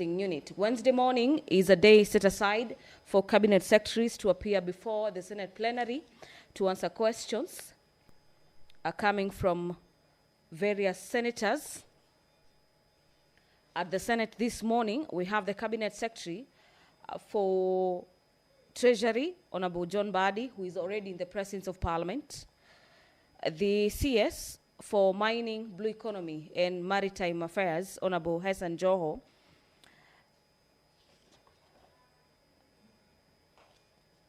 Unit. Wednesday morning is a day set aside for cabinet secretaries to appear before the Senate plenary to answer questions coming from various senators. At the Senate this morning, we have the cabinet secretary for Treasury, Honorable John Badi, who is already in the presence of Parliament. The CS for Mining, Blue Economy and Maritime Affairs, Honorable Hassan Joho,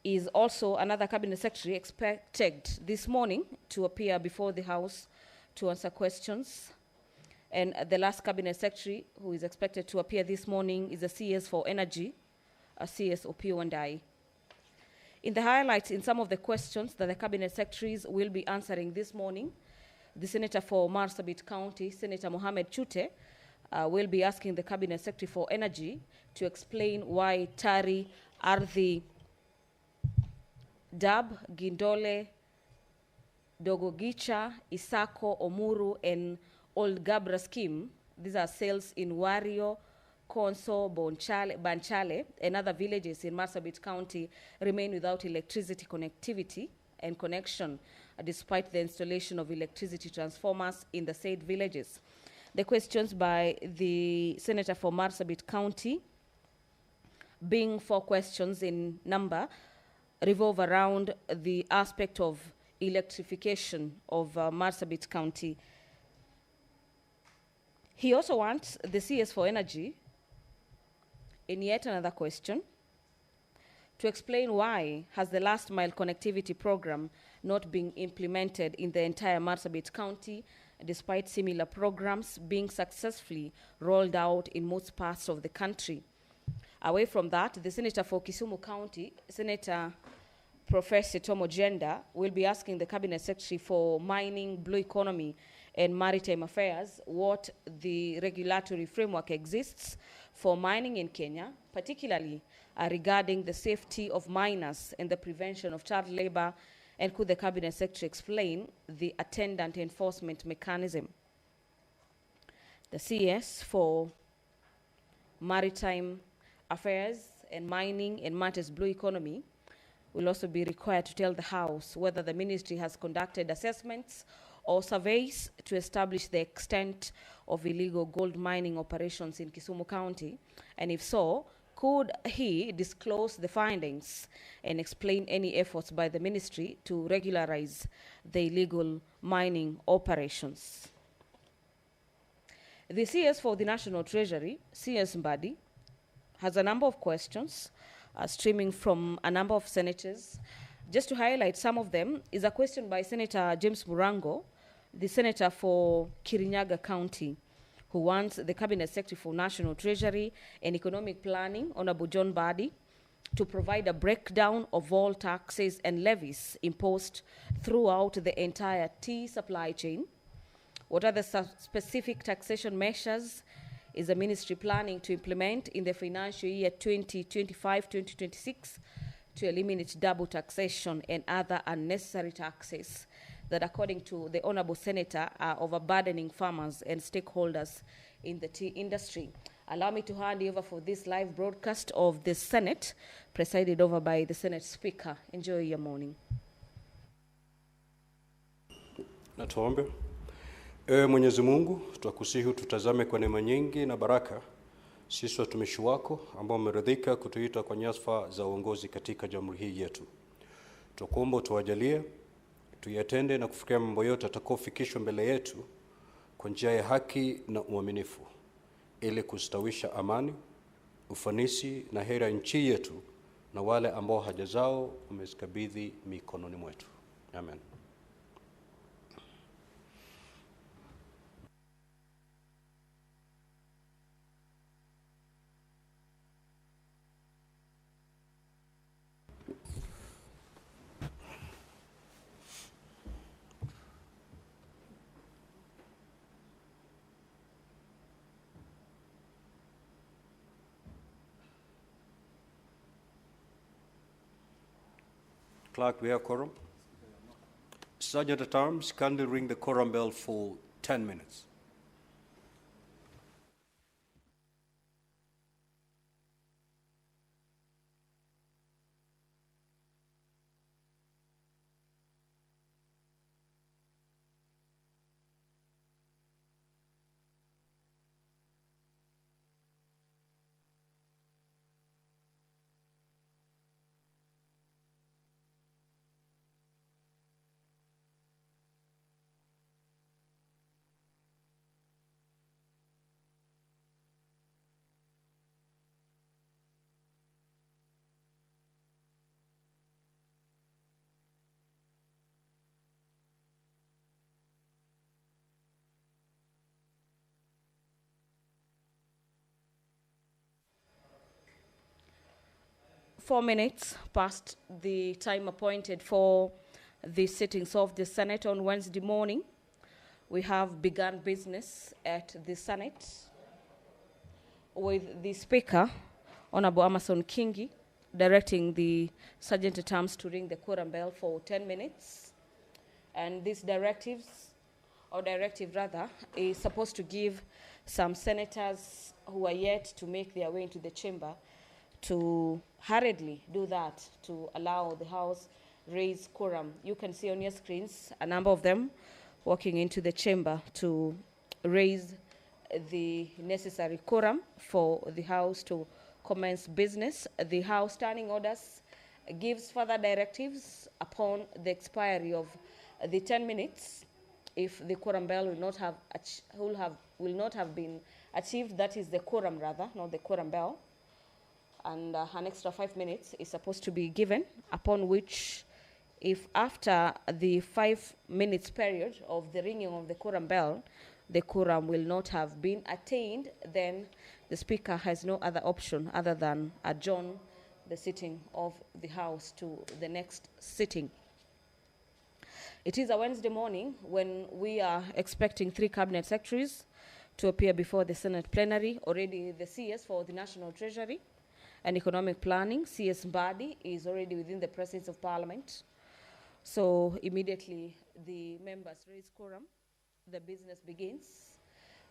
is also another cabinet secretary expected this morning to appear before the House to answer questions. And the last cabinet secretary who is expected to appear this morning is the CS for Energy, a CS Opio and I. In the highlights in some of the questions that the cabinet secretaries will be answering this morning, the Senator for Marsabit County, Senator Mohamed Chute, will be asking the cabinet secretary for Energy to explain why Tari, Ardhi, Dab, Gindole, Dogogicha, Isako, Omuru, and Old Gabra scheme, these are sales in Wario, Konso, Banchale, and other villages in Marsabit County, remain without electricity connectivity and connection, despite the installation of electricity transformers in the said villages. The questions by the Senator for Marsabit County, being 4 questions in number, revolve around the aspect of electrification of Marsabit County. He also wants the CS for Energy, in yet another question, to explain why has the last mile connectivity program not been implemented in the entire Marsabit County, despite similar programs being successfully rolled out in most parts of the country. Away from that, the Senator for Kisumu County, Senator Professor Tomo Jenda, will be asking the Cabinet Secretary for Mining, Blue Economy and Maritime Affairs what the regulatory framework exists for mining in Kenya, particularly regarding the safety of miners and the prevention of child labor, and could the Cabinet Secretary explain the attendant enforcement mechanism. The CS for Maritime Affairs and Mining and Matters Blue Economy will also be required to tell the House whether the ministry has conducted assessments or surveys to establish the extent of illegal gold mining operations in Kisumu County, and if so, could he disclose the findings and explain any efforts by the ministry to regularize the illegal mining operations. The CS for the National Treasury, CS Mbadi, has a number of questions streaming from a number of senators. Just to highlight some of them is a question by Senator James Murango, the Senator for Kirinyaga County, who wants the Cabinet Secretary for National Treasury and Economic Planning, Honorable John Badi, to provide a breakdown of all taxes and levies imposed throughout the entire tea supply chain. What are the specific taxation measures is the ministry planning to implement in the financial year 2025-2026 to eliminate double taxation and other unnecessary taxes that, according to the Honorable Senator, are overburdening farmers and stakeholders in the tea industry. Allow me to hand over for this live broadcast of the Senate, presided over by the Senate Speaker. Enjoy your morning. Na tuombe. Ewe Mwenyezi Mungu, twakusihi tutazame kwa neema nyingi na baraka sisi watumishi wako ambao umeridhika kutuita kwa nyadhifa za uongozi katika jamhuri hii yetu. Tukuomba tuwajalie tuyatende na kufikia mambo yote atakayofikishwa mbele yetu kwa njia ya haki na uaminifu, ili kustawisha amani, ufanisi na heri ya nchi yetu na wale ambao haja zao umezikabidhi mikononi mwetu. Amen. Clerk, we have quorum. Sergeant at Arms, kindly ring the quorum bell for 10 minutes. 4 minutes past the time appointed for the sittings of the Senate on Wednesday morning. We have begun business at the Senate with the Speaker, Honorable Amason Kingi, directing the Sergeant-at-Arms to ring the quorum bell for 10 minutes. And this directive is supposed to give some senators who are yet to make their way into the chamber to hurriedly do that to allow the House raise quorum. You can see on your screens a number of them walking into the chamber to raise the necessary quorum for the House to commence business. The House Standing Orders gives further directives upon the expiry of the 10 minutes. If the quorum bell will not have been achieved, that is the quorum rather, not the quorum bell, and an extra 5 minutes is supposed to be given, upon which, if after the 5 minutes period of the ringing of the quorum bell, the quorum will not have been attained, then the Speaker has no other option other than adjourn the sitting of the House to the next sitting. It is a Wednesday morning when we are expecting 3 cabinet secretaries to appear before the Senate plenary. Already the CS for the National Treasury and Economic Planning, CS Mbadi, is already within the presence of Parliament. So immediately the members raise quorum, the business begins.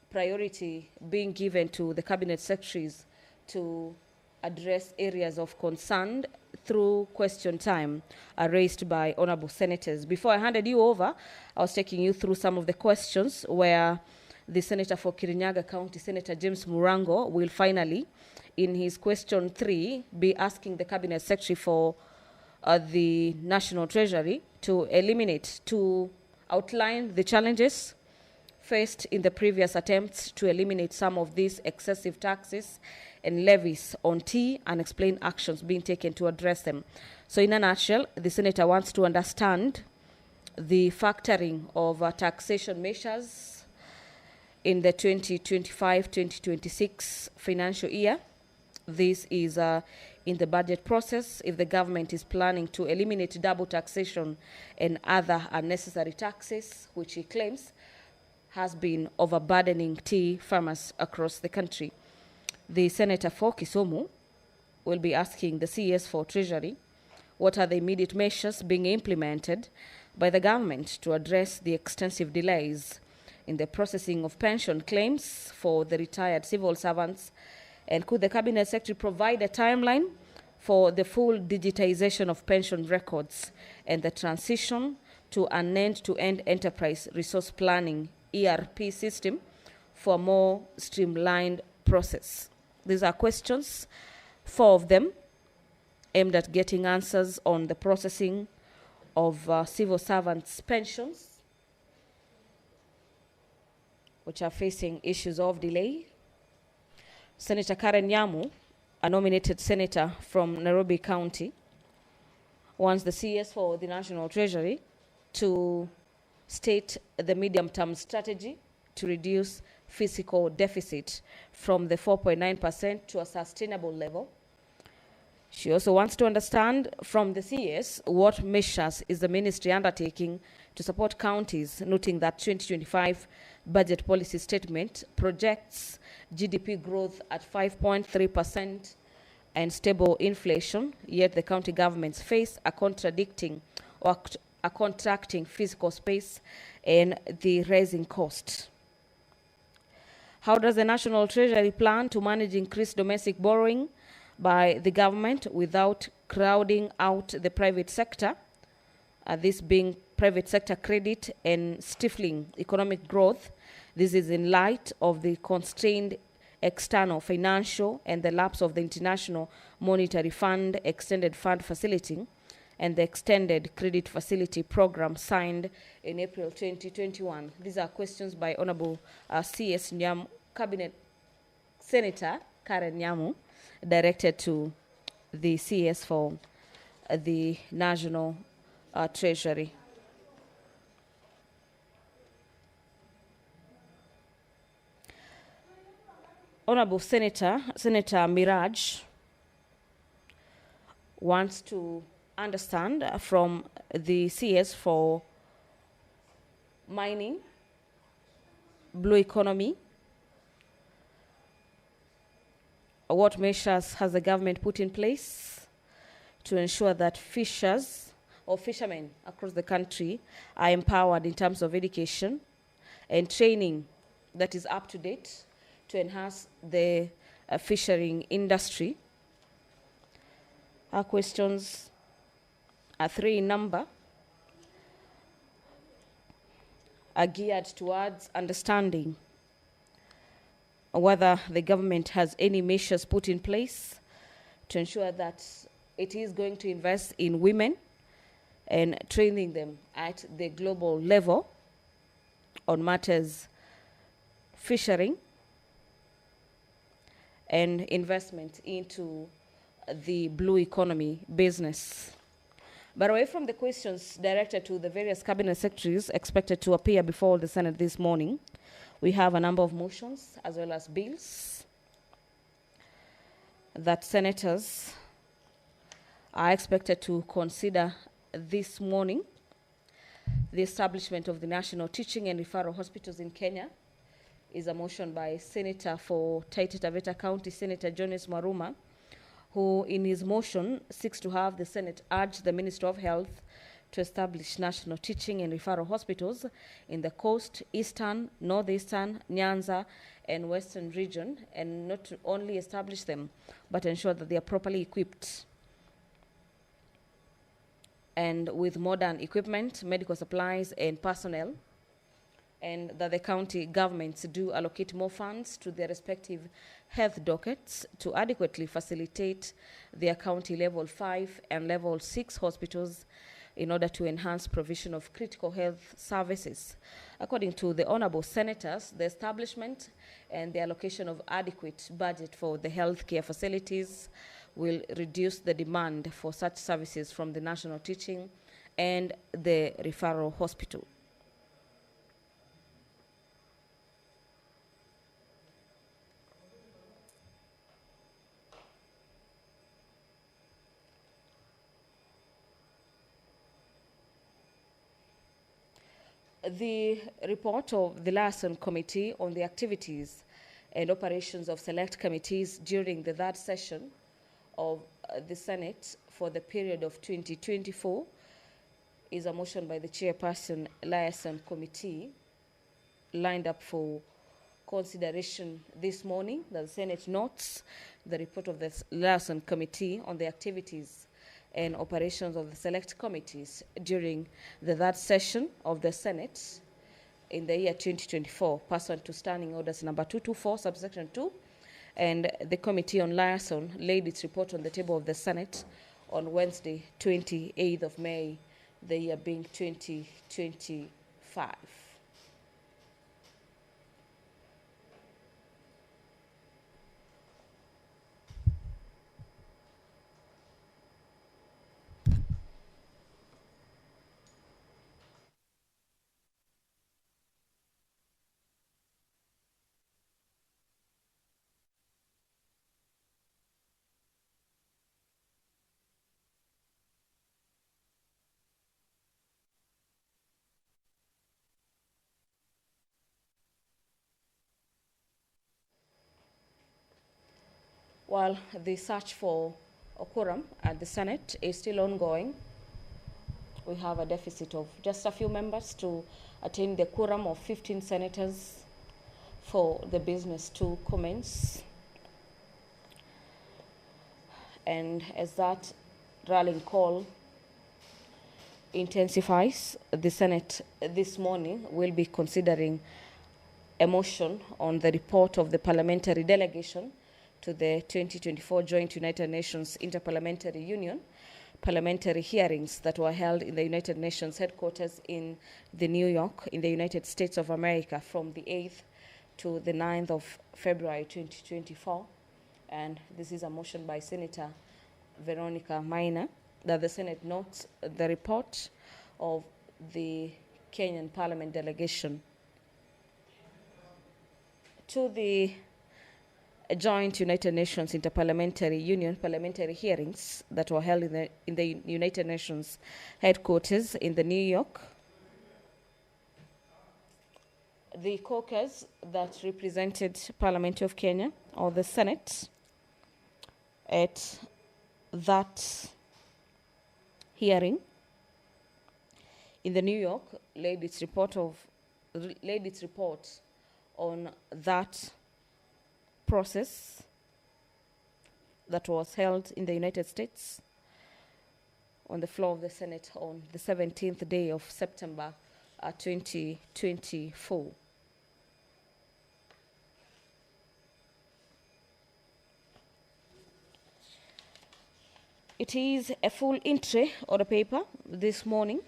Priority being given to the cabinet secretaries to address areas of concern through question time raised by honorable senators. Before I handed you over, I was taking you through some of the questions where the Senator for Kirinyaga County, Senator James Murango, will finally, in his question 3, be asking the cabinet secretary for the National Treasury to outline the challenges faced in the previous attempts to eliminate some of these excessive taxes and levies on tea, and explain actions being taken to address them. So in a nutshell, the Senator wants to understand the factoring of taxation measures in the 2025-2026 financial year. This is in the budget process, if the government is planning to eliminate double taxation and other unnecessary taxes, which he claims has been overburdening tea farmers across the country. The Senator for Kisumu will be asking the CS for Treasury what are the immediate measures being implemented by the government to address the extensive delays in the processing of pension claims for the retired civil servants, and could the Cabinet Secretary provide a timeline for the full digitization of pension records and the transition to an end-to-end enterprise resource planning ERP system for a more streamlined process? These are questions, 4 of them, aimed at getting answers on the processing of civil servants' pensions, which are facing issues of delay. Senator Karen Nyamu, a nominated senator from Nairobi County, wants the CS for the National Treasury to state the medium-term strategy to reduce fiscal deficit from the 4.9% to a sustainable level. She also wants to understand from the CS what measures is the ministry undertaking to support counties, noting that 2025 budget policy statement projects GDP growth at 5.3% and stable inflation, yet the county governments face a contracting fiscal space and the rising cost. How does the National Treasury plan to manage increased domestic borrowing by the government without crowding out the private sector, this being private sector credit and stifling economic growth? This is in light of the constrained external financial and the lapse of the International Monetary Fund Extended Fund Facility and the Extended Credit Facility Program signed in April 2021. These are questions by Honorable C.S. Nyamu, Cabinet Senator Karen Nyamu, directed to the CS for the National Treasury. Honorable Senator Miraj wants to understand from the CS for mining, blue economy, what measures has the government put in place to ensure that fishers or fishermen across the country are empowered in terms of education and training that is up to date to enhance the fishing industry. Our questions are 3 in number, are geared towards understanding whether the government has any measures put in place to ensure that it is going to invest in women and training them at the global level on matters fishing and investment into the blue economy business. But away from the questions directed to the various cabinet secretaries expected to appear before the Senate this morning, we have a number of motions as well as bills that senators are expected to consider this morning. The establishment of the National Teaching and Referral Hospitals in Kenya is a motion by Senator for Taita Taveta County, Senator Jonas Maruma, who in his motion seeks to have the Senate urge the Minister of Health to establish national teaching and referral hospitals in the coast, eastern, northeastern, Nyanza, and western region, and not to only establish them, but ensure that they are properly equipped and with modern equipment, medical supplies, and personnel, and that the county governments do allocate more funds to their respective health dockets to adequately facilitate their county level 5 and level 6 hospitals in order to enhance provision of critical health services. According to the honorable senators, the establishment and the allocation of adequate budget for the healthcare facilities will reduce the demand for such services from the national teaching and the referral hospital. The report of the Liaison Committee on the activities and operations of select committees during the 3rd session of the Senate for the period of 2024 is a motion by the Chairperson Liaison Committee lined up for consideration this morning. The Senate notes the report of the Liaison Committee on the activities and operations of the select committees during the 3rd session of the Senate in the year 2024, pursuant to Standing Orders number 224, subsection 2, and the Committee on Liaison laid its report on the table of the Senate on Wednesday, 28th of May, the year being 2025. While the search for a quorum at the Senate is still ongoing, we have a deficit of just a few members to attain the quorum of 15 senators for the business to commence. And as that rallying call intensifies, the Senate this morning will be considering a motion on the report of the parliamentary delegation to the 2024 Joint United Nations Interparliamentary Union parliamentary hearings that were held in the United Nations headquarters in New York in the United States of America from the 8th to the 9th of February 2024. And this is a motion by Senator Veronica Maina that the Senate notes the report of the Kenyan Parliament delegation to the joint United Nations Interparliamentary Union parliamentary hearings that were held in the United Nations headquarters in the New York. The caucus that represented Parliament of Kenya, or the Senate, at that hearing in the New York laid its report on that process that was held in the United States on the floor of the Senate on the 17th day of September 2024. It is a full entry on the paper this morning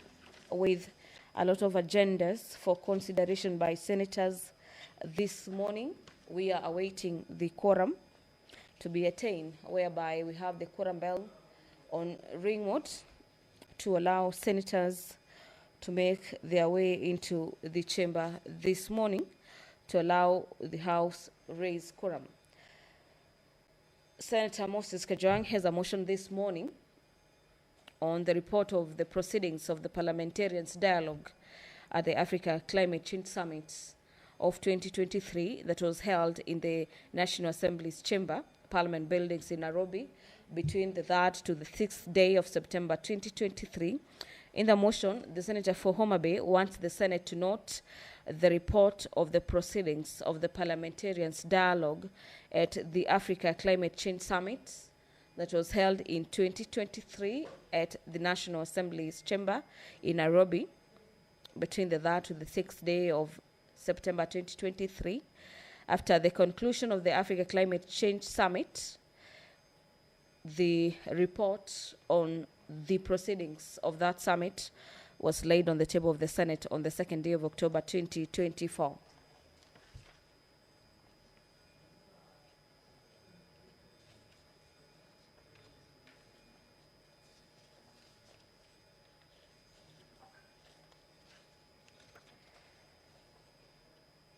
with a lot of agendas for consideration by senators this morning. We are awaiting the quorum to be attained, whereby we have the quorum bell on ring mode to allow senators to make their way into the chamber this morning to allow the House raise quorum. Senator Moses Kajwang has a motion this morning on the report of the proceedings of the Parliamentarians' Dialogue at the Africa Climate Change Summit of 2023 that was held in the National Assembly's chamber, Parliament buildings in Nairobi, between the 3rd to the 6th day of September 2023. In the motion, the Senator for Homa Bay wants the Senate to note the report of the proceedings of the Parliamentarians' Dialogue at the Africa Climate Change Summit that was held in 2023 at the National Assembly's chamber in Nairobi between the 3rd to the 6th day of September 2023. After the conclusion of the Africa Climate Change Summit, the report on the proceedings of that summit was laid on the table of the Senate on the 2nd day of October 2024.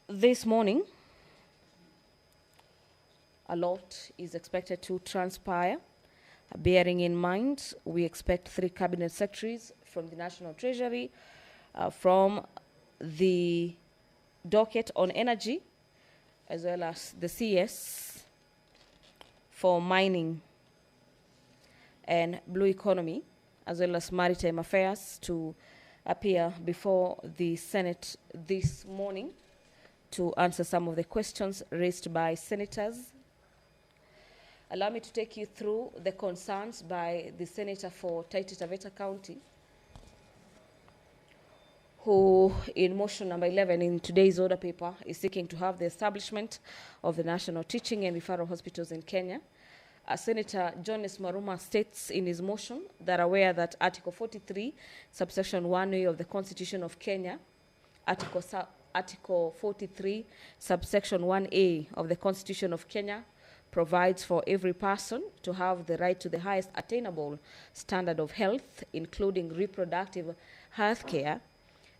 This morning, a lot is expected to transpire. Bearing in mind, we expect 3 cabinet secretaries from the National Treasury, from the docket on energy, as well as the CS for mining and blue economy, as well as maritime affairs, to appear before the Senate this morning to answer some of the questions raised by senators. Allow me to take you through the concerns by the Senator for Taita Taveta County, who in motion number 11 in today's order paper is seeking to have the establishment of the National Teaching and Referral Hospitals in Kenya. Senator Jonas Maruma states in his motion that aware that Article 43, subsection 1A of the Constitution of Kenya, Article 43, subsection 1A of the Constitution of Kenya provides for every person to have the right to the highest attainable standard of health, including reproductive health care,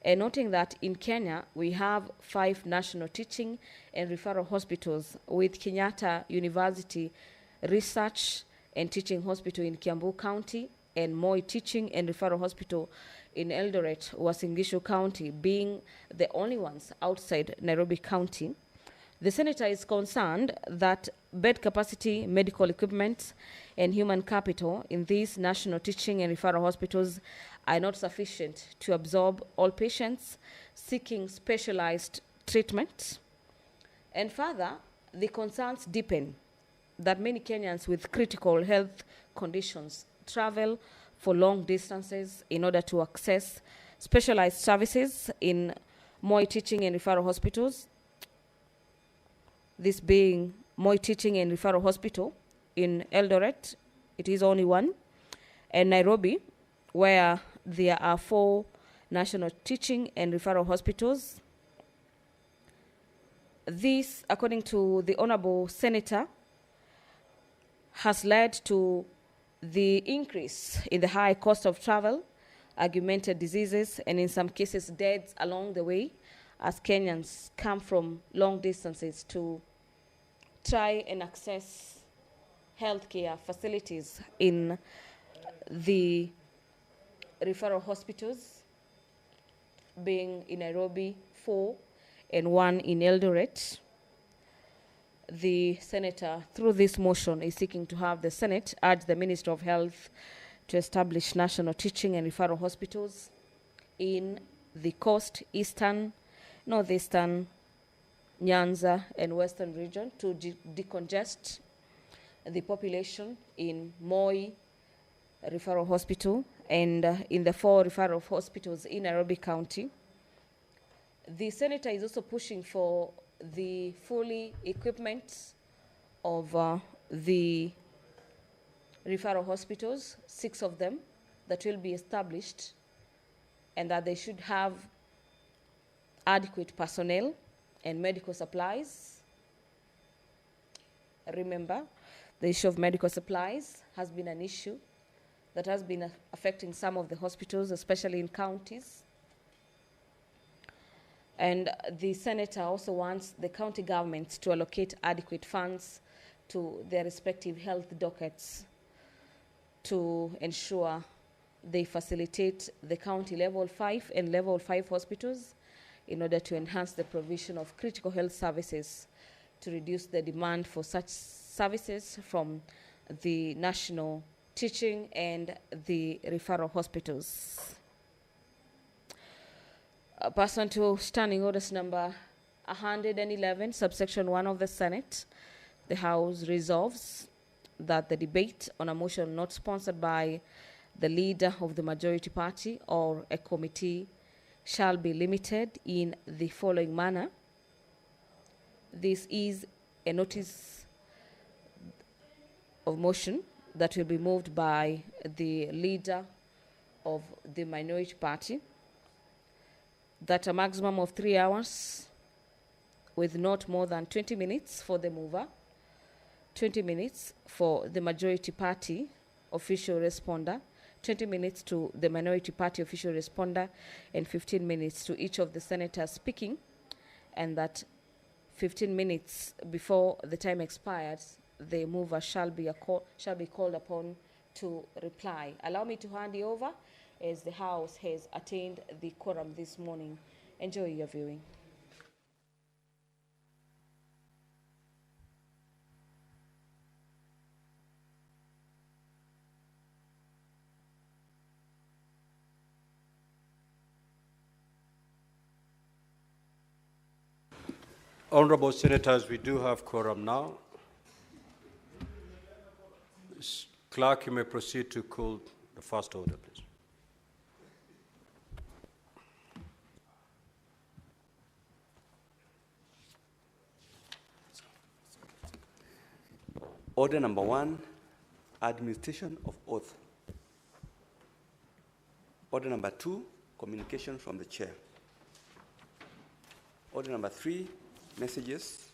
and noting that in Kenya, we have 5 national teaching and referral hospitals, with Kenyatta University Research and Teaching Hospital in Kiambu County and Moi Teaching and Referral Hospital in Eldoret, Uasin Gishu County, being the only ones outside Nairobi County. The Senator is concerned that bed capacity, medical equipment, and human capital in these national teaching and referral hospitals are not sufficient to absorb all patients seeking specialized treatment. And further, the concerns deepen that many Kenyans with critical health conditions travel for long distances in order to access specialized services in Moi Teaching and Referral Hospitals, this being Moi Teaching and Referral Hospital in Eldoret, it is only one, and Nairobi, where there are 4 national teaching and referral hospitals. This, according to the Honorable Senator, has led to the increase in the high cost of travel, augmented diseases, and in some cases deaths along the way, as Kenyans come from long distances to try and access healthcare facilities in the referral hospitals, being in Nairobi 4 and 1 in Eldoret. The senator, through this motion, is seeking to have the Senate urge the Minister of Health to establish national teaching and referral hospitals in the coast, eastern, northeastern, Nyanza, and western region to decongest the population in Moi Referral Hospital and in the 4 referral hospitals in Nairobi County. The senator is also pushing for the fully equipment of the referral hospitals, 6 of them, that will be established, and that they should have adequate personnel and medical supplies. Remember, the issue of medical supplies has been an issue that has been affecting some of the hospitals, especially in counties. And the senator also wants the county governments to allocate adequate funds to their respective health dockets to ensure they facilitate the county level 5 and level 5 hospitals in order to enhance the provision of critical health services to reduce the demand for such services from the national teaching and the referral hospitals. Pursuant to Standing Orders number 111, subsection 1 of the Senate, the House resolves that the debate on a motion not sponsored by the leader of the majority party or a committee shall be limited in the following manner. This is a notice of motion that will be moved by the leader of the minority party, that a maximum of 3 hours with not more than 20 minutes for the mover, 20 minutes for the majority party official responder, 20 minutes to the minority party official responder, and 15 minutes to each of the senators speaking, and that 15 minutes before the time expires, the mover shall be called upon to reply. Allow me to hand you over as the House has attained the quorum this morning. Enjoy your viewing. Honorable Senators, we do have quorum now. Clerk, you may proceed to call the first order, please. Order number 1, administration of oath. Order number 2, communication from the chair. Order number 3, messages.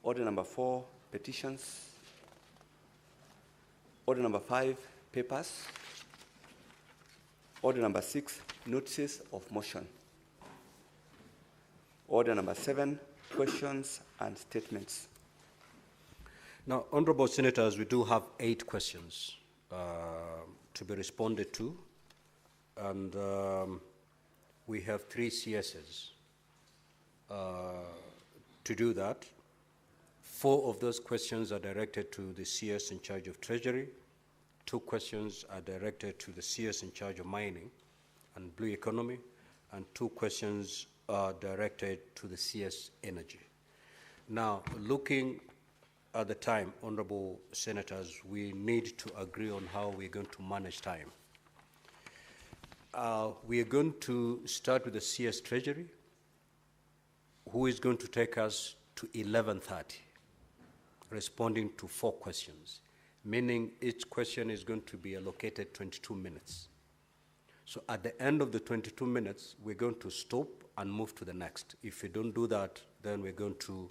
Order number 4, petitions. Order number 5, papers. Order number 6, notices of motion. Order number 7, questions and statements. Now, Honorable Senators, we do have 8 questions to be responded to, and we have 3 CSs to do that. 4 of those questions are directed to the CS in charge of Treasury. 2 questions are directed to the CS in charge of mining and blue economy, and 2 questions are directed to the CS energy. Now, looking at the time, Honorable Senators, we need to agree on how we're going to manage time. We are going to start with the CS Treasury, who is going to take us to 11:30, responding to 4 questions, meaning each question is going to be allocated 22 minutes. So at the end of the 22 minutes, we're going to stop and move to the next. If we don't do that, then we're going to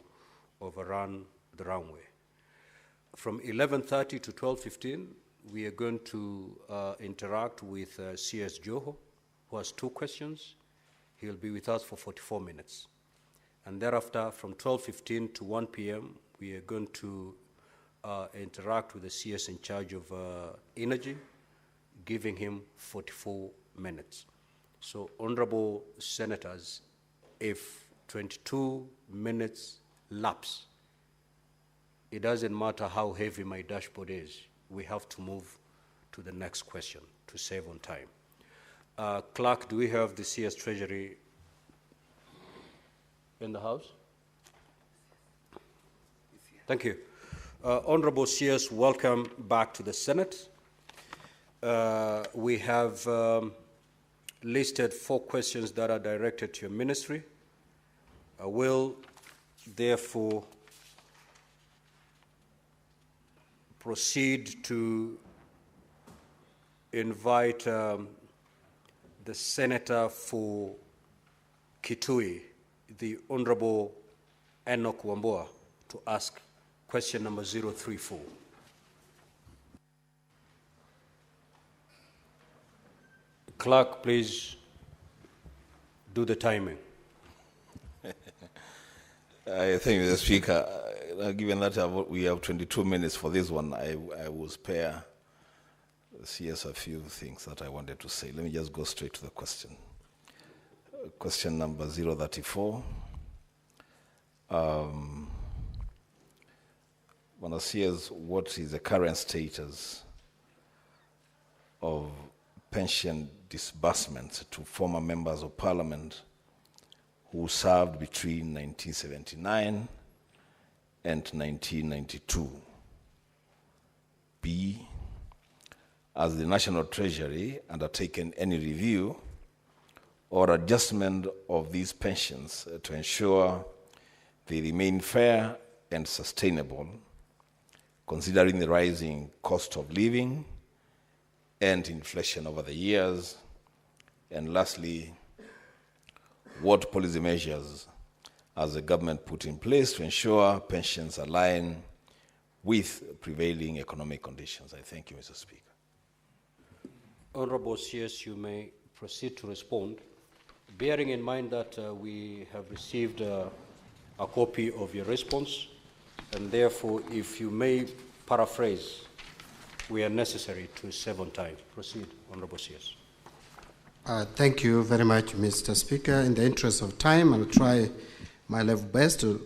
overrun the runway. From 11:30 to 12:15, we are going to interact with CS Joho, who has 2 questions. He'll be with us for 44 minutes. And thereafter, from 12:15 to 1 p.m., we are going to interact with the CS in charge of energy, giving him 44 minutes. So, honorable senators, if 22 minutes lapse, it doesn't matter how heavy my dashboard is, we have to move to the next question to save on time. Clerk, do we have the CS Treasury in the House? Thank you. Honorable CS, welcome back to the Senate. We have listed 4 questions that are directed to your ministry. I will therefore proceed to invite the Senator for Kitui, the Honorable Enoch Wambua, to ask question number 034. Clerk, please do the timing. Thank you, Mr. Speaker. Given that we have 22 minutes for this one, I will spare the CS a few things that I wanted to say. Let me just go straight to the question. Question number 034. One CS, what is the current status of pension disbursements to former members of parliament who served between 1979 and 1992? B, has the National Treasury undertaken any review or adjustment of these pensions to ensure they remain fair and sustainable, considering the rising cost of living and inflation over the years? And lastly, what policy measures has the government put in place to ensure pensions align with prevailing economic conditions? I thank you, Mr. Speaker. Honorable CS, you may proceed to respond, bearing in mind that we have received a copy of your response, and therefore, if you may paraphrase, we are necessary to save on time. Proceed, Honorable CS. Thank you very much, Mr. Speaker. In the interest of time, I'll try my level best to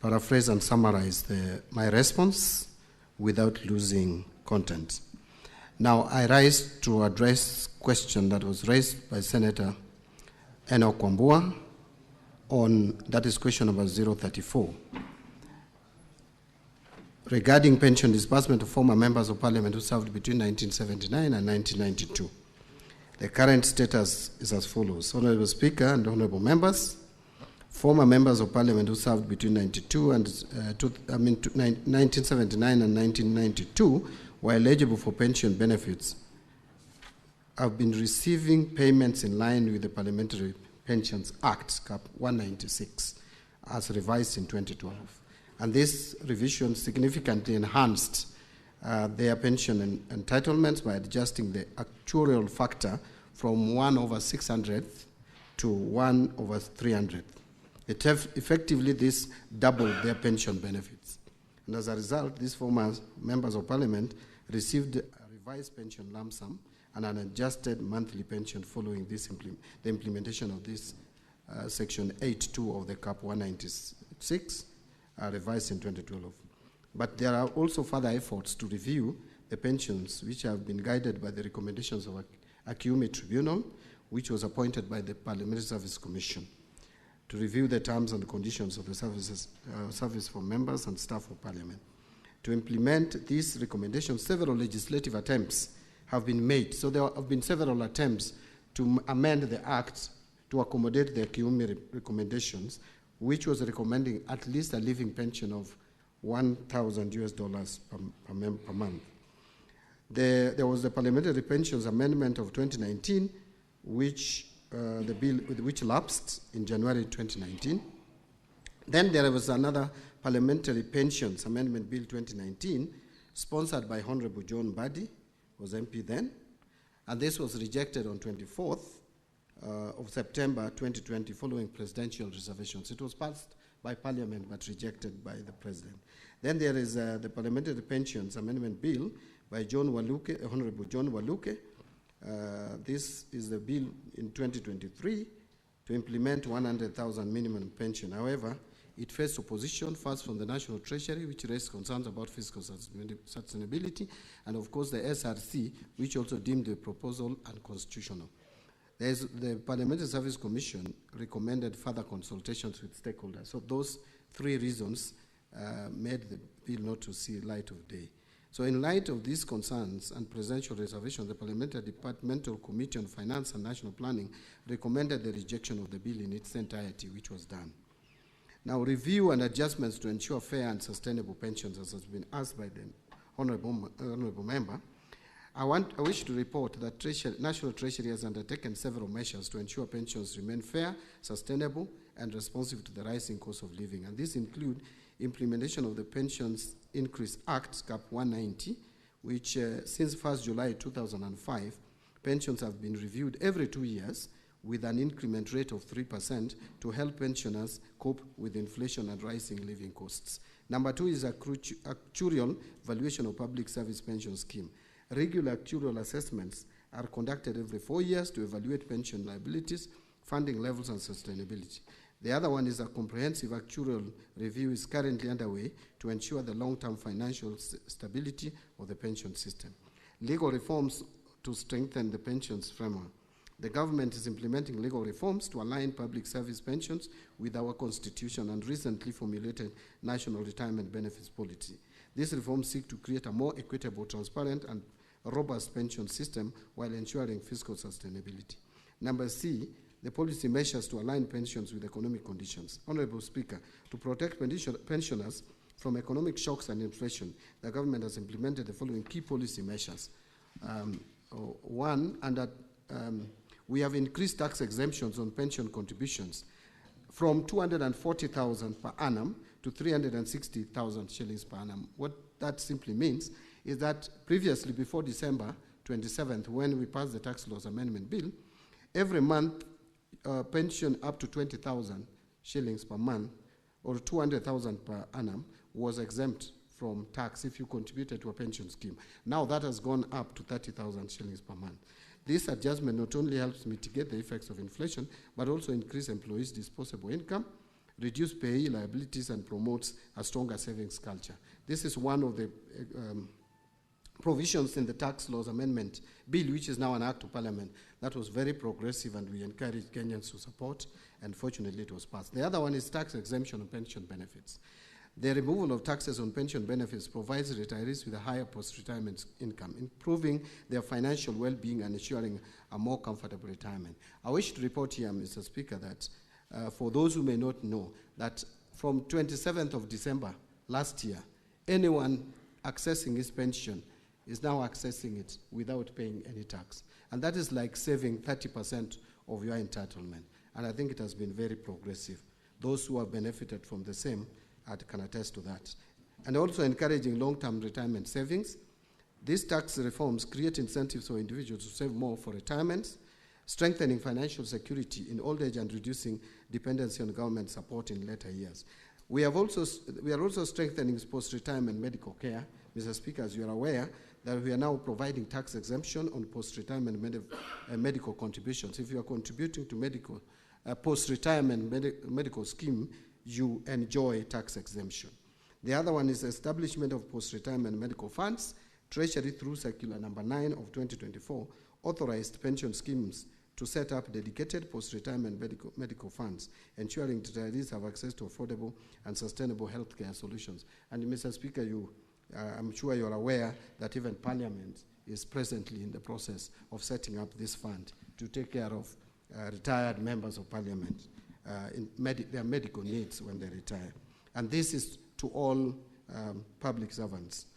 paraphrase and summarize my response without losing content. Now, I rise to address a question that was raised by Senator Enoch Wambua that is question number 034. Regarding pension disbursement of former members of parliament who served between 1979 and 1992. The current status is as follows. Honorable Speaker and honorable members, former members of parliament who served between 1979 and 1992 were eligible for pension benefits have been receiving payments in line with the Parliamentary Pensions Act, Cap 196, as revised in 2012. And this revision significantly enhanced their pension entitlements by adjusting the actuarial factor from 1/600 to 1/300. Effectively, this doubled their pension benefits. And as a result, these former members of parliament received a revised pension lump sum and an adjusted monthly pension following the implementation of this Section 8.2 of the Cap 196, revised in 2012. But there are also further efforts to review the pensions which have been guided by the recommendations of a Quorum tribunal, which was appointed by the Parliamentary Service Commission to review the terms and conditions of the service for members and staff of Parliament. To implement these recommendations, several legislative attempts have been made. So there have been several attempts to amend the Act to accommodate the Quorum recommendations, which was recommending at least a living pension of $1,000 per month. There was the Parliamentary Pensions Amendment of 2019, which the bill which lapsed in January 2019. Then there was another Parliamentary Pensions Amendment Bill 2019, sponsored by Honorable John Buddy, who was MP then, and this was rejected on 24th of September 2020 following presidential reservations. It was passed by Parliament but rejected by the President. Then there is the Parliamentary Pensions Amendment Bill by Honorable John Waluke. This is the bill in 2023 to implement 100,000 minimum pension. However, it faced opposition first from the National Treasury, which raised concerns about fiscal sustainability, and of course the SRC, which also deemed the proposal unconstitutional. The Parliamentary Service Commission recommended further consultations with stakeholders. So those three reasons made the bill not to see light of day. So in light of these concerns and presidential reservations, the Parliamentary Departmental Committee on Finance and National Planning recommended the rejection of the bill in its entirety, which was done. Now, review and adjustments to ensure fair and sustainable pensions, as has been asked by the honorable member. I wish to report that National Treasury has undertaken several measures to ensure pensions remain fair, sustainable, and responsive to the rising cost of living. And these include implementation of the Pensions Increase Act, Cap 190, which since 1st July 2005, pensions have been reviewed every 2 years with an increment rate of 3% to help pensioners cope with inflation and rising living costs. Number two is actuarial valuation of public service pension scheme. Regular actuarial assessments are conducted every 4 years to evaluate pension liabilities, funding levels, and sustainability. The other one is a comprehensive actuarial review is currently underway to ensure the long-term financial stability of the pension system. Legal reforms to strengthen the pensions framework. The government is implementing legal reforms to align public service pensions with our constitution and recently formulated national retirement benefits policy. These reforms seek to create a more equitable, transparent, and robust pension system while ensuring fiscal sustainability. Number C, the policy measures to align pensions with economic conditions. Honorable Speaker, to protect pensioners from economic shocks and inflation, the government has implemented the following key policy measures. One, we have increased tax exemptions on pension contributions from 240,000 per annum to 360,000 shillings per annum. What that simply means is that previously, before December 27th, when we passed the Tax Laws Amendment Bill, every month, pension up to 20,000 shillings per month or 200,000 per annum was exempt from tax if you contributed to a pension scheme. Now that has gone up to 30,000 shillings per month. This adjustment not only helps mitigate the effects of inflation, but also increase employees' disposable income, reduce payee liabilities, and promotes a stronger savings culture. This is one of the provisions in the Tax Laws Amendment Bill, which is now an Act of Parliament, that was very progressive, and we encourage Kenyans to support, and fortunately it was passed. The other one is tax exemption of pension benefits. The removal of taxes on pension benefits provides retirees with a higher post-retirement income, improving their financial well-being and ensuring a more comfortable retirement. I wish to report here, Mr. Speaker, that for those who may not know, that from 27th of December last year, anyone accessing his pension is now accessing it without paying any tax. And that is like saving 30% of your entitlement. And I think it has been very progressive. Those who have benefited from the same can attest to that. And also encouraging long-term retirement savings. These tax reforms create incentives for individuals to save more for retirement, strengthening financial security in old age and reducing dependency on government support in later years. We are also strengthening post-retirement medical care. Mr. Speaker, as you are aware, that we are now providing tax exemption on post-retirement medical contributions. If you are contributing to post-retirement medical scheme, you enjoy tax exemption. The other one is establishment of post-retirement medical funds. Treasury, through Circular Number 9 of 2024, authorized pension schemes to set up dedicated post-retirement medical funds, ensuring retirees have access to affordable and sustainable healthcare solutions. And Mr. Speaker, I'm sure you're aware that even Parliament is presently in the process of setting up this fund to take care of retired members of Parliament in their medical needs when they retire. And this is to all public servants.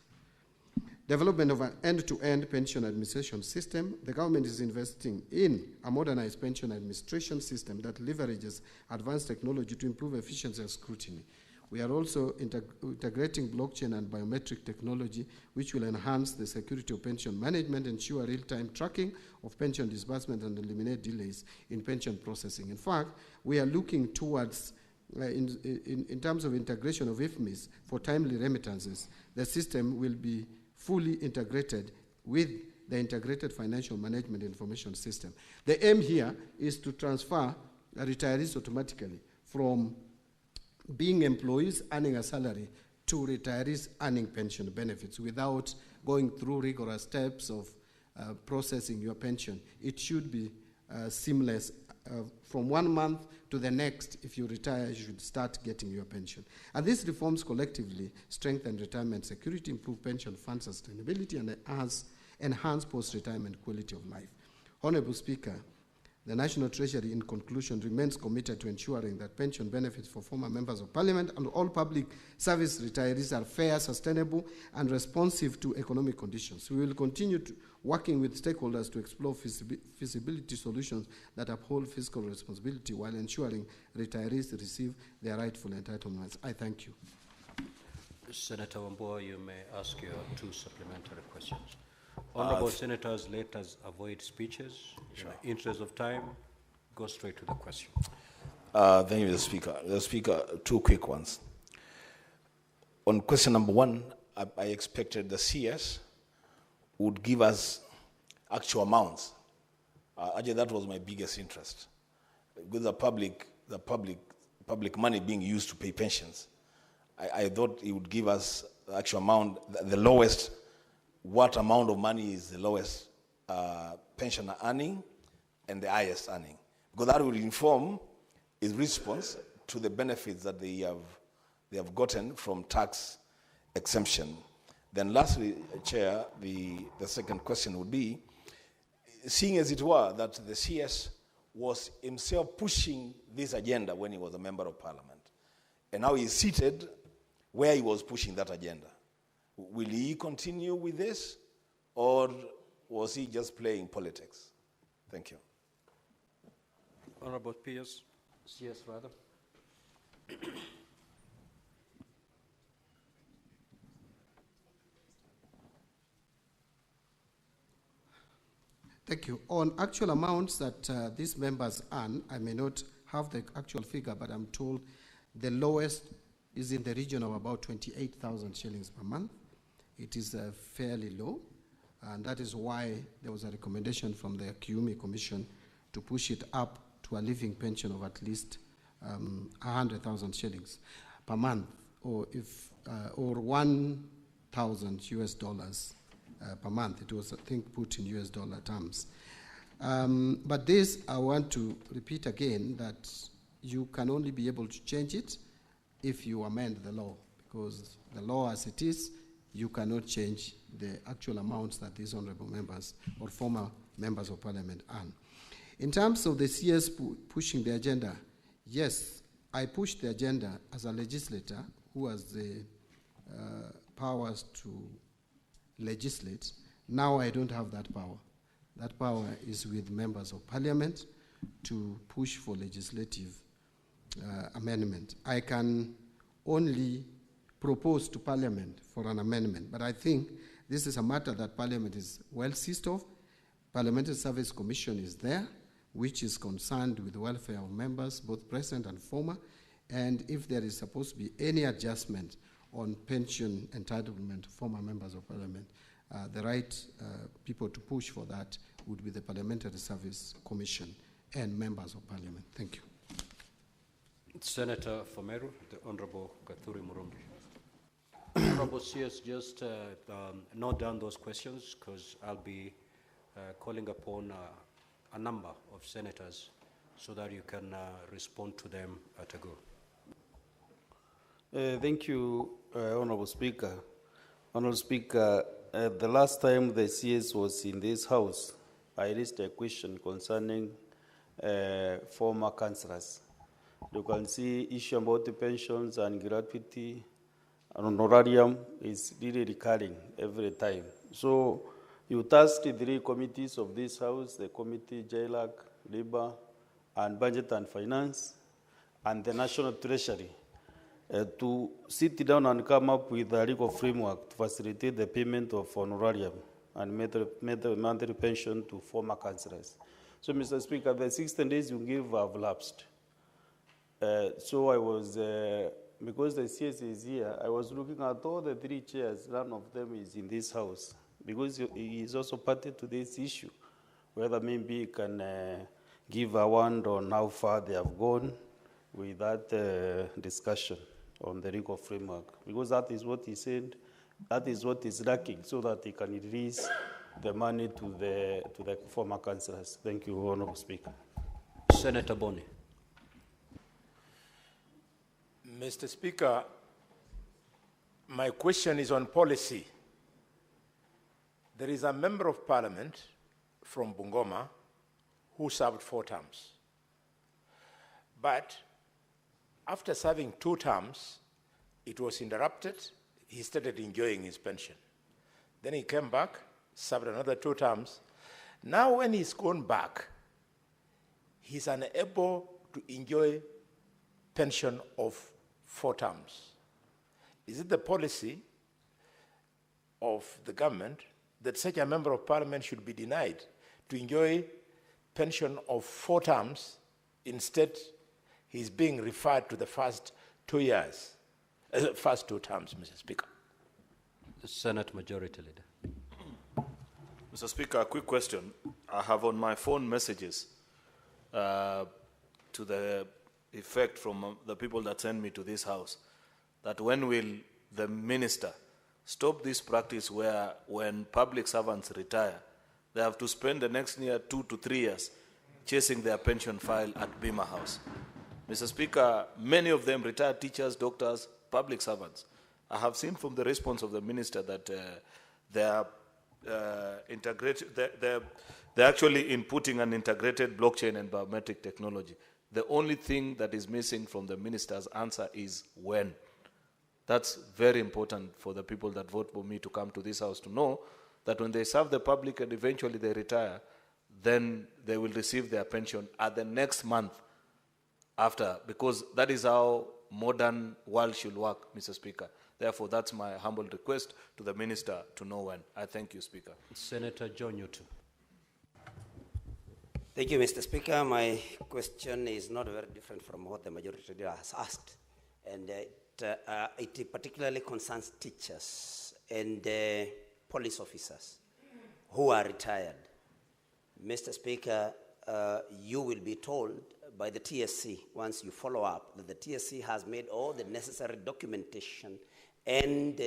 Development of an end-to-end pension administration system. The government is investing in a modernized pension administration system that leverages advanced technology to improve efficiency and scrutiny. We are also integrating blockchain and biometric technology, which will enhance the security of pension management, ensure real-time tracking of pension disbursement, and eliminate delays in pension processing. In fact, we are looking towards in terms of integration of IFMIs for timely remittances, the system will be fully integrated with the Integrated Financial Management Information System. The aim here is to transfer retirees automatically from being employees earning a salary to retirees earning pension benefits without going through rigorous steps of processing your pension. It should be seamless. From 1 month to the next, if you retire, you should start getting your pension. And these reforms collectively strengthen retirement security, improve pension fund sustainability, and enhance post-retirement quality of life. Honorable Speaker, the National Treasury, in conclusion, remains committed to ensuring that pension benefits for former members of Parliament and all public service retirees are fair, sustainable, and responsive to economic conditions. We will continue working with stakeholders to explore feasibility solutions that uphold fiscal responsibility while ensuring retirees receive their rightful entitlements. I thank you. Senator Wambua, you may ask your 2 supplementary questions. Honorable Senators, let us avoid speeches. Sure. In the interest of time, go straight to the question. Thank you, Mr. Speaker. Mr. Speaker, 2 quick ones. On question number 1, I expected the CS would give us actual amounts. Actually, that was my biggest interest. With the public money being used to pay pensions, I thought it would give us the actual amount, the lowest. What amount of money is the lowest pensioner earning and the highest earning? Because that will inform his response to the benefits that they have gotten from tax exemption. Then lastly, Chair, the second question would be, seeing as it were that the CS was himself pushing this agenda when he was a member of Parliament, and now he's seated where he was pushing that agenda. Will he continue with this, or was he just playing politics? Thank you. Honorable Pierce, CS rather. Thank you. On actual amounts that these members earn, I may not have the actual figure, but I'm told the lowest is in the region of about 28,000 shillings per month. It is fairly low, and that is why there was a recommendation from the Kiumi Commission to push it up to a living pension of at least 100,000 shillings per month, or 1,000 US dollars per month. It was, I think, put in US dollar terms. But this, I want to repeat again, that you can only be able to change it if you amend the law, because the law as it is, you cannot change the actual amounts that these honorable members or former members of Parliament earn. In terms of the CS pushing the agenda, yes, I pushed the agenda as a legislator who has the powers to legislate. Now I don't have that power. That power is with members of Parliament to push for legislative amendment. I can only propose to Parliament for an amendment, but I think this is a matter that Parliament is well seized of. Parliamentary Service Commission is there, which is concerned with the welfare of members, both present and former, and if there is supposed to be any adjustment on pension entitlement to former members of Parliament, the right people to push for that would be the Parliamentary Service Commission and members of Parliament. Thank you. Senator Fomeru, the Honorable Gathuri Murumbi. Honorable CS, just note down those questions, because I'll be calling upon a number of senators so that you can respond to them at a go. Thank you, Honorable Speaker. Honorable Speaker, the last time the CS was in this House, I raised a question concerning former councillors. You can see issue about the pensions and gratuity and honorarium is really recurring every time. So you tasked the 3 committees of this House, the committee, JLAC, Labour, and Budget and Finance, and the National Treasury, to sit down and come up with a legal framework to facilitate the payment of honorarium and monthly pension to former councillors. So, Mr. Speaker, the 16 days you give have lapsed. So I was, because the CS is here, I was looking at all the 3 chairs, none of them is in this house, because he is also party to this issue, whether maybe he can give a word on how far they have gone with that discussion on the legal framework, because that is what he said, that is what is lacking, so that he can release the money to the former councillors. Thank you, Honourable Speaker. Senator Boni. Mr. Speaker, my question is on policy. There is a member of parliament from Bungoma who served 4 terms. But after serving 2 terms, it was interrupted. He started enjoying his pension. Then he came back, served another 2 terms. Now when he's gone back, he's unable to enjoy pension of 4 terms. Is it the policy of the government that such a member of parliament should be denied to enjoy pension of 4 terms? Instead, he's being referred to the first 2 years, first 2 terms, Mr. Speaker. The Senate Majority Leader. Mr. Speaker, a quick question. I have on my phone messages to the effect from the people that send me to this house, that when will the minister stop this practice where when public servants retire, they have to spend the next year 2 to 3 years chasing their pension file at Bima House. Mr. Speaker, many of them retired teachers, doctors, public servants. I have seen from the response of the minister that they're actually inputting an integrated blockchain and biometric technology. The only thing that is missing from the minister's answer is when. That's very important for the people that vote for me to come to this house to know that when they serve the public and eventually they retire, then they will receive their pension at the next month after, because that is how modern world should work, Mr. Speaker. Therefore, that's my humble request to the minister to know when. I thank you, Speaker. Senator John Newton. Thank you, Mr. Speaker. My question is not very different from what the majority leader has asked, and it particularly concerns teachers and police officers who are retired. Mr. Speaker, you will be told by the TSC, once you follow up, that the TSC has made all the necessary documentation and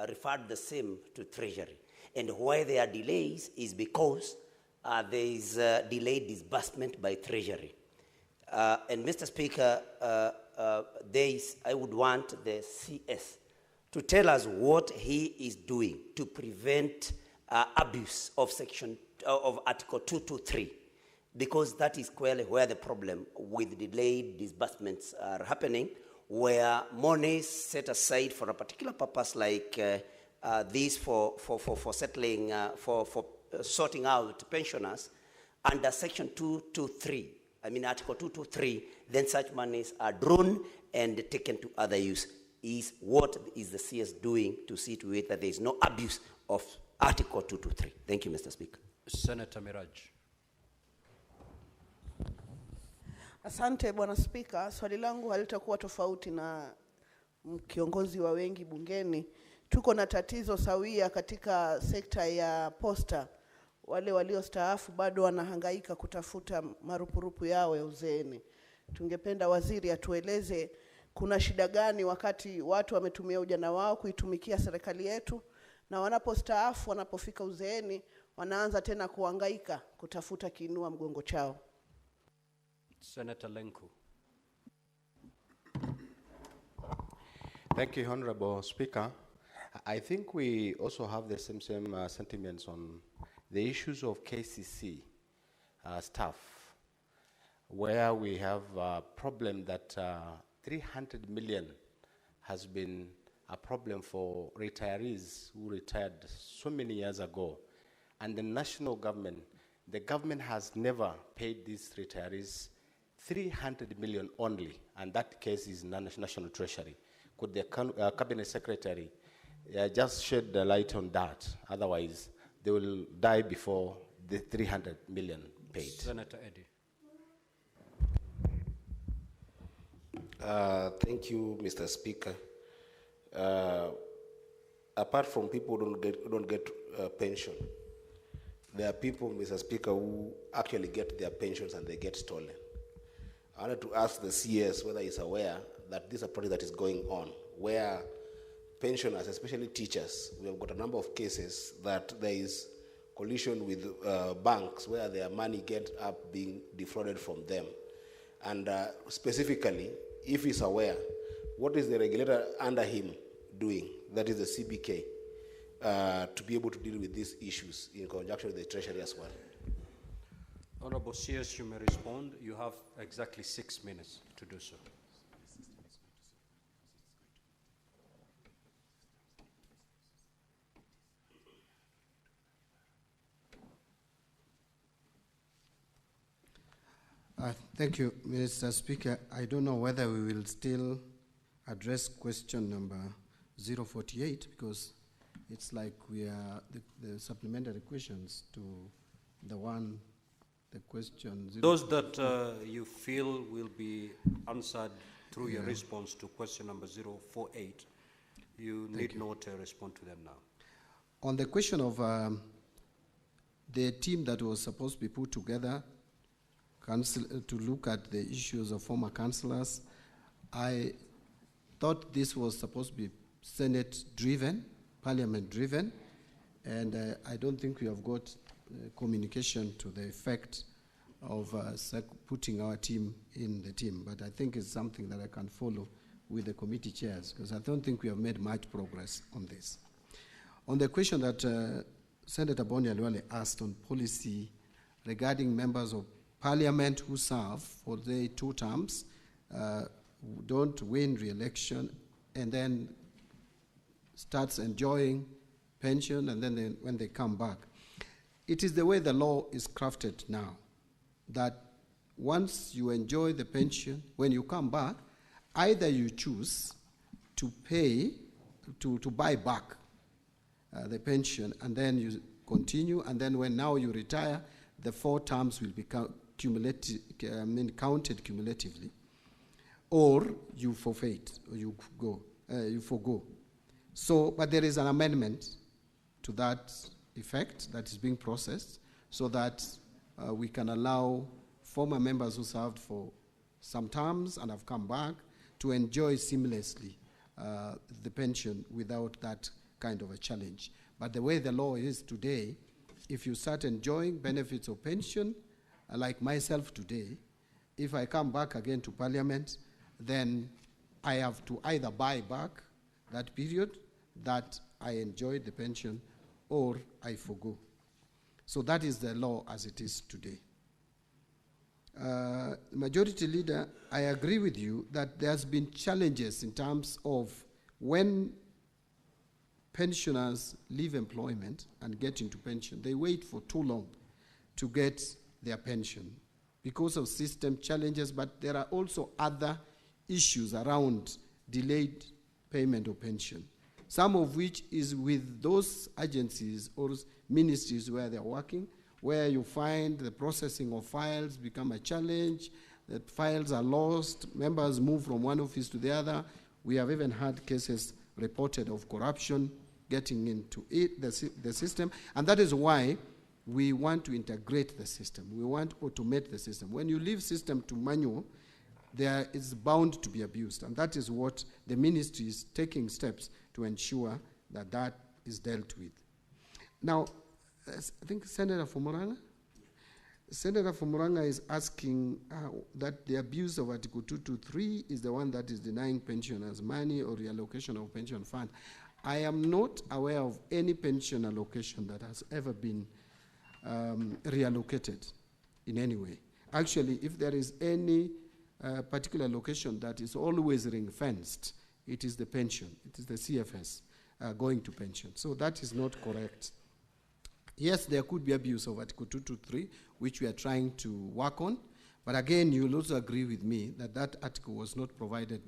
referred the same to Treasury. And why there are delays is because there is delayed disbursement by Treasury. And Mr. Speaker, I would want the CS to tell us what he is doing to prevent abuse of of Article 223, because that is clearly where the problem with delayed disbursements are happening, where money is set aside for a particular purpose like this for settling, for sorting out pensioners under Section 223. I mean Article 223, then such monies are drawn and taken to other use. What is the CS doing to see to it that there is no abuse of Article 223? Thank you, Mr. Speaker. Senator Miraj. Asante Bwana Spika, swali langu halitakuwa tofauti na kiongozi wa wengi bungeni. Tuko na tatizo sawia katika sekta ya posta. Wale waliostaafu bado wanahangaika kutafuta marupurupu yao ya uzeeni. Tungependa waziri atueleze kuna shida gani wakati watu wametumia ujana wao kuitumikia serikali yetu, na wanapostaafu, wanapofika uzeeni, wanaanza tena kuhangaika kutafuta kiinua mgongo chao. Senator Lenku. Thank you, Honorable Speaker. I think we also have the same sentiments on the issues of KCC staff, where we have a problem that 300 million has been a problem for retirees who retired so many years ago. And the national government, the government has never paid these retirees 300 million only, and that case is National Treasury. Could the Cabinet Secretary just shed the light on that? Otherwise, they will die before the 300 million paid. Senator Eddy. Thank you, Mr. Speaker. Apart from people who don't get pension, there are people, Mr. Speaker, who actually get their pensions and they get stolen. I wanted to ask the CS whether he's aware that this is a project that is going on, where pensioners, especially teachers, we have got a number of cases that there is collision with banks where their money gets up being defrauded from them. And specifically, if he's aware, what is the regulator under him doing, that is the CBK, to be able to deal with these issues in conjunction with the Treasury as well? Honorable CS, you may respond. You have exactly 6 minutes to do so. Thank you, Mr. Speaker. I don't know whether we will still address question number 048 because it's like we are the supplementary questions to the question. Those that you feel will be answered through your response to question number 048, you need not respond to them now. On the question of the team that was supposed to be put together to look at the issues of former councillors, I thought this was supposed to be Senate-driven, Parliament-driven, and I don't think we have got communication to the effect of putting our team in the team, but I think it's something that I can follow with the committee chairs, because I don't think we have made much progress on this. On the question that Senator Boni Alwale asked on policy regarding members of Parliament who serve for the 2 terms, don't win re-election, and then starts enjoying pension, and then when they come back. It is the way the law is crafted now, that once you enjoy the pension, when you come back, either you choose to pay, to buy back the pension, and then you continue, and then when now you retire, the 4 terms will become counted cumulatively, or you forfeit, or you forgo. So, but there is an amendment to that effect that is being processed, so that we can allow former members who served for some terms and have come back to enjoy seamlessly the pension without that kind of a challenge. But the way the law is today, if you start enjoying benefits of pension, like myself today, if I come back again to Parliament, then I have to either buy back that period that I enjoyed the pension, or I forgo. So that is the law as it is today. Majority Leader, I agree with you that there's been challenges in terms of when pensioners leave employment and get into pension, they wait for too long to get their pension because of system challenges, but there are also other issues around delayed payment of pension, some of which is with those agencies or ministries where they're working, where you find the processing of files become a challenge, that files are lost, members move from one office to the other. We have even had cases reported of corruption getting into the system, and that is why we want to integrate the system. We want to automate the system. When you leave system to manual, there is bound to be abused, and that is what the ministry is taking steps to ensure that that is dealt with. Now, I think Senator Fumuranga is asking that the abuse of Article 223 is the one that is denying pensioners money or reallocation of pension fund. I am not aware of any pension allocation that has ever been reallocated in any way. Actually, if there is any particular location that is always ring-fenced, it is the pension. It is the CFS going to pension. So that is not correct. Yes, there could be abuse of Article 223, which we are trying to work on. But again, you will also agree with me that that article was not provided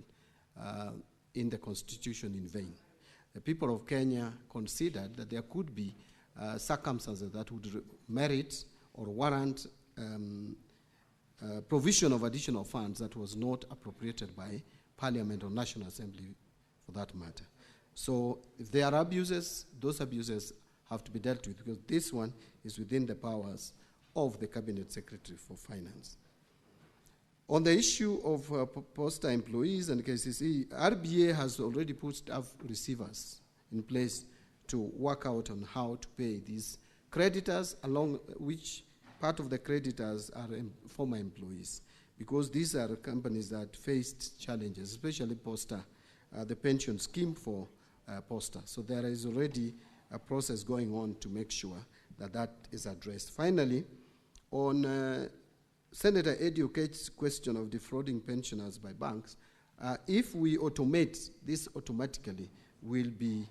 in the Constitution in vain. The people of Kenya considered that there could be circumstances that would merit or warrant provision of additional funds that was not appropriated by Parliament or National Assembly for that matter. So if there are abuses, those abuses have to be dealt with, because this one is within the powers of the Cabinet Secretary for Finance. On the issue of poster employees and KCC, RBA has already put staff receivers in place to work out on how to pay these creditors, along which part of the creditors are former employees, because these are companies that faced challenges, especially Posta, the pension scheme for Posta. So there is already a process going on to make sure that that is addressed. Finally, on Senator Eddie Okech's question of defrauding pensioners by banks, if we automate, this automatically will be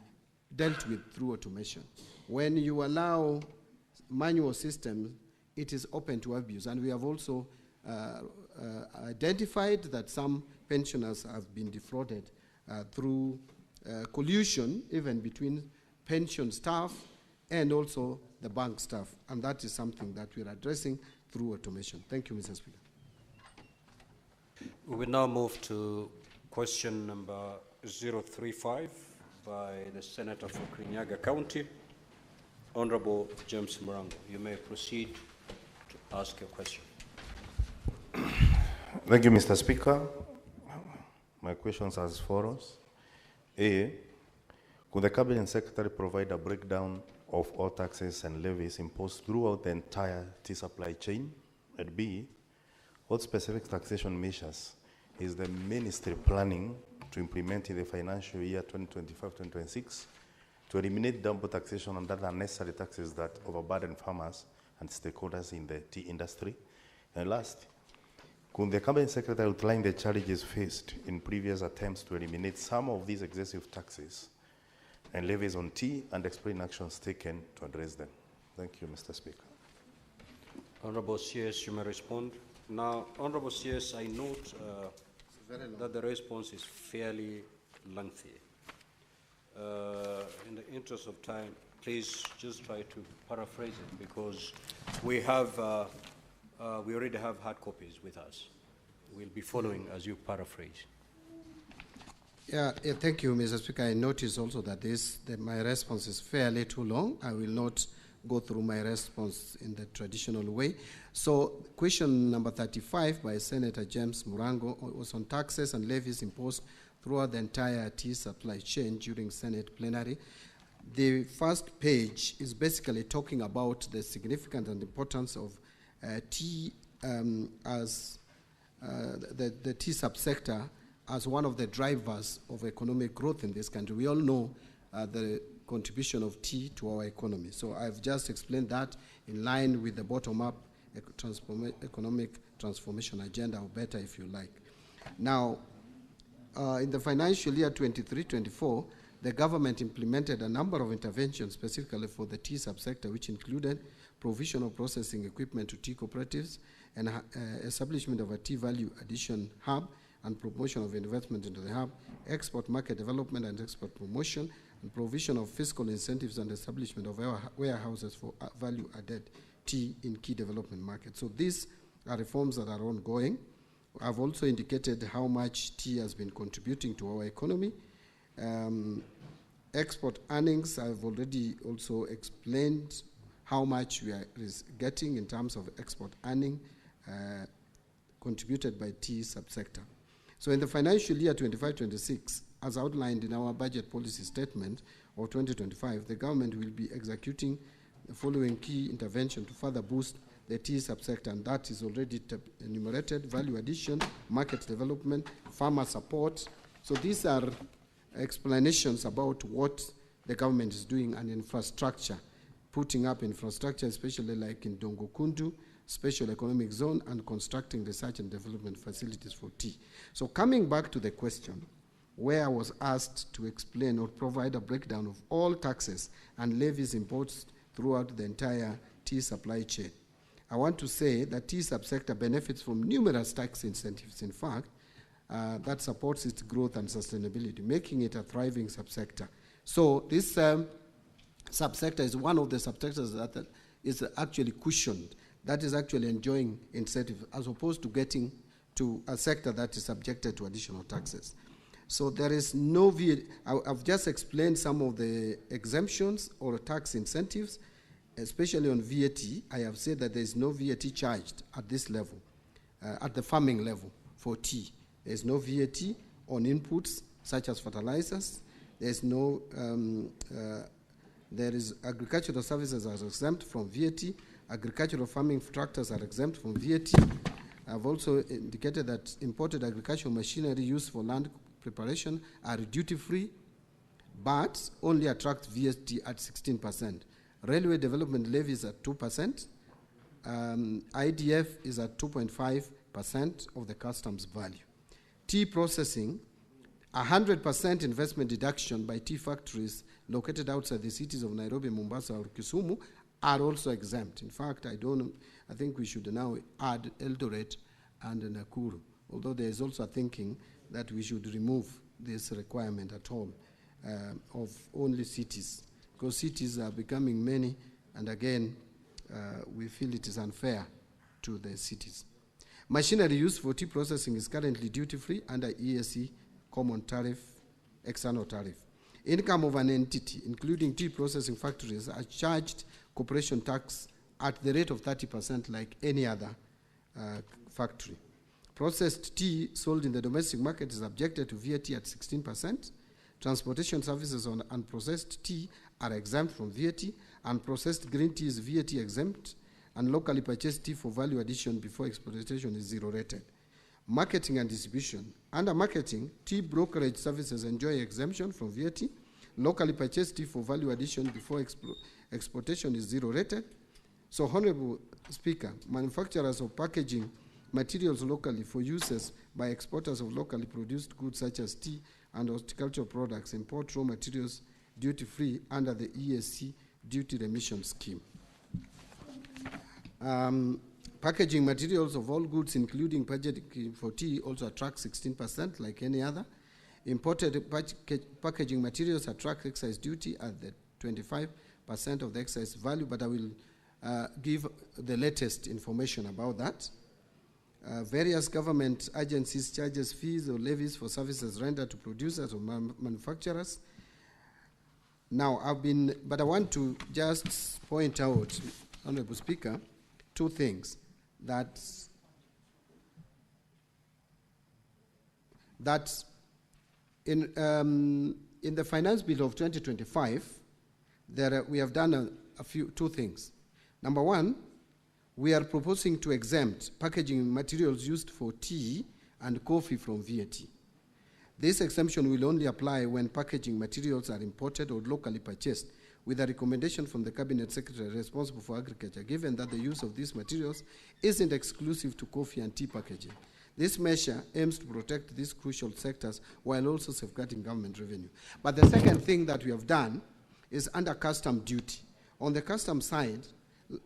dealt with through automation. When you allow manual systems, it is open to abuse. And we have also identified that some pensioners have been defrauded through collusion, even between pension staff and also the bank staff. And that is something that we're addressing through automation. Thank you, Mr. Speaker. We will now move to question number 035 by the Senator for Kirinyaga County, Honorable James Murango. You may proceed to ask your question. Thank you, Mr. Speaker. My questions are as follows. A, could the Cabinet Secretary provide a breakdown of all taxes and levies imposed throughout the entire tea supply chain? And B, what specific taxation measures is the Ministry planning to implement in the financial year 2025-2026 to eliminate double taxation and other unnecessary taxes that overburden farmers and stakeholders in the tea industry? And last, could the Cabinet Secretary outline the challenges faced in previous attempts to eliminate some of these excessive taxes and levies on tea and explain actions taken to address them? Thank you, Mr. Speaker. Honorable CS, you may respond. Now, Honorable CS, I note that the response is fairly lengthy. In the interest of time, please just try to paraphrase it, because we have, we already have hard copies with us. We'll be following as you paraphrase. Yeah, thank you, Mr. Speaker. I notice also that my response is fairly too long. I will not go through my response in the traditional way. So question number 35 by Senator James Murango was on taxes and levies imposed throughout the entire tea supply chain during Senate plenary. The first page is basically talking about the significance and importance of tea as the tea subsector as one of the drivers of economic growth in this country. We all know the contribution of tea to our economy. So I've just explained that in line with the bottom-up economic transformation agenda, or better if you like. Now, in the financial year 23-24, the government implemented a number of interventions specifically for the tea subsector, which included provision of processing equipment to tea cooperatives and establishment of a tea value addition hub and promotion of investment into the hub, export market development and export promotion, and provision of fiscal incentives and establishment of warehouses for value-added tea in key development markets. So these are reforms that are ongoing. I've also indicated how much tea has been contributing to our economy. Export earnings, I've already also explained how much we are getting in terms of export earning contributed by tea subsector. So in the financial year 25-26, as outlined in our budget policy statement of 2025, the government will be executing the following key intervention to further boost the tea subsector, and that is already enumerated: value addition, market development, farmer support. So these are explanations about what the government is doing, and infrastructure, putting up infrastructure, especially like in Dongo Kundu, special economic zone, and constructing research and development facilities for tea. So coming back to the question, where I was asked to explain or provide a breakdown of all taxes and levies imposed throughout the entire tea supply chain, I want to say that tea subsector benefits from numerous tax incentives, in fact, that supports its growth and sustainability, making it a thriving subsector. So this subsector is one of the subsectors that is actually cushioned, that is actually enjoying incentives, as opposed to getting to a sector that is subjected to additional taxes. So there is no VAT. I've just explained some of the exemptions or tax incentives, especially on VAT. I have said that there is no VAT charged at this level, at the farming level for tea. There is no VAT on inputs such as fertilizers. There is no, there is agricultural services are exempt from VAT. Agricultural farming tractors are exempt from VAT. I've also indicated that imported agricultural machinery used for land preparation are duty-free, but only attract VAT at 16%. Railway development levies at 2%. IDF is at 2.5% of the customs value. Tea processing, 100% investment deduction by tea factories located outside the cities of Nairobi, Mombasa, or Kisumu are also exempt. In fact, I think we should now add Eldoret and Nakuru, although there is also a thinking that we should remove this requirement at all of only cities, because cities are becoming many, and again, we feel it is unfair to the cities. Machinery used for tea processing is currently duty-free under ESC common tariff, external tariff. Income of an entity, including tea processing factories, are charged corporation tax at the rate of 30% like any other factory. Processed tea sold in the domestic market is subjected to VAT at 16%. Transportation services on unprocessed tea are exempt from VAT. Unprocessed green tea is VAT exempt, and locally purchased tea for value addition before exportation is zero rated. Marketing and distribution. Under marketing, tea brokerage services enjoy exemption from VAT. Locally purchased tea for value addition before exportation is zero rated. So, Honorable Speaker, manufacturers of packaging materials locally for uses by exporters of locally produced goods such as tea and horticultural products import raw materials duty-free under the ESC duty remission scheme. Packaging materials of all goods, including packaging for tea, also attract 16% like any other. Imported packaging materials attract excise duty at the 25% of the excise value, but I will give the latest information about that. Various government agencies charges fees or levies for services rendered to producers or manufacturers. Now, but I want to just point out, Honorable Speaker, two things. That in the finance bill of 2025, we have done two things. Number one, we are proposing to exempt packaging materials used for tea and coffee from VAT. This exemption will only apply when packaging materials are imported or locally purchased, with a recommendation from the Cabinet Secretary responsible for agriculture, given that the use of these materials isn't exclusive to coffee and tea packaging. This measure aims to protect these crucial sectors while also safeguarding government revenue. But the second thing that we have done is under custom duty. On the custom side,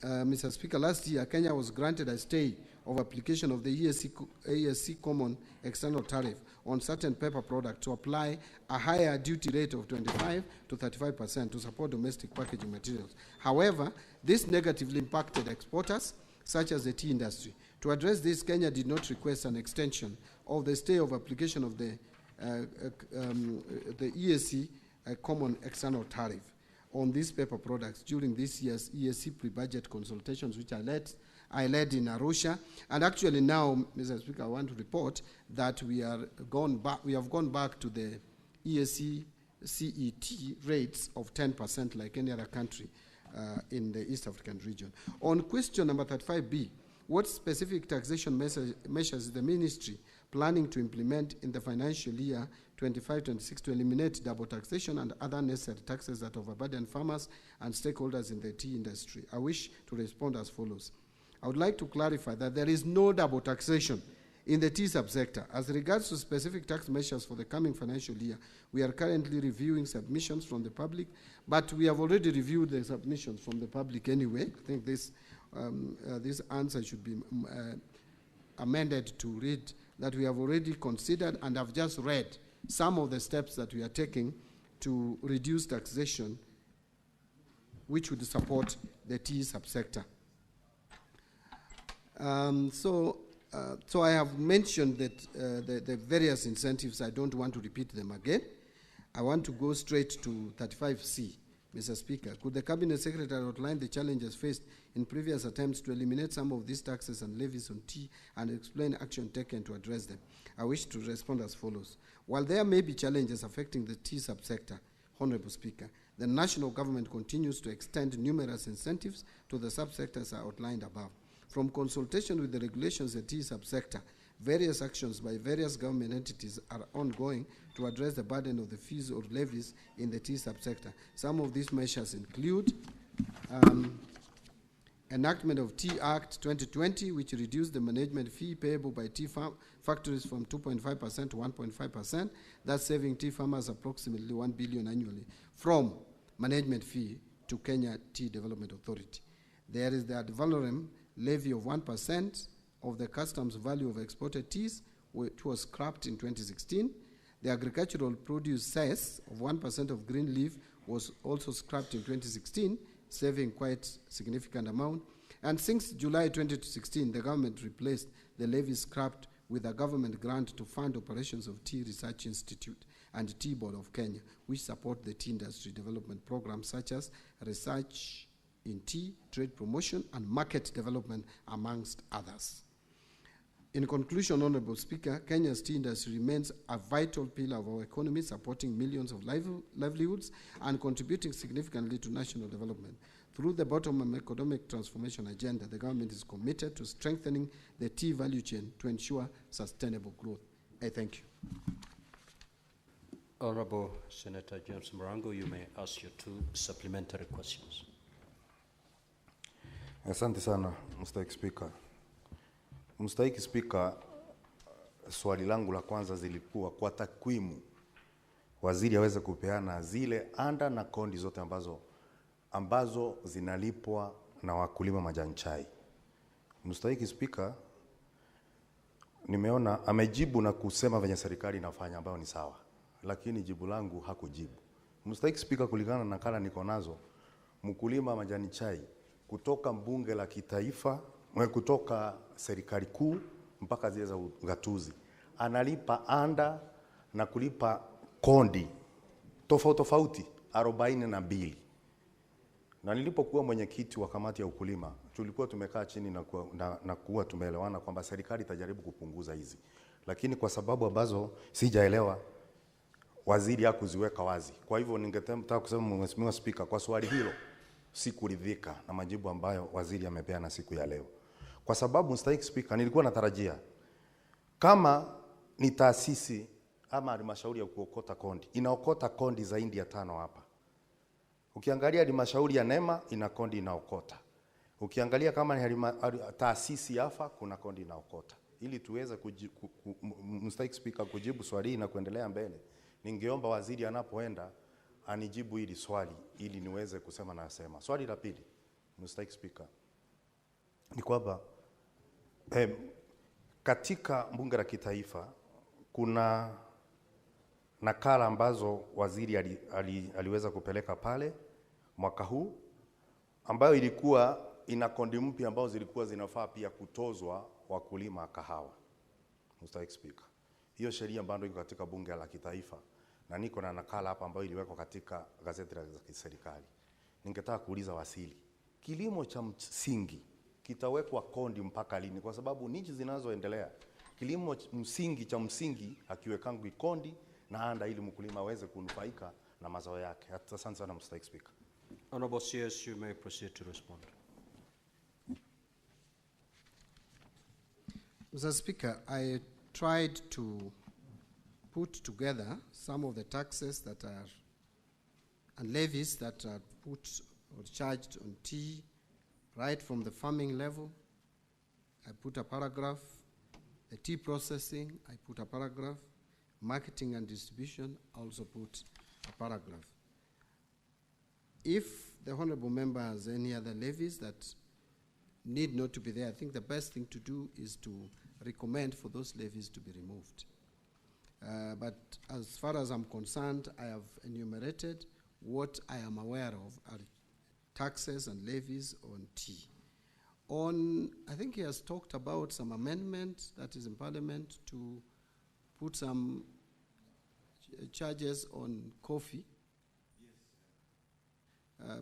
Mr. Speaker, last year, Kenya was granted a stay of application of the ESC common external tariff on certain paper products to apply a higher duty rate of 25 to 35% to support domestic packaging materials. However, this negatively impacted exporters, such as the tea industry. To address this, Kenya did not request an extension of the stay of application of the ESC common external tariff on these paper products during this year's ESC pre-budget consultations, which I led in Arusha. And actually now, Mr. Speaker, I want to report that we have gone back to the ESC CET rates of 10% like any other country in the East African region. On question number 35B, what specific taxation measures is the ministry planning to implement in the financial year 25-26 to eliminate double taxation and other necessary taxes that overburden farmers and stakeholders in the tea industry? I wish to respond as follows. I would like to clarify that there is no double taxation in the tea subsector. As regards to specific tax measures for the coming financial year, we are currently reviewing submissions from the public, but we have already reviewed the submissions from the public anyway. I think this answer should be amended to read that we have already considered and have just read some of the steps that we are taking to reduce taxation, which would support the tea subsector. So So I have mentioned that the various incentives. I don't want to repeat them again. I want to go straight to 35C, Mr. Speaker. Could the Cabinet Secretary outline the challenges faced in previous attempts to eliminate some of these taxes and levies on tea and explain action taken to address them? I wish to respond as follows. While there may be challenges affecting the tea subsector, Honorable Speaker, the national government continues to extend numerous incentives to the subsectors outlined above. From consultation with the regulations of the tea subsector, various actions by various government entities are ongoing to address the burden of the fees or levies in the tea subsector. Some of these measures include enactment of Tea Act 2020, which reduced the management fee payable by tea factories from 2.5% to 1.5%, thus saving tea farmers approximately 1 billion annually from management fee to Kenya Tea Development Authority. There is the ad valorem levy of 1% of the customs value of exported teas, which was scrapped in 2016. The agricultural produce cess of 1% of green leaf was also scrapped in 2016, saving quite significant amount. And since July 2016, the government replaced the levy scrapped with a government grant to fund operations of Tea Research Institute and Tea Board of Kenya, which support the tea industry development programs such as research in tea, trade promotion, and market development, amongst others. In conclusion, Honorable Speaker, Kenya's tea industry remains a vital pillar of our economy, supporting millions of livelihoods and contributing significantly to national development. Through the bottom-up economic transformation agenda, the government is committed to strengthening the tea value chain to ensure sustainable growth. I thank you. Honorable Senator James Mrango, you may ask your 2 supplementary questions. Asante sana, Mstahiki Speaker. Mstahiki Speaker, swali langu la kwanza zilikuwa kwa takwimu waziri aweze kupeana zile anda na kondi zote ambazo zinalipwa na wakulima majani chai. Mstahiki Speaker, nimeona amejibu na kusema venye serikali inafanya ambayo ni sawa, lakini jibu langu hakujibu. Mstahiki Speaker, kulingana na nakala niko nazo, mkulima majani chai kutoka mbunge la kitaifa, kutoka serikali kuu mpaka zile za ugatuzi, analipa anda na kulipa kondi tofauti 42. Na nilipokuwa mwenyekiti wa kamati ya ukulima, tulikuwa tumekaa chini na kuwa tumeelewana kwamba serikali itajaribu kupunguza hizi. Lakini kwa sababu ambazo sijaelewa, waziri hakuziweka wazi. Kwa hivyo ningetaka kusema, Mheshimiwa Speaker, kwa swali hilo sikuridhika na majibu ambayo waziri amepeana siku ya leo. Kwa sababu, Mstahiki Speaker, nilikuwa natarajia kama ni taasisi ama halmashauri ya kuokota kondi, inaokota kondi zaidi ya 5 hapa. Ukiangalia halmashauri ya Nema ina kondi inaokota. Ukiangalia kama ni taasisi yafa kuna kondi inaokota. Ili tuweze Mstahiki Speaker, kujibu swali na kuendelea mbele, ningeomba waziri anapoenda anijibu hili swali ili niweze kusema na asema. Swali la pili, Mstahiki Speaker, ni kwamba katika bunge la kitaifa kuna nakala ambazo waziri aliweza kupeleka pale mwaka huu, ambayo ilikuwa ina kondi mpya ambazo zilikuwa zinafaa pia kutozwa wakulima kahawa. Mstahiki Speaker, hiyo sheria ambayo iko katika bunge la kitaifa, na niko na nakala hapa ambayo iliwekwa katika gazeti la serikali. Ningetaka kuuliza waziri, kilimo cha msingi kitawekwa kondi mpaka lini? Kwa sababu nchi zinazoendelea kilimo cha msingi hakiwekangi kondi na anda ili mkulima aweze kunufaika na mazao yake. Asante sana, Mstahiki Speaker. Honorable CS, you may proceed to respond. Mr. Speaker, I tried to put together some of the taxes that are and levies that are put or charged on tea, right from the farming level. I put a paragraph. The tea processing, I put a paragraph. Marketing and distribution, I also put a paragraph. If the honorable member has any other levies that need not to be there, I think the best thing to do is to recommend for those levies to be removed. But as far as I'm concerned, I have enumerated what I am aware of are taxes and levies on tea. I think he has talked about some amendment that is in Parliament to put some charges on coffee.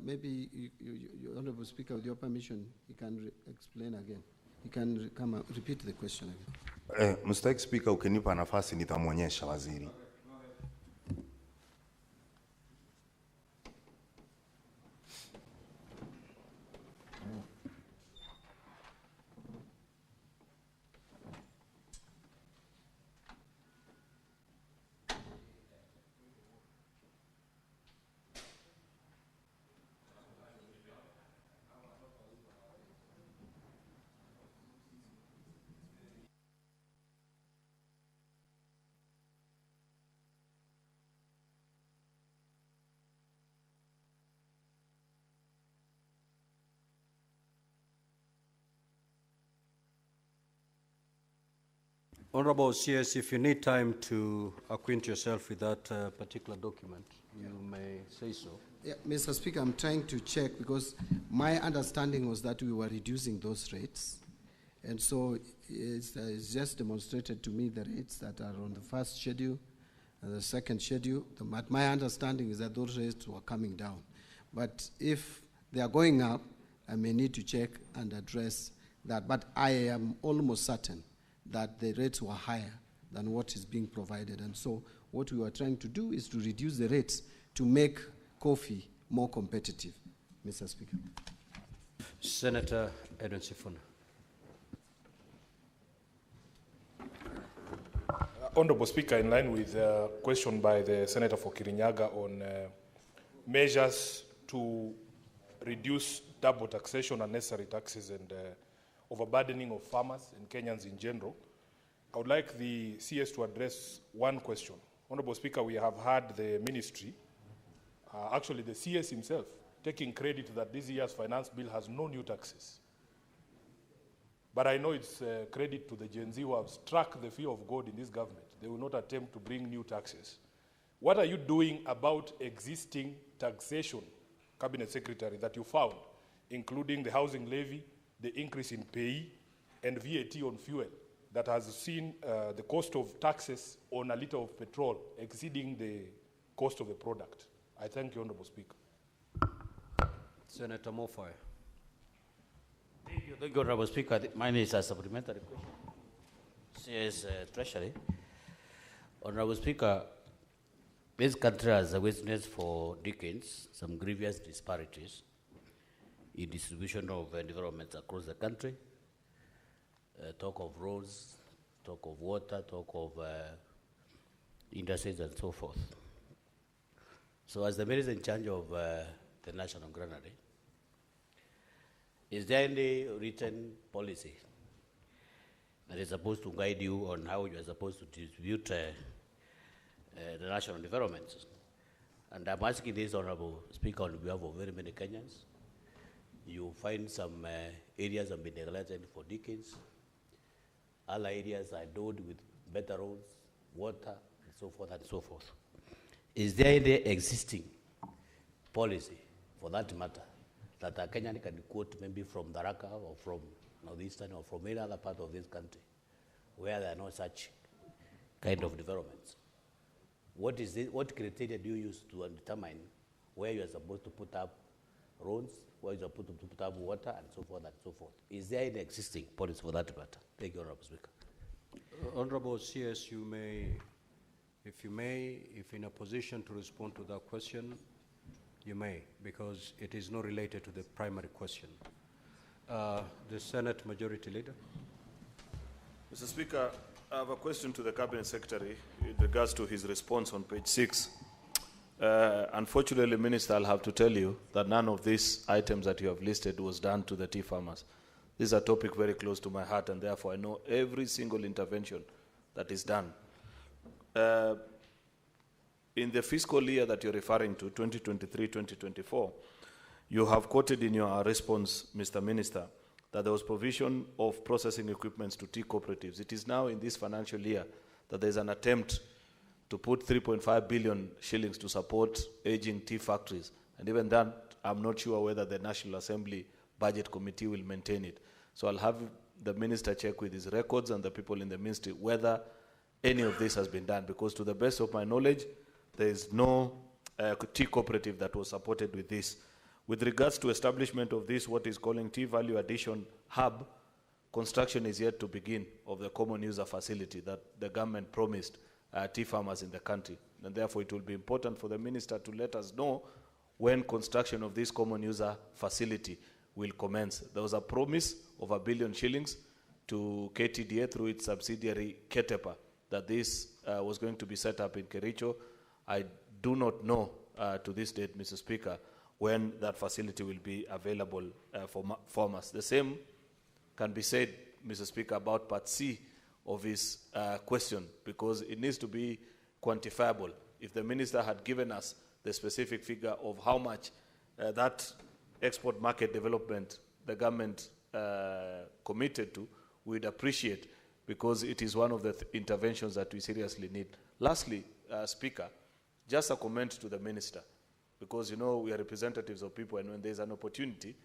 Maybe you, Honorable Speaker, with your permission, he can explain again. He can come and repeat the question again. Mr. Speaker, ukinipa nafasi nitamwonyesha waziri. Honorable CS, if you need time to acquaint yourself with that particular document, you may say so. Yeah, Mr. Speaker, I'm trying to check because my understanding was that we were reducing those rates. And so it's just demonstrated to me the rates that are on the first schedule and the second schedule. My understanding is that those rates were coming down. But if they are going up, I may need to check and address that. But I am almost certain that the rates were higher than what is being provided. And so what we were trying to do is to reduce the rates to make coffee more competitive, Mr. Speaker. Senator Edwin Sifuna. Honorable Speaker, in line with the question by the Senator for Kirinyaga on measures to reduce double taxation, unnecessary taxes, and overburdening of farmers and Kenyans in general, I would like the CS to address one question. Honorable Speaker, we have heard the ministry, actually the CS himself, taking credit that this year's finance bill has no new taxes. But I know it's credit to the Gen Z who have struck the fear of God in this government. They will not attempt to bring new taxes. What are you doing about existing taxation, Cabinet Secretary, that you found, including the housing levy, the increase in pay, and VAT on fuel that has seen the cost of taxes on a liter of petrol exceeding the cost of the product? I thank you, Honorable Speaker. Senator Mofai. Thank you, Honorable Speaker. Mine is a supplementary question. Says Treasury. Honorable Speaker, this country has witnessed for decades some grievous disparities in distribution of developments across the country. Talk of roads, talk of water, talk of industries and so forth. So as the minister in charge of the National Granary, is there any written policy that is supposed to guide you on how you are supposed to distribute the national developments? And I'm asking this, Honorable Speaker, on behalf of very many Kenyans. You find some areas have been neglected for decades. Other areas are endowed with better roads, water, and so forth and so forth. Is there any existing policy, for that matter, that a Kenyan can quote maybe from Tharaka or from Northeastern or from any other part of this country where there are no such kind of developments? What is it, what criteria do you use to determine where you are supposed to put up roads, where you are supposed to put up water, and so forth and so forth? Is there any existing policy for that matter? Thank you, Honorable Speaker. Honorable CS, you may, if in a position to respond to that question, you may, because it is not related to the primary question. The Senate Majority Leader. Mr. Speaker, I have a question to the Cabinet Secretary in regards to his response on page 6. Unfortunately, Minister, I'll have to tell you that none of these items that you have listed was done to the tea farmers. This is a topic very close to my heart, and therefore I know every single intervention that is done. In the fiscal year that you're referring to, 2023-2024, you have quoted in your response, Mr. Minister, that there was provision of processing equipments to tea cooperatives. It is now in this financial year that there's an attempt to put 3.5 billion shillings to support aging tea factories. And even that, I'm not sure whether the National Assembly Budget Committee will maintain it. So I'll have the minister check with his records and the people in the ministry whether any of this has been done, because to the best of my knowledge, there is no tea cooperative that was supported with this. With regards to establishment of this, what is calling tea value addition hub, construction is yet to begin of the common user facility that the government promised tea farmers in the country. And therefore, it will be important for the minister to let us know when construction of this common user facility will commence. There was a promise of R1 billion to KTDA through its subsidiary Ketepa that this was going to be set up in Kericho. I do not know to this date, Mr. Speaker, when that facility will be available for farmers. The same can be said, Mr. Speaker, about Part C of his question, because it needs to be quantifiable. If the minister had given us the specific figure of how much that export market development the government committed to, we'd appreciate, because it is one of the interventions that we seriously need. Lastly, Speaker, just a comment to the minister, because you know we are representatives of people, and when there's an opportunity,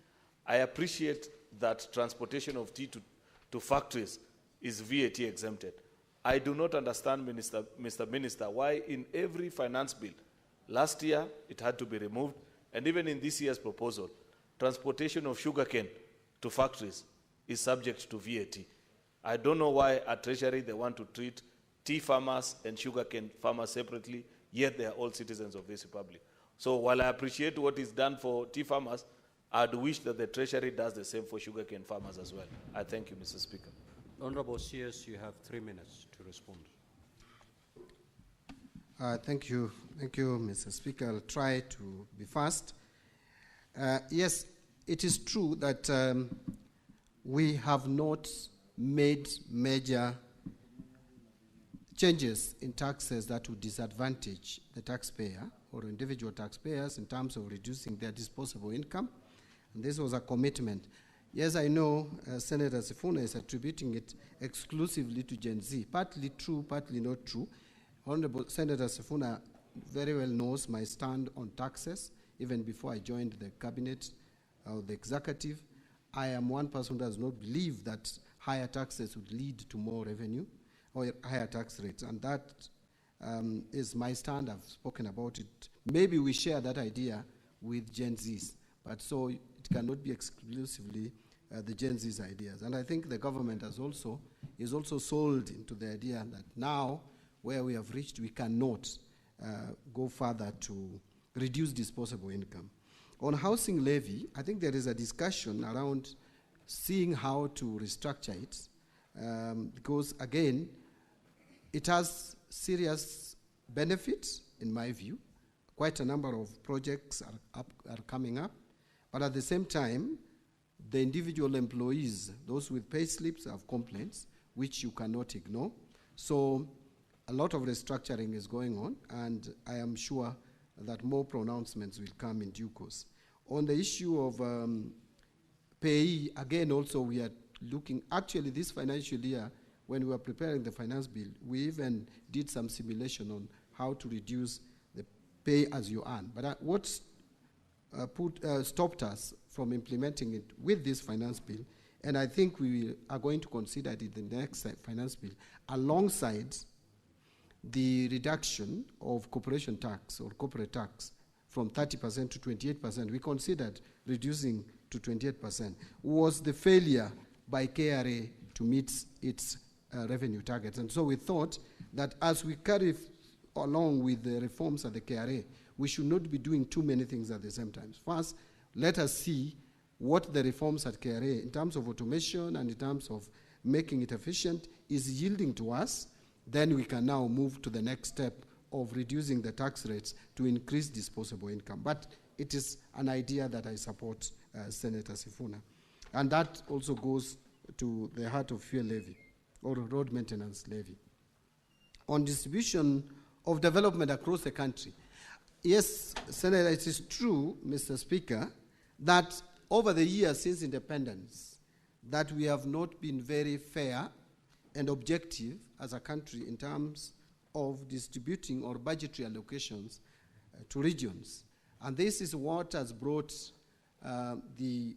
I appreciate that transportation of tea to factories is VAT exempted. I do not understand, Mr. Minister, why in every finance bill, last year it had to be removed, and even in this year's proposal, transportation of sugarcane to factories is subject to VAT. I don't know why at Treasury they want to treat tea farmers and sugarcane farmers separately, yet they are all citizens of this republic. So while I appreciate what is done for tea farmers, I'd wish that the Treasury does the same for sugarcane farmers as well. I thank you, Mr. Speaker. Honorable CS, you have 3 minutes to respond. Thank you, Mr. Speaker. I'll try to be fast. Yes, it is true that we have not made major changes in taxes that would disadvantage the taxpayer or individual taxpayers in terms of reducing their disposable income. And this was a commitment. Yes, I know Senator Sifuna is attributing it exclusively to Gen Z. Partly true, partly not true. Honorable Senator Sifuna very well knows my stand on taxes. Even before I joined the cabinet or the executive, I am one person who does not believe that higher taxes would lead to more revenue or higher tax rates. And that is my stand. I've spoken about it. Maybe we share that idea with Gen Zs, but so it cannot be exclusively the Gen Z's ideas. And I think the government is also sold into the idea that now, where we have reached, we cannot go further to reduce disposable income. On housing levy, I think there is a discussion around seeing how to restructure it, because again, it has serious benefits, in my view. Quite a number of projects are coming up, but at the same time, the individual employees, those with pay slips, have complaints, which you cannot ignore. So a lot of restructuring is going on, and I am sure that more pronouncements will come in due course. On the issue of payee, again, also we are looking, actually this financial year, when we were preparing the finance bill, we even did some simulation on how to reduce the pay as you earn. But what stopped us from implementing it with this finance bill, and I think we are going to consider it in the next finance bill, alongside the reduction of corporation tax or corporate tax from 30% to 28%, we considered reducing to 28%, was the failure by KRA to meet its revenue targets. And so we thought that as we carry along with the reforms at the KRA, we should not be doing too many things at the same time. First, let us see what the reforms at KRA, in terms of automation and in terms of making it efficient, is yielding to us. Then we can now move to the next step of reducing the tax rates to increase disposable income. But it is an idea that I support, Senator Sifuna. And that also goes to the heart of fuel levy or road maintenance levy. On distribution of development across the country, yes, Senator, it is true, Mr. Speaker, that over the years since independence, that we have not been very fair and objective as a country in terms of distributing or budgetary allocations to regions. And this is what has brought the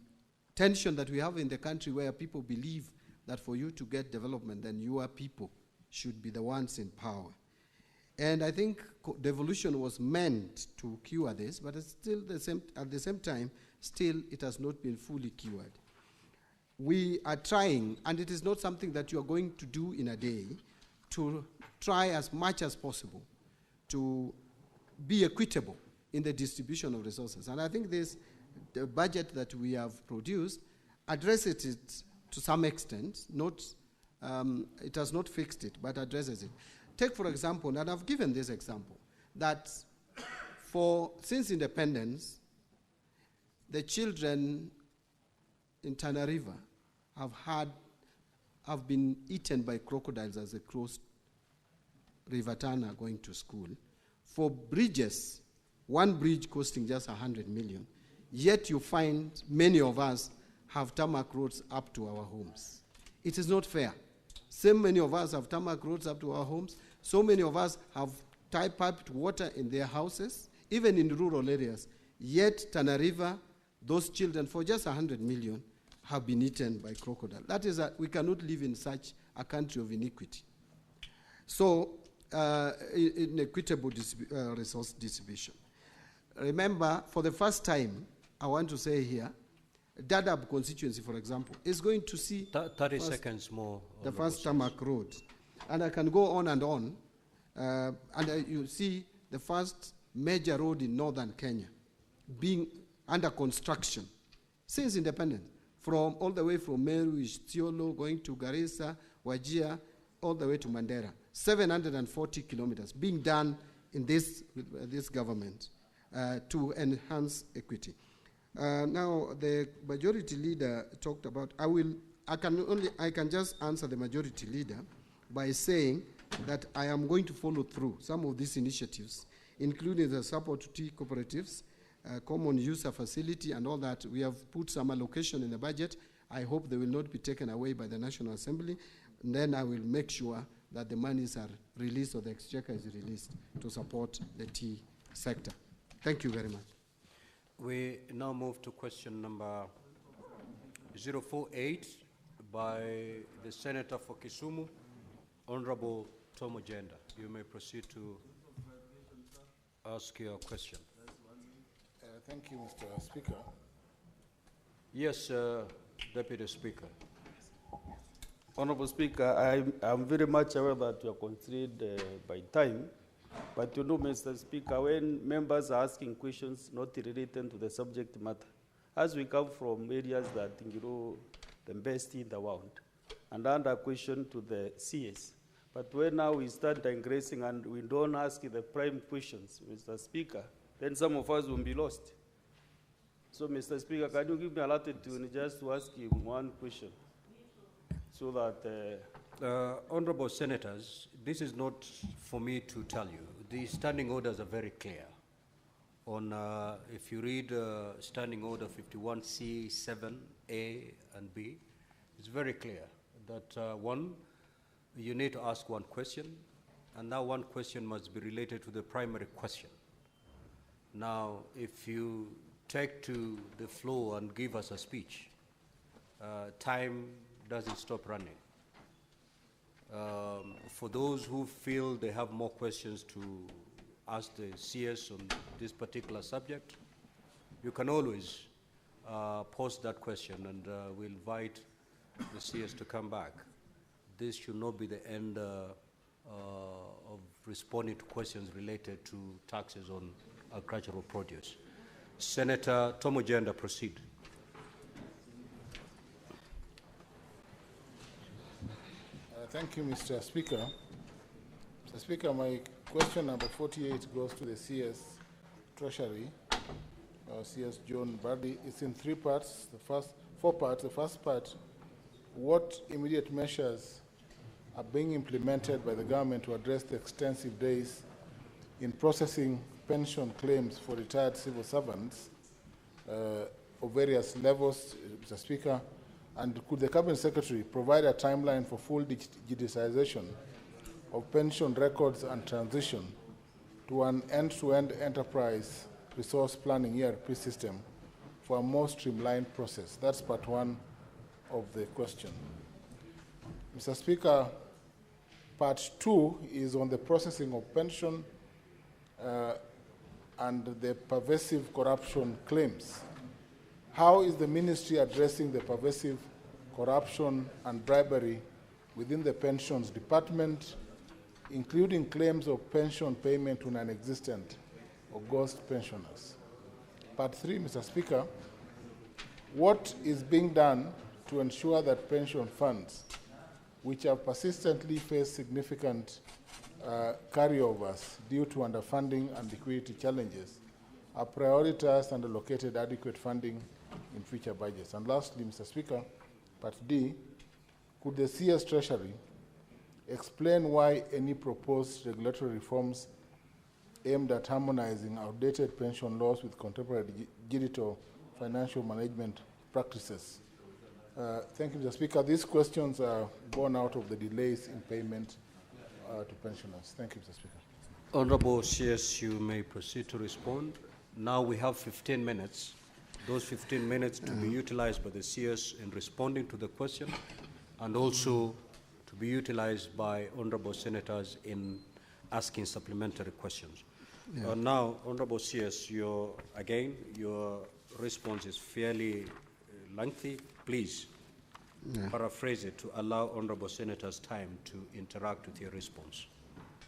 tension that we have in the country where people believe that for you to get development, then your people should be the ones in power. And I think devolution was meant to cure this, but it's still at the same time, still it has not been fully cured. We are trying, and it is not something that you are going to do in a day, to try as much as possible to be equitable in the distribution of resources. And I think the budget that we have produced addresses it to some extent, it has not fixed it, but addresses it. Take, for example, and I've given this example, that since independence, the children in Tana River have been eaten by crocodiles as they crossed River Tana going to school. For bridges, one bridge costing just 100 million, yet you find many of us have tarmac roads up to our homes. It is not fair. So many of us have tarmac roads up to our homes. So many of us have tie-piped water in their houses, even in rural areas. Yet Tana River, those children, for just 100 million, have been eaten by crocodile. That is, we cannot live in such a country of iniquity. So, inequitable resource distribution. Remember, for the first time, I want to say here, Dadaab constituency, for example, is going to see 30 seconds more. The first tarmac road. And I can go on and on. You see the first major road in northern Kenya being under construction since independence, all the way from Meru, Isiolo, going to Garissa, Wajir, all the way to Mandera. 740 kilometers being done in this government to enhance equity. Now, the majority leader talked about, I can just answer the majority leader by saying that I am going to follow through some of these initiatives, including the support to tea cooperatives, common user facility and all that. We have put some allocation in the budget. I hope they will not be taken away by the National Assembly. And then I will make sure that the monies are released or the exchequer is released to support the tea sector. Thank you very much. We now move to question number 048 by the Senator for Kisumu, Honorable Tom Ojenda. You may proceed to ask your question. Thank you, Mr. Speaker. Yes, Deputy Speaker. Honorable Speaker, I'm very much aware that you are constrained by time, but you know, Mr. Speaker, when members are asking questions not related to the subject matter, as we come from areas that you know the best in the world, and under question to the CS, but when now we start digressing and we don't ask the prime questions, Mr. Speaker, then some of us will be lost. So, Mr. Speaker, can you give me a latitude just to ask him one question? So that Honorable Senators, this is not for me to tell you. The standing orders are very clear. If you read standing order 51C, 7A and B, it's very clear that one, you need to ask one question, and that one question must be related to the primary question. Now, if you take to the floor and give us a speech, time doesn't stop running. For those who feel they have more questions to ask the CS on this particular subject, you can always post that question, and we'll invite the CS to come back. This should not be the end of responding to questions related to taxes on agricultural produce. Senator Tom Ojenda, proceed. Thank you, Mr. Speaker. Mr. Speaker, my question number 48 goes to the CS Treasury, CS John Bradley. It's in three parts. Four parts. The first part, what immediate measures are being implemented by the government to address the extensive days in processing pension claims for retired civil servants of various levels, Mr. Speaker? And could the Cabinet Secretary provide a timeline for full digitization of pension records and transition to an end-to-end enterprise resource planning ERP system for a more streamlined process? That's part one of the question. Mr. Speaker, part two is on the processing of pension and the pervasive corruption claims. How is the ministry addressing the pervasive corruption and bribery within the pensions department, including claims of pension payment to non-existent or ghost pensioners? Part three, Mr. Speaker, what is being done to ensure that pension funds, which have persistently faced significant carryovers due to underfunding and liquidity challenges, are prioritized and allocated adequate funding in future budgets? And lastly, Mr. Speaker, part D, could the CS Treasury explain why any proposed regulatory reforms aimed at harmonizing outdated pension laws with contemporary digital financial management practices? Thank you, Mr. Speaker. These questions are born out of the delays in payment to pensioners. Thank you, Mr. Speaker. Honorable CS, you may proceed to respond. Now we have 15 minutes. Those 15 minutes to be utilized by the CS in responding to the question, and also to be utilized by honorable senators in asking supplementary questions. Yeah. Now, honorable CS, your response is fairly lengthy. Please paraphrase it to allow honorable senators time to interact with your response.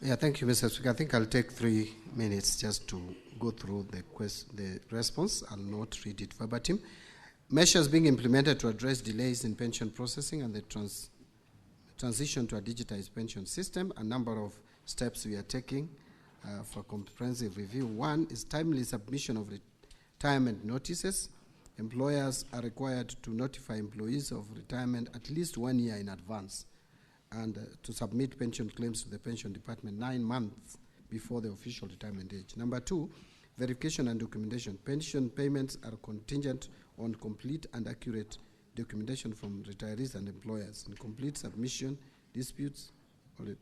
Yeah, thank you, Mr. Speaker. I think I'll take 3 minutes just to go through the response. I'll not read it verbatim. Measures being implemented to address delays in pension processing and the transition to a digitized pension system. A number of steps we are taking for comprehensive review. One is timely submission of retirement notices. Employers are required to notify employees of retirement at least 1 year in advance, and to submit pension claims to the pension department 9 months before the official retirement age. Number two, verification and documentation. Pension payments are contingent on complete and accurate documentation from retirees and employers. Incomplete submission, disputes, or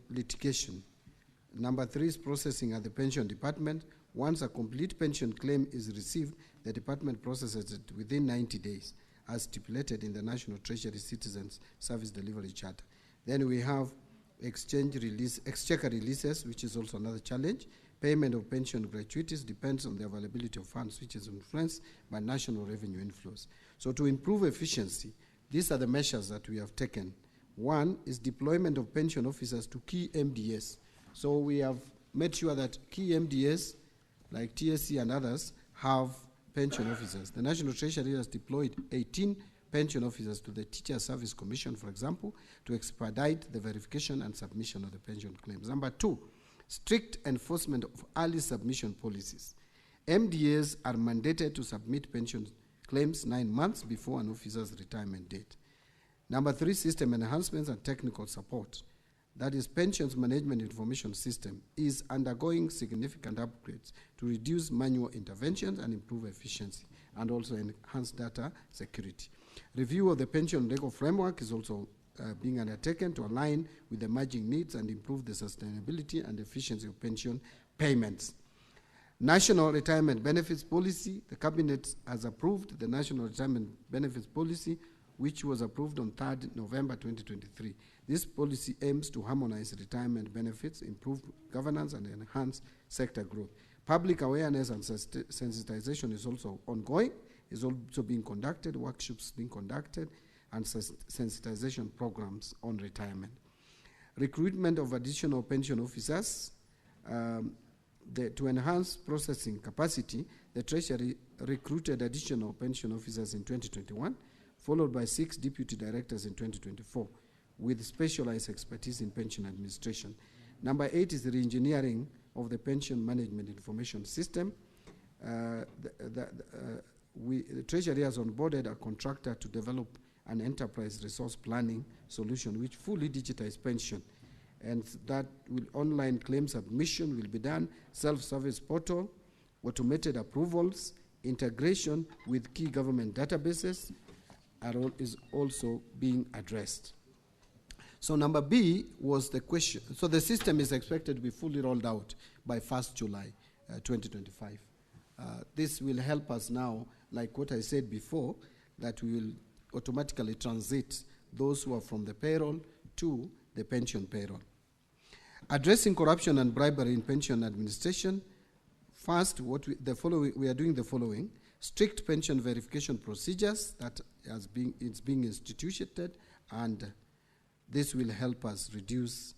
litigation. Number three is processing at the pension department. Once a complete pension claim is received, the department processes it within 90 days, as stipulated in the National Treasury Citizens Service Delivery Charter. Then we have exchequer releases, which is also another challenge. Payment of pension gratuities depends on the availability of funds, which is influenced by national revenue inflows. So to improve efficiency, these are the measures that we have taken. One is deployment of pension officers to key MDS. So we have made sure that key MDS, like TSC and others, have pension officers. The National Treasury has deployed 18 pension officers to the Teacher Service Commission, for example, to expedite the verification and submission of the pension claims. Number two, strict enforcement of early submission policies. MDAs are mandated to submit pension claims 9 months before an officer's retirement date. Number three, system enhancements and technical support. That is, pensions management information system is undergoing significant upgrades to reduce manual interventions and improve efficiency, and also enhance data security. Review of the pension legal framework is also being undertaken to align with emerging needs and improve the sustainability and efficiency of pension payments. National Retirement Benefits Policy. The Cabinet has approved the National Retirement Benefits Policy, which was approved on 3rd November 2023. This policy aims to harmonize retirement benefits, improve governance, and enhance sector growth. Public awareness and sensitization is also ongoing, is also being conducted, workshops being conducted, and sensitization programs on retirement. Recruitment of additional pension officers. To enhance processing capacity, the Treasury recruited additional pension officers in 2021, followed by 6 deputy directors in 2024, with specialized expertise in pension administration. Number 8 is the re-engineering of the pension management information system. The Treasury has onboarded a contractor to develop an enterprise resource planning solution which fully digitizes pension, and that online claim submission will be done, self-service portal, automated approvals, integration with key government databases is also being addressed. So number B was the question. So the system is expected to be fully rolled out by 1st July 2025. This will help us now, like what I said before, that we will automatically transit those who are from the payroll to the pension payroll. Addressing corruption and bribery in pension administration. First, we are doing the following: strict pension verification procedures that it's being instituted, and this will help us reduce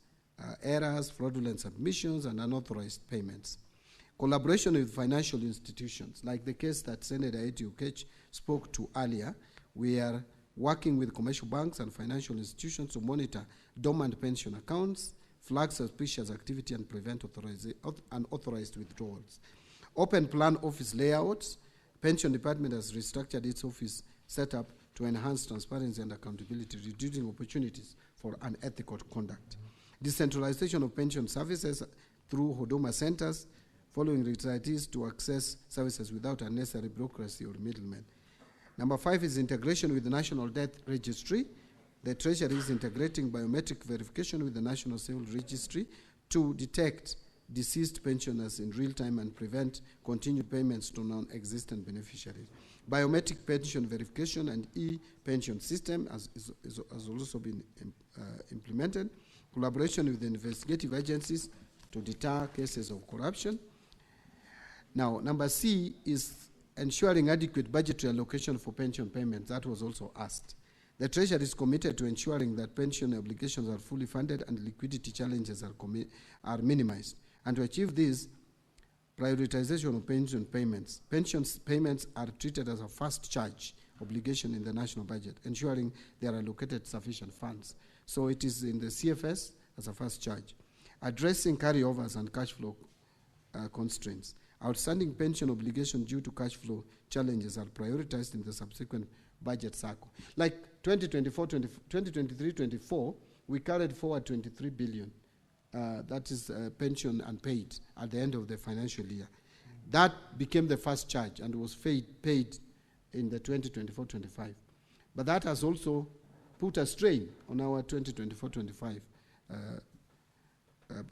errors, fraudulent submissions, and unauthorized payments. Collaboration with financial institutions, like the case that Senator Eti Ukech spoke to earlier. We are working with commercial banks and financial institutions to monitor dormant pension accounts, flag suspicious activity, and prevent unauthorized withdrawals. Open plan office layouts. Pension department has restructured its office setup to enhance transparency and accountability, reducing opportunities for unethical conduct. Decentralization of pension services through Huduma centers, following retirees to access services without unnecessary bureaucracy or middlemen. Number 5 is integration with the National Death Registry. The Treasury is integrating biometric verification with the National Civil Registry to detect deceased pensioners in real time and prevent continued payments to non-existent beneficiaries. Biometric pension verification and e-pension system has also been implemented. Collaboration with the investigative agencies to deter cases of corruption. Now, number C is ensuring adequate budgetary allocation for pension payments. That was also asked. The Treasury is committed to ensuring that pension obligations are fully funded and liquidity challenges are minimized. And to achieve this, prioritization of pension payments. Pension payments are treated as a first charge obligation in the national budget, ensuring they are allocated sufficient funds. So it is in the CFS as a first charge. Addressing carryovers and cash flow constraints. Outstanding pension obligations due to cash flow challenges are prioritized in the subsequent budget cycle. Like 2023-24, we carried forward 23 billion. That is pension unpaid at the end of the financial year. That became the first charge and was paid in the 2024-25. But that has also put a strain on our 2024-25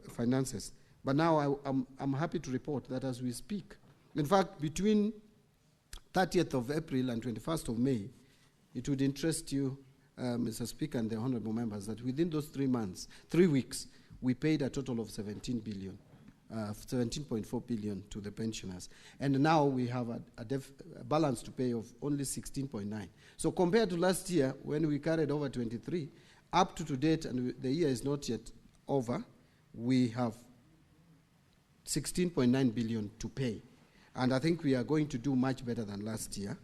finances. But now I'm happy to report that as we speak, in fact, between 30th of April and 21st of May, it would interest you, Mr. Speaker and the honorable members, that within those 3 weeks, we paid a total of 17 billion, 17.4 billion to the pensioners. And now we have a balance to pay of only 16.9. So compared to last year, when we carried over 23, up to date, and the year is not yet over, we have 16.9 billion to pay. And I think we are going to do much better than last year,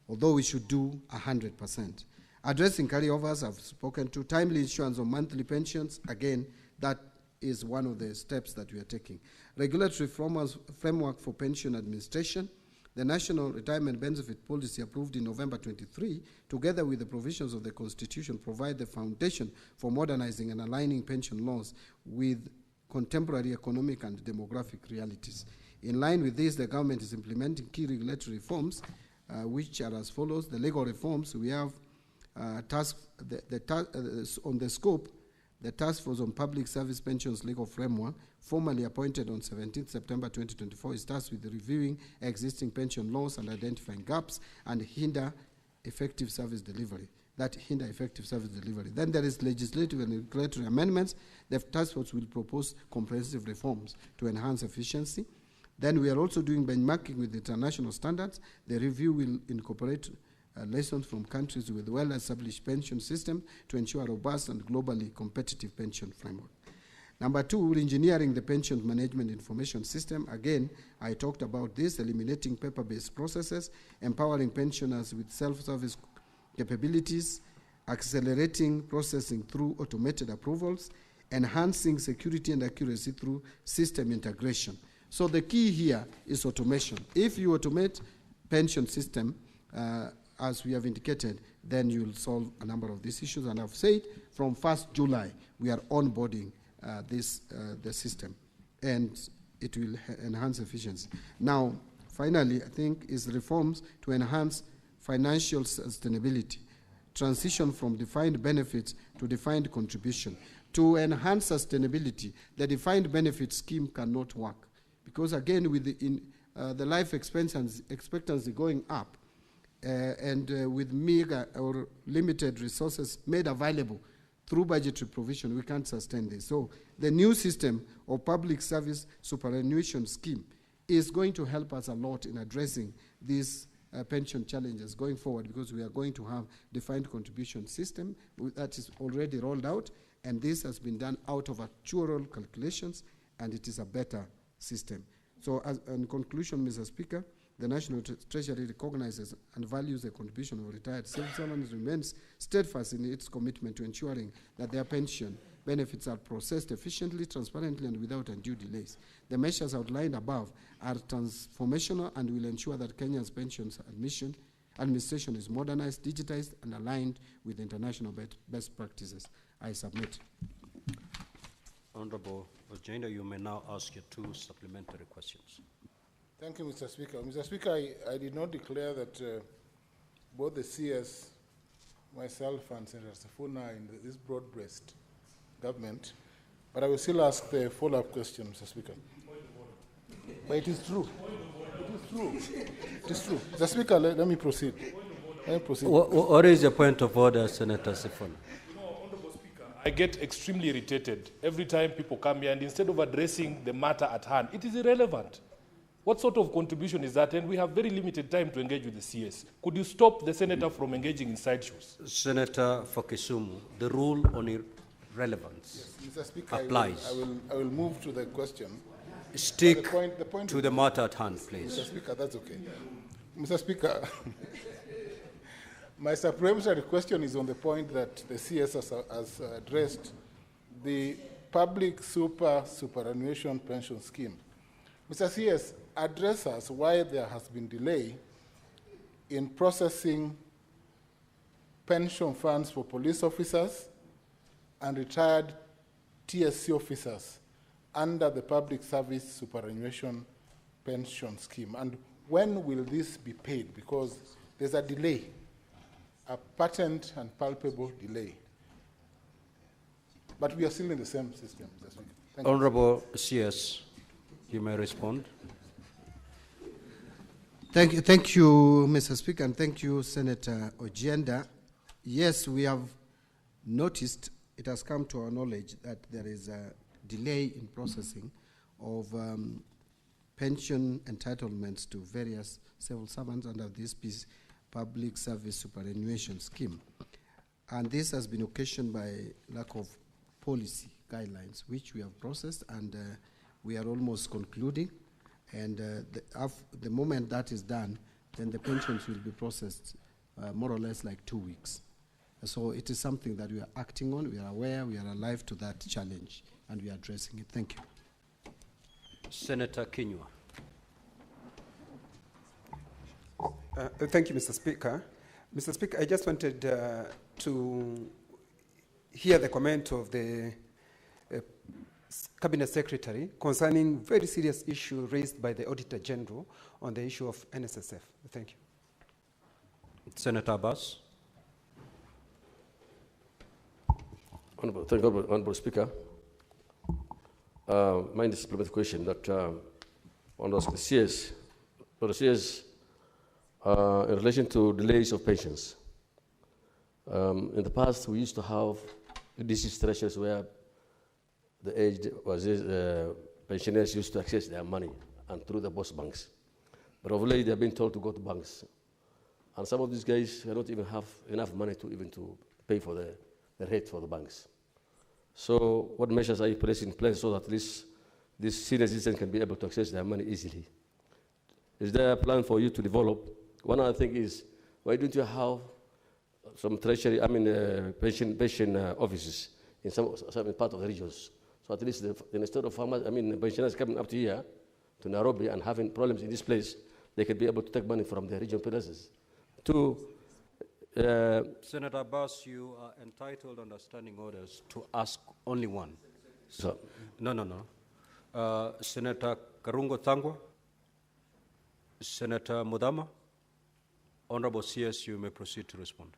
although we should do 100%. Addressing carryovers, I've spoken to. Timely issuance of monthly pensions, again, that is one of the steps that we are taking. Regulatory framework for pension administration. The National Retirement Benefit Policy approved in November 23, together with the provisions of the Constitution, provide the foundation for modernizing and aligning pension laws with contemporary economic and demographic realities. In line with this, the government is implementing key regulatory reforms, which are as follows. The legal reforms, we have on the scope, the Task Force on Public Service Pensions Legal Framework, formally appointed on 17 September 2024, is tasked with reviewing existing pension laws and identifying gaps and hinder effective service delivery. Then there is legislative and regulatory amendments. The task force will propose comprehensive reforms to enhance efficiency. Then we are also doing benchmarking with international standards. The review will incorporate lessons from countries with well-established pension systems to ensure a robust and globally competitive pension framework. Number 2, engineering the pension management information system. Again, I talked about this, eliminating paper-based processes, empowering pensioners with self-service capabilities, accelerating processing through automated approvals, enhancing security and accuracy through system integration. So the key here is automation. If you automate pension system, as we have indicated, then you'll solve a number of these issues. And I've said from 1st July, we are onboarding the system, and it will enhance efficiency. Now, finally, I think is reforms to enhance financial sustainability, transition from defined benefits to defined contribution. To enhance sustainability, the defined benefit scheme cannot work because, again, the life expectancy going up, and with meager or limited resources made available through budgetary provision, we can't sustain this. So the new system of public service superannuation scheme is going to help us a lot in addressing these pension challenges going forward, because we are going to have defined contribution system that is already rolled out, and this has been done out of actuarial calculations, and it is a better system. So in conclusion, Mr. Speaker, the National Treasury recognizes and values the contribution of retired civil servants, remains steadfast in its commitment to ensuring that their pension benefits are processed efficiently, transparently, and without undue delays. The measures outlined above are transformational and will ensure that Kenya's pensions administration is modernized, digitized, and aligned with international best practices. I submit. Honorable Agenda, you may now ask your 2 supplementary questions. Thank you, Mr. Speaker. Mr. Speaker, I did not declare that both the CS, myself, and Senator Sifuna are in this broad-based government, but I will still ask the follow-up question, Mr. Speaker. But it is true. It is true. It is true. Mr. Speaker, let me proceed. Let me proceed. What is your point of order, Senator Sifuna? I get extremely irritated every time people come here, and instead of addressing the matter at hand, it is irrelevant. What sort of contribution is that? And we have very limited time to engage with the CS. Could you stop the senator from engaging in sideshows? Senator for Kisumu, the rule on irrelevance Mr. Speaker, applies. I will move to the question. Stick the point to the matter at hand, please. Mr. Speaker, that's okay. Mr. Speaker, my supplementary question is on the point that the CS has addressed the public superannuation pension scheme. Mr. CS, address us why there has been delay in processing pension funds for police officers and retired TSC officers under the public service superannuation pension scheme. And when will this be paid? Because there's a delay, a patent and palpable delay. But we are still in the same system, Mr. Speaker. Thank Honorable CS, you may respond. Thank you, Mr. Speaker, and thank you, Senator Ojenda. Yes, we have noticed, it has come to our knowledge that there is a delay in processing of pension entitlements to various civil servants under this public service superannuation scheme. And this has been occasioned by lack of policy guidelines, which we have processed, and we are almost concluding. And the moment that is done, then the pensions will be processed more or less like 2 weeks. So it is something that we are acting on. We are aware, we are alive to that challenge, and we are addressing it. Thank you. Senator Kinyua. Thank you, Mr. Speaker. Mr. Speaker, I just wanted to hear the comment of the Cabinet Secretary concerning very serious issue raised by the Auditor General on the issue of NSSF. Thank you. Senator Abbas. Thank you, Honorable Speaker. My supplementary question that on the CS, in relation to delays of pensions. In the past, we used to have these structures where the aged pensioners used to access their money and through the post banks. But of late, they have been told to go to banks. And some of these guys do not even have enough money to pay for the rate for the banks. So what measures are you placing in place so that at least these senior citizens can be able to access their money easily? Is there a plan for you to develop? One other thing is, why don't you have some treasury, pension offices in some part of the regions? So at least instead of farmers, pensioners coming up to here, to Nairobi, and having problems in this place, they could be able to take money from the regional places. Senator Abbas, you are entitled under standing orders to ask only one. So, no. Senator Karungo Thangwa, Senator Mudama, Honorable CS, you may proceed to respond.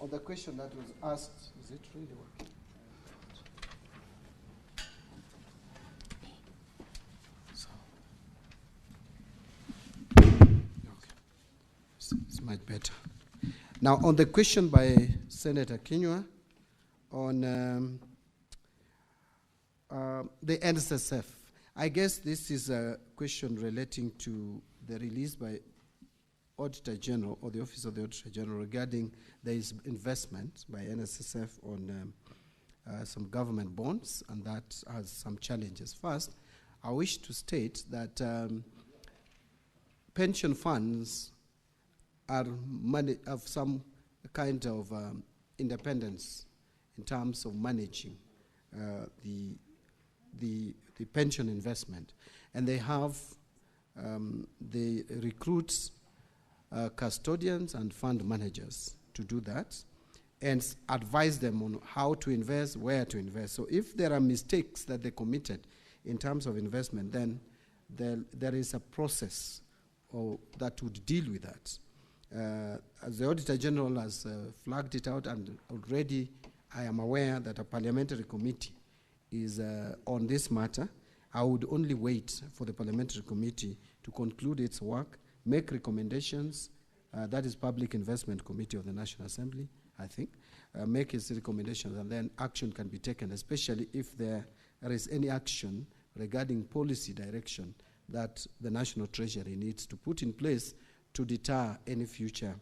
on the question that was asked, is it really working? It's much better. Now, on the question by Senator Kinyua on the NSSF, I guess this is a question relating to the release by Auditor General or the Office of the Auditor General regarding there is investment by NSSF on some government bonds, and that has some challenges. First, I wish to state that pension funds are have some kind of independence in terms of managing the pension investment, and they have they recruit custodians and fund managers to do that and advise them on how to invest, where to invest. So if there are mistakes that they committed in terms of investment, then there is a process that would deal with that. As the Auditor General has flagged it out, and already I am aware that a parliamentary committee is on this matter. I would only wait for the parliamentary committee to conclude its work, make recommendations. That is Public Investment Committee of the National Assembly, I think. Make its recommendations, and then action can be taken, especially if there is any action regarding policy direction that the National Treasury needs to put in place to deter any future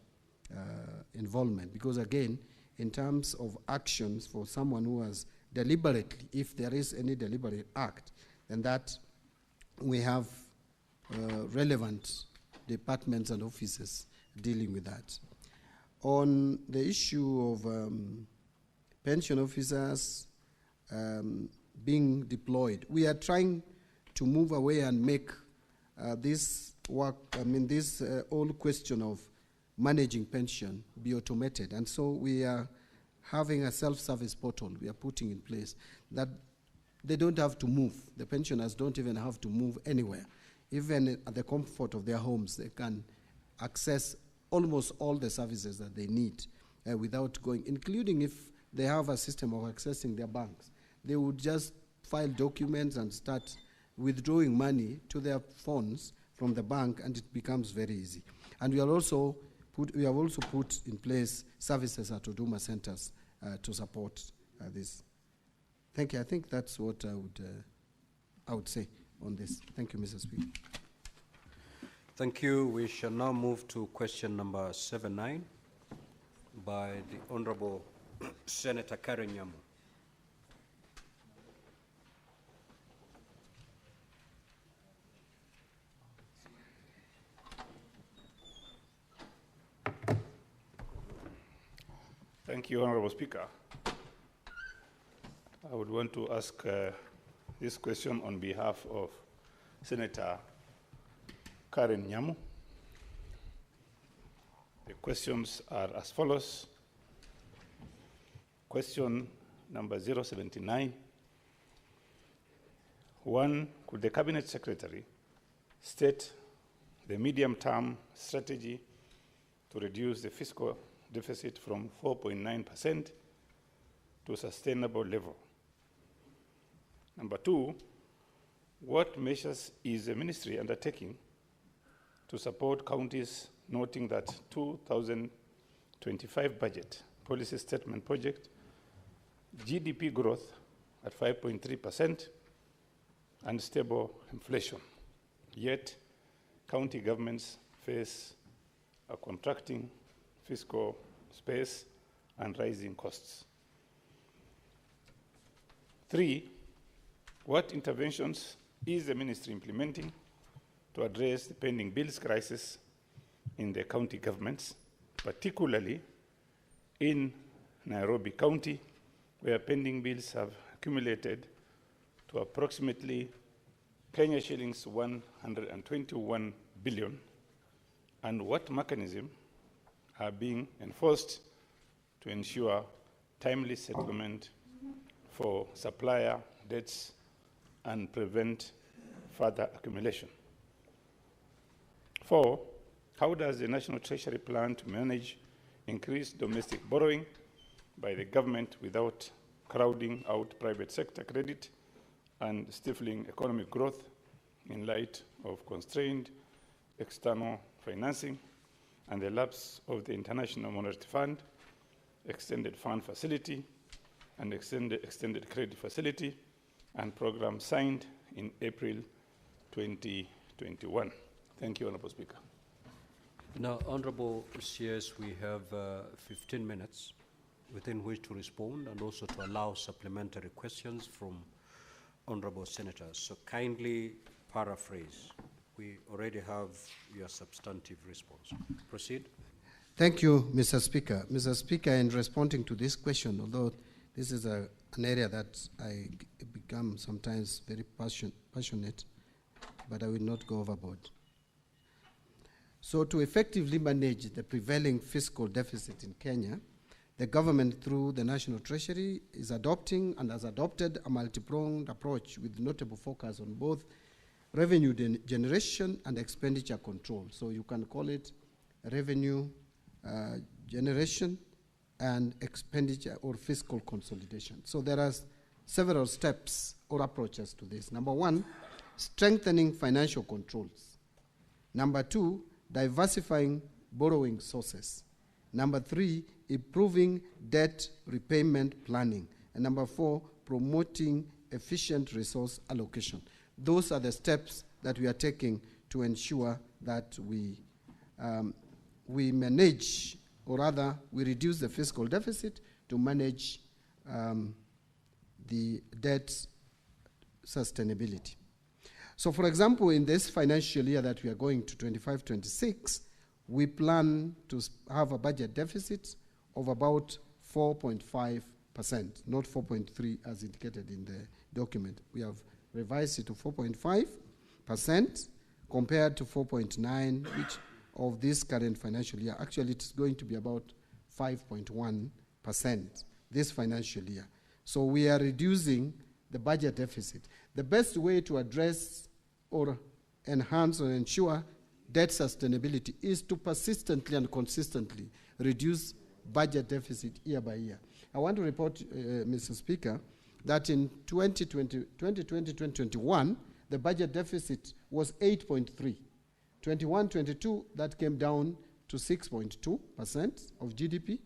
involvement. Because again, in terms of actions for someone who has deliberately, if there is any deliberate act, then that we have relevant departments and offices dealing with that. On the issue of pension officers being deployed, we are trying to move away and make this work, this whole question of managing pension be automated. And so we are having a self-service portal we are putting in place that they don't have to move. The pensioners don't even have to move anywhere. Even at the comfort of their homes, they can access almost all the services that they need without going, including if they have a system of accessing their banks. They would just file documents and start withdrawing money to their phones from the bank, and it becomes very easy. And we have also put in place services at Huduma centers to support this. Thank you. I think that's what I would say on this. Thank you, Mr. Speaker. Thank you. We shall now move to question number 79 by the Honorable Senator Karen Nyamu. Thank you, Honorable Speaker. I would want to ask this question on behalf of Senator Karen Nyamu. The questions are as follows. Question number 079. 1, could the Cabinet Secretary state the medium-term strategy to reduce the fiscal deficit from 4.9% to a sustainable level? Number 2, what measures is the ministry undertaking to support counties, noting that 2025 budget policy statement project GDP growth at 5.3% and stable inflation, yet county governments face a contracting fiscal space and rising costs? 3, what interventions is the ministry implementing to address the pending bills crisis in the county governments, particularly in Nairobi County, where pending bills have accumulated to approximately Kenya shillings 121 billion, and what mechanism are being enforced to ensure timely settlement for supplier debts and prevent further accumulation? 4, how does the National Treasury plan to manage increase domestic borrowing by the government without crowding out private sector credit and stifling economic growth in light of constrained external financing and the lapse of the International Monetary Fund, Extended Fund Facility, and Extended Credit Facility, and program signed in April 2021. Thank you, Honorable Speaker. Now, Honorable CS, we have 15 minutes within which to respond and also to allow supplementary questions from Honorable Senators. So kindly paraphrase. We already have your substantive response. Proceed. Thank you, Mr. Speaker. Mr. Speaker, in responding to this question, although this is an area that I become sometimes very passionate, but I will not go overboard. So to effectively manage the prevailing fiscal deficit in Kenya, the government through the National Treasury is adopting and has adopted a multi-pronged approach with notable focus on both revenue generation and expenditure control. So you can call it revenue generation and expenditure or fiscal consolidation. So there are several steps or approaches to this. Number one, strengthening financial controls. Number two, diversifying borrowing sources. Number three, improving debt repayment planning. And number four, promoting efficient resource allocation. Those are the steps that we are taking to ensure that we manage, or rather, we reduce the fiscal deficit to manage the debt sustainability. So, for example, in this financial year that we are going to 25-26, we plan to have a budget deficit of about 4.5%, not 4.3 as indicated in the document. We have revised it to 4.5% compared to 4.9, which of this current financial year. Actually, it's going to be about 5.1% this financial year. So we are reducing the budget deficit. The best way to address or enhance or ensure debt sustainability is to persistently and consistently reduce budget deficit year by year. I want to report, Mr. Speaker, that in 2020-2021, the budget deficit was 8.3. 21-22, that came down to 6.2% of GDP.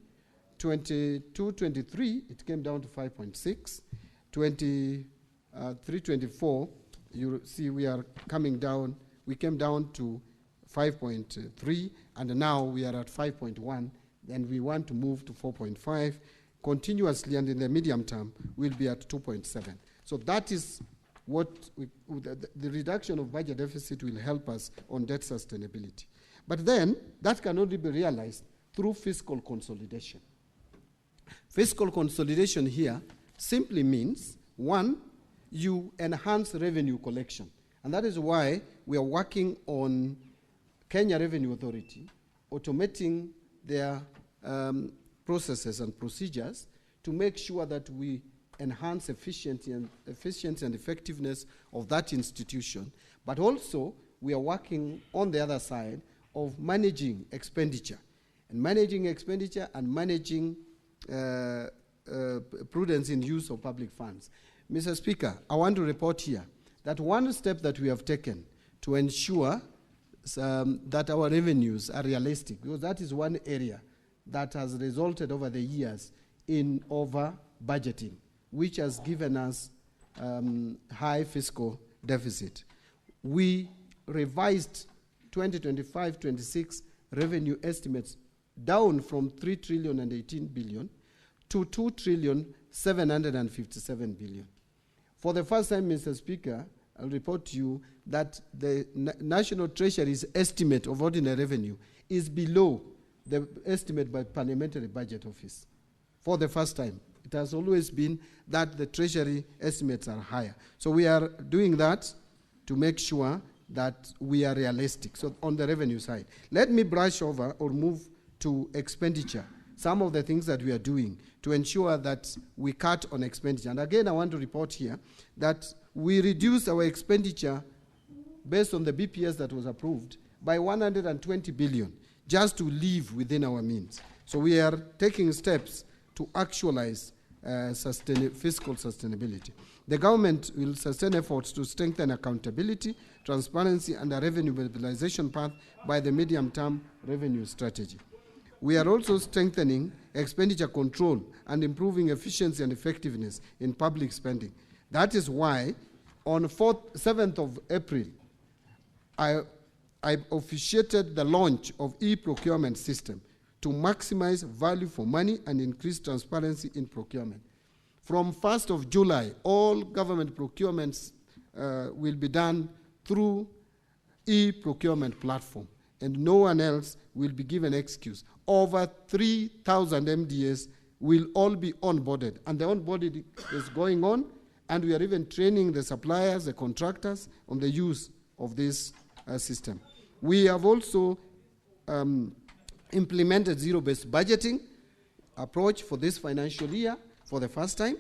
22-23, it came down to 5.6. 23-24, you see we are coming down. We came down to 5.3, and now we are at 5.1, and we want to move to 4.5 continuously, and in the medium term, we'll be at 2.7. So that is what the reduction of budget deficit will help us on debt sustainability. But then, that can only be realized through fiscal consolidation. Fiscal consolidation here simply means, one, you enhance revenue collection. And that is why we are working on Kenya Revenue Authority, automating their processes and procedures to make sure that we enhance efficiency and effectiveness of that institution. But also, we are working on the other side of managing expenditure. And managing expenditure and managing prudence in use of public funds. Mr. Speaker, I want to report here that one step that we have taken to ensure that our revenues are realistic, because that is one area that has resulted over the years in over-budgeting, which has given us high fiscal deficit. We revised 2025-26 revenue estimates down from 3 trillion and 18 billion to 2 trillion 757 billion. For the first time, Mr. Speaker, I'll report to you that the National Treasury's estimate of ordinary revenue is below the estimate by Parliamentary Budget Office. For the first time. It has always been that the Treasury estimates are higher. So we are doing that to make sure that we are realistic. So on the revenue side, let me brush over or move to expenditure. Some of the things that we are doing to ensure that we cut on expenditure. And again, I want to report here that we reduced our expenditure based on the BPS that was approved by 120 billion. just to live within our means. So we are taking steps to actualize fiscal sustainability. The government will sustain efforts to strengthen accountability, transparency, and a revenue mobilization path by the medium-term revenue strategy. We are also strengthening expenditure control and improving efficiency and effectiveness in public spending. That is why on 7th of April, I officiated the launch of e-procurement system to maximize value for money and increase transparency in procurement. From 1st of July, all government procurements will be done through e-procurement platform, and no one else will be given excuse. Over 3,000 MDAs will all be onboarded, and the onboarding is going on, and we are even training the suppliers, the contractors, on the use of this system. We have also implemented zero-based budgeting approach for this financial year for the first time.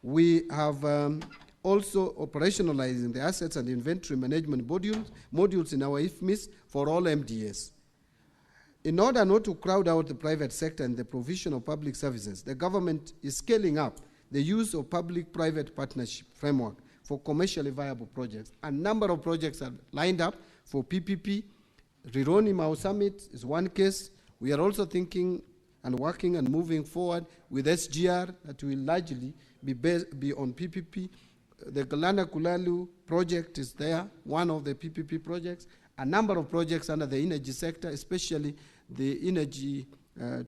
We have also operationalizing the assets and inventory management modules in our IFMIS for all MDAs. In order not to crowd out the private sector and the provision of public services, the government is scaling up the use of public-private partnership framework for commercially viable projects. A number of projects are lined up for PPP. Rironi Marsabit is one case. We are also thinking and working and moving forward with SGR that will largely be on PPP. The Galana Kulalu project is there, one of the PPP projects. A number of projects under the energy sector, especially the energy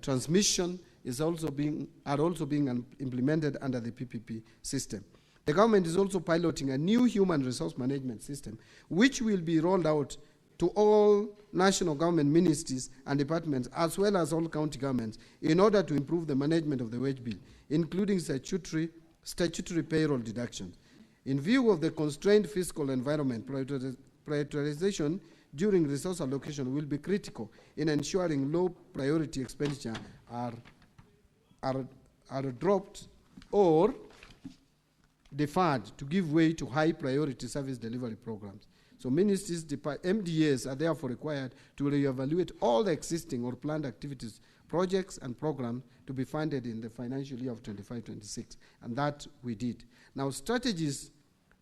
transmission, are also being implemented under the PPP system. The government is also piloting a new human resource management system, which will be rolled out to all national government ministries and departments, as well as all county governments, in order to improve the management of the wage bill, including statutory payroll deductions. In view of the constrained fiscal environment, prioritization during resource allocation will be critical in ensuring low priority expenditure are dropped or deferred to give way to high priority service delivery programs. So ministries, MDAs are therefore required to reevaluate all the existing or planned activities, projects and programs to be funded in the financial year of 25-26, and that we did. Now strategies,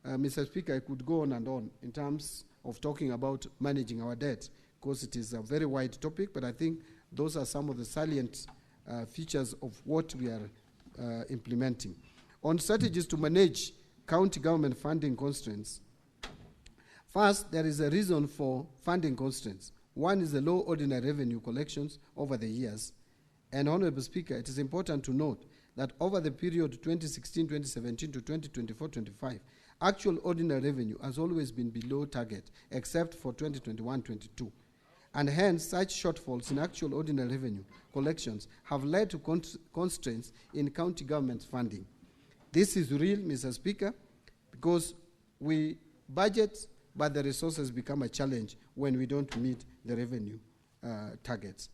Mr. Speaker, I could go on and on in terms of talking about managing our debt, because it is a very wide topic, but I think those are some of the salient features of what we are implementing. On strategies to manage county government funding constraints, first, there is a reason for funding constraints. One is the low ordinary revenue collections over the years. And Honorable Speaker, it is important to note that over the period 2016-2017 to 2024-25, actual ordinary revenue has always been below target, except for 2021-22. And hence, such shortfalls in actual ordinary revenue collections have led to constraints in county government funding. This is real, Mr. Speaker, because we budget, but the resources become a challenge when we don't meet the revenue targets.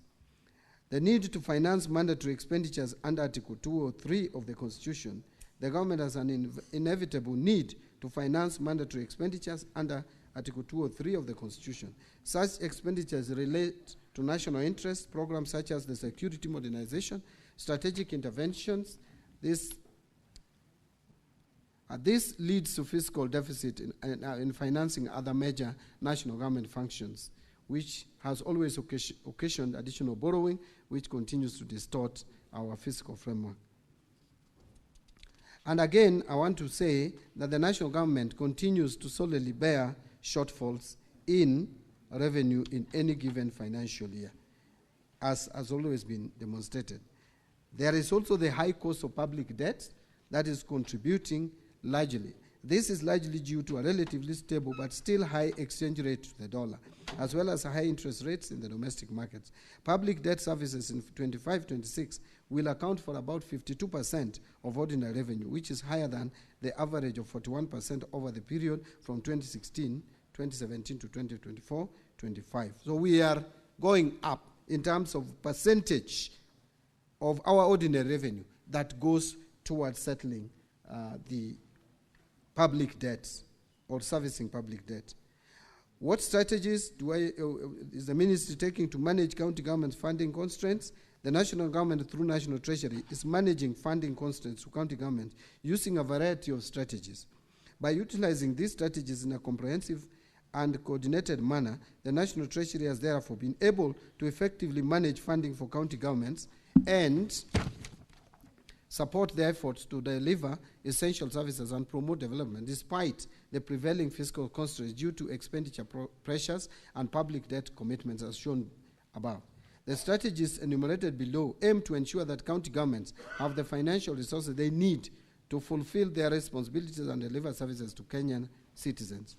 The need to finance mandatory expenditures under Article 203 of the Constitution, the government has an inevitable need to finance mandatory expenditures under Article 203 of the Constitution. Such expenditures relate to national interest programs such as the Security modernization, strategic interventions. This leads to fiscal deficit in financing other major national government functions, which has always occasioned additional borrowing, which continues to distort our fiscal framework. And again, I want to say that the national government continues to solely bear shortfalls in revenue in any given financial year, as has always been demonstrated. There is also the high cost of public debt that is contributing largely. This is largely due to a relatively stable but still high exchange rate to the dollar, as well as high interest rates in the domestic markets. Public debt services in 25-26 will account for about 52% of ordinary revenue, which is higher than the average of 41% over the period from 2017 to 2024-25. So we are going up in terms of percentage of our ordinary revenue that goes towards settling the public debt or servicing public debt. What strategies is the ministry taking to manage county government's funding constraints? The national government, through National Treasury, is managing funding constraints to county government using a variety of strategies. By utilizing these strategies in a comprehensive and coordinated manner, the National Treasury has therefore been able to effectively manage funding for county governments and support their efforts to deliver essential services and promote development despite the prevailing fiscal constraints due to expenditure pressures and public debt commitments as shown above. The strategies enumerated below aim to ensure that county governments have the financial resources they need to fulfill their responsibilities and deliver services to Kenyan citizens.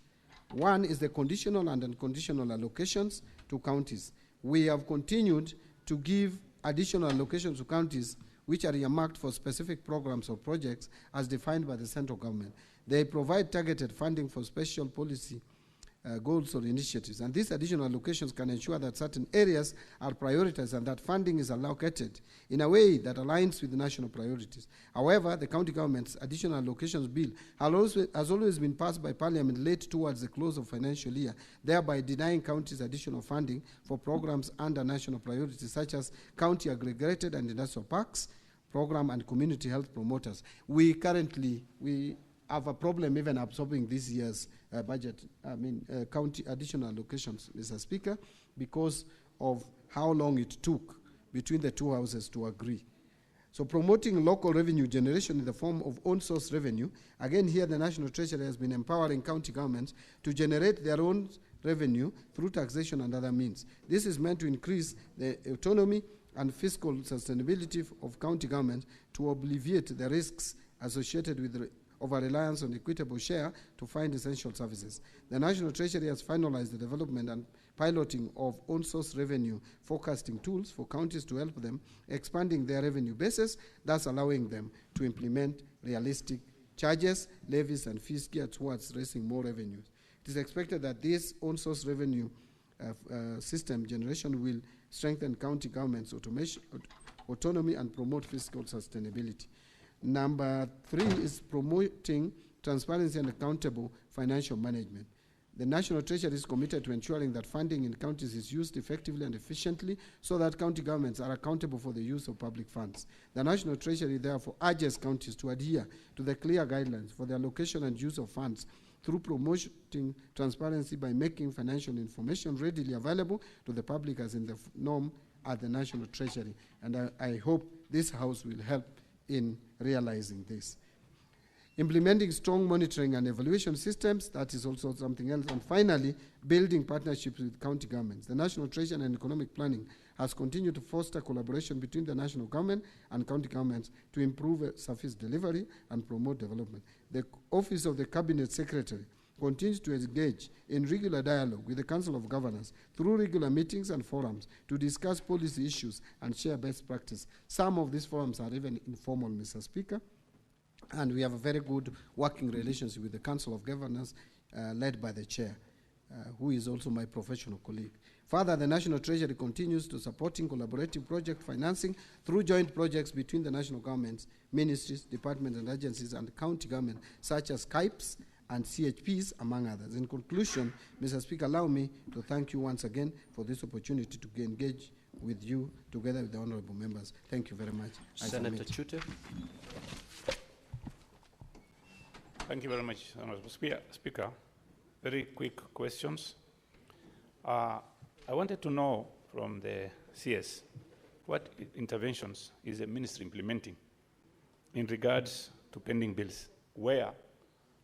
One is the conditional and unconditional allocations to counties. We have continued to give additional allocations to counties which are earmarked for specific programs or projects as defined by the central government. They provide targeted funding for special policy goals or initiatives, and these additional allocations can ensure that certain areas are prioritized and that funding is allocated in a way that aligns with the national priorities. However, the county government's additional allocations bill has always been passed by Parliament late towards the close of financial year, thereby denying counties additional funding for programs under national priorities such as county aggregated and industrial parks, program and community health promoters. We currently have a problem even absorbing this year's county additional allocations, Mr. Speaker, because of how long it took between the two houses to agree. So promoting local revenue generation in the form of own source revenue, again here the National Treasury has been empowering county governments to generate their own revenue through taxation and other means. This is meant to increase the autonomy and fiscal sustainability of county government to alleviate the risks associated with over-reliance on equitable share to find essential services. The National Treasury has finalized the development and piloting of own-source revenue forecasting tools for counties to help them expanding their revenue bases, thus allowing them to implement realistic charges, levies, and fees geared towards raising more revenues. It is expected that this own-source revenue system generation will strengthen county government's autonomy and promote fiscal sustainability. Number 3 is promoting transparency and accountable financial management. The National Treasury is committed to ensuring that funding in counties is used effectively and efficiently so that county governments are accountable for the use of public funds. The National Treasury therefore urges counties to adhere to the clear guidelines for the allocation and use of funds through promoting transparency by making financial information readily available to the public as in the norm at the National Treasury. And I hope this House will help in realizing this. Implementing strong monitoring and evaluation systems, that is also something else. And finally, building partnerships with county governments. The National Treasury and Economic Planning has continued to foster collaboration between the national government and county governments to improve service delivery and promote development. The Office of the Cabinet Secretary continues to engage in regular dialogue with the Council of Governors through regular meetings and forums to discuss policy issues and share best practice. Some of these forums are even informal, Mr. Speaker, and we have a very good working relationship with the Council of Governors led by the chair, who is also my professional colleague. Further, the National Treasury continues to supporting collaborative project financing through joint projects between the national governments, ministries, departments, and agencies, and county government, such as KIPES and CHPs, among others. In conclusion, Mr. Speaker, allow me to thank you once again for this opportunity to engage with you together with the honorable members. Thank you very much. Senator Chute. Thank you very much, Honorable Speaker. Very quick questions. I wanted to know from the CS what interventions is the ministry implementing in regards to pending bills, where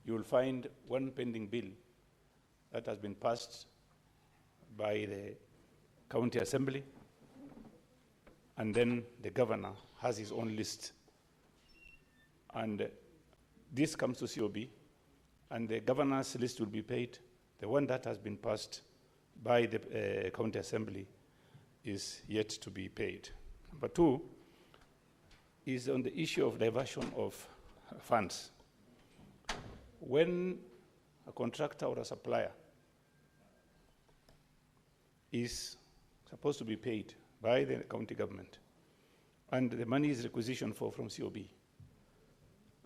you will find one pending bill that has been passed by the county assembly, and then the governor has his own list. And this comes to COB, and the governor's list will be paid. The one that has been passed by the county assembly is yet to be paid. Number 2 is on the issue of diversion of funds. When a contractor or a supplier is supposed to be paid by the county government, and the money is requisitioned from COB,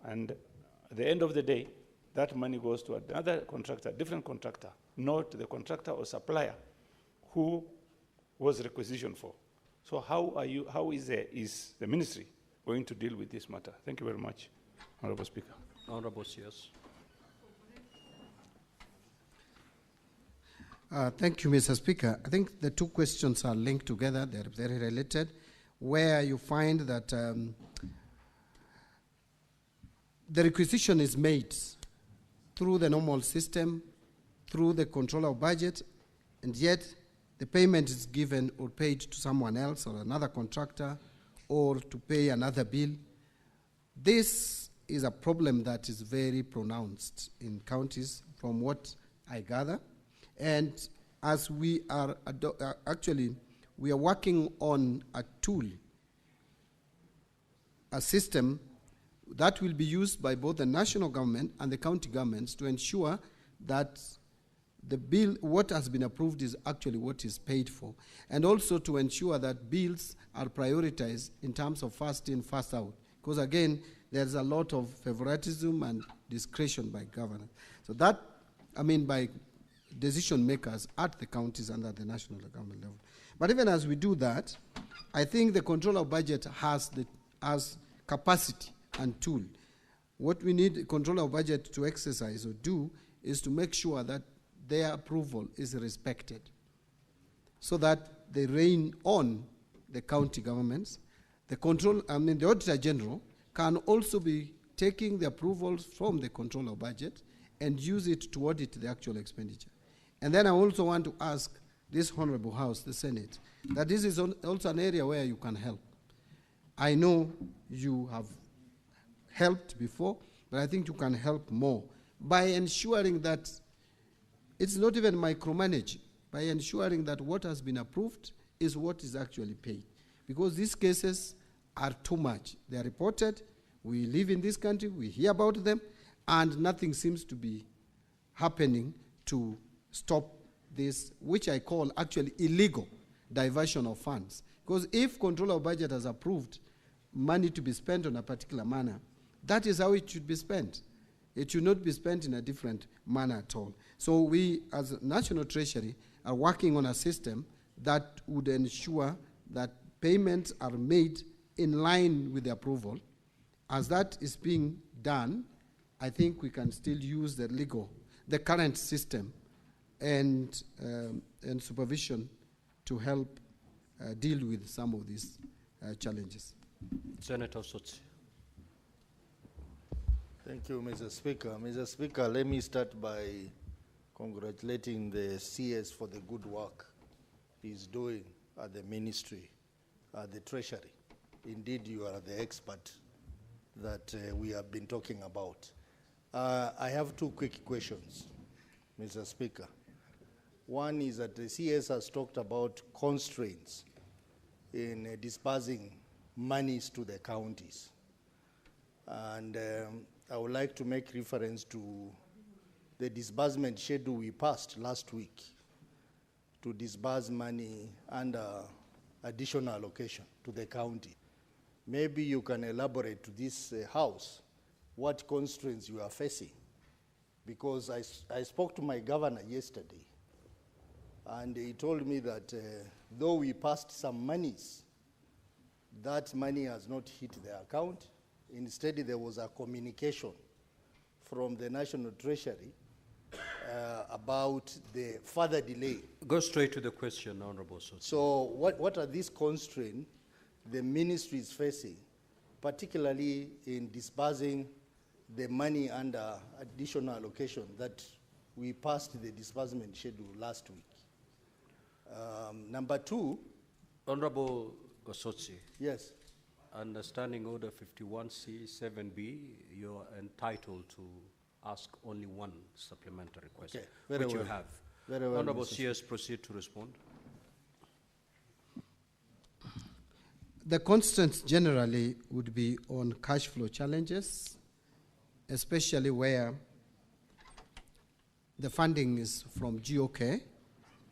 and at the end of the day, that money goes to another contractor, different contractor, not the contractor or supplier who was requisitioned for. So how is the ministry going to deal with this matter? Thank you very much, Honorable Speaker. Honorable CS. Thank you, Mr. Speaker. I think the two questions are linked together. They're very related, where you find that the requisition is made through the normal system, through the control of budget, and yet the payment is given or paid to someone else or another contractor or to pay another bill. This is a problem that is very pronounced in counties from what I gather. And as we are actually, we are working on a tool, a system that will be used by both the national government and the county governments to ensure that the bill, what has been approved is actually what is paid for. And also to ensure that bills are prioritized in terms of first in, first out. Because again, there's a lot of favoritism and discretion by governors. So that, I mean, by decision makers at the counties and at the national government level. But even as we do that, I think the control of budget has capacity and tool. What we need control of budget to exercise or do is to make sure that their approval is respected, so that they rein on the county governments. The Auditor General can also be taking the approvals from the control of budget and use it to audit the actual expenditure. And then I also want to ask this Honorable House, the Senate, that this is also an area where you can help. I know you have helped before, but I think you can help more by ensuring that it's not even micromanaging, by ensuring that what has been approved is what is actually paid. Because these cases are too much. They are reported, we live in this country, we hear about them, and nothing seems to be happening to stop this, which I call actually illegal diversion of funds. Because if control of budget has approved money to be spent on a particular manner, that is how it should be spent. It should not be spent in a different manner at all. So we, as National Treasury, are working on a system that would ensure that payments are made in line with the approval. As that is being done, I think we can still use the current system and supervision to help deal with some of these challenges. Senator Sotsi. Thank you, Mr. Speaker. Mr. Speaker, let me start by congratulating the CS for the good work he's doing at the ministry, at the Treasury. Indeed, you are the expert that we have been talking about. I have two quick questions, Mr. Speaker. One is that the CS has talked about constraints in disbursing monies to the counties. And I would like to make reference to the disbursement schedule we passed last week to disburse money under additional allocation to the county. Maybe you can elaborate to this House what constraints you are facing. Because I spoke to my governor yesterday, and he told me that though we passed some monies, that money has not hit the account. Instead, there was a communication from the National Treasury about the further delay. Go straight to the question, Honorable Sotsi. So what are these constraints the ministry is facing, particularly in disbursing the money under additional allocation that we passed the disbursement schedule last week? Number two. Honorable Sotsi. Yes. Understanding Order 51C7B, you are entitled to ask only one supplementary question, okay, which well. you have. Very well, Honorable Mr. CS, proceed to respond. The constraints generally would be on cash flow challenges, especially where the funding is from GOK,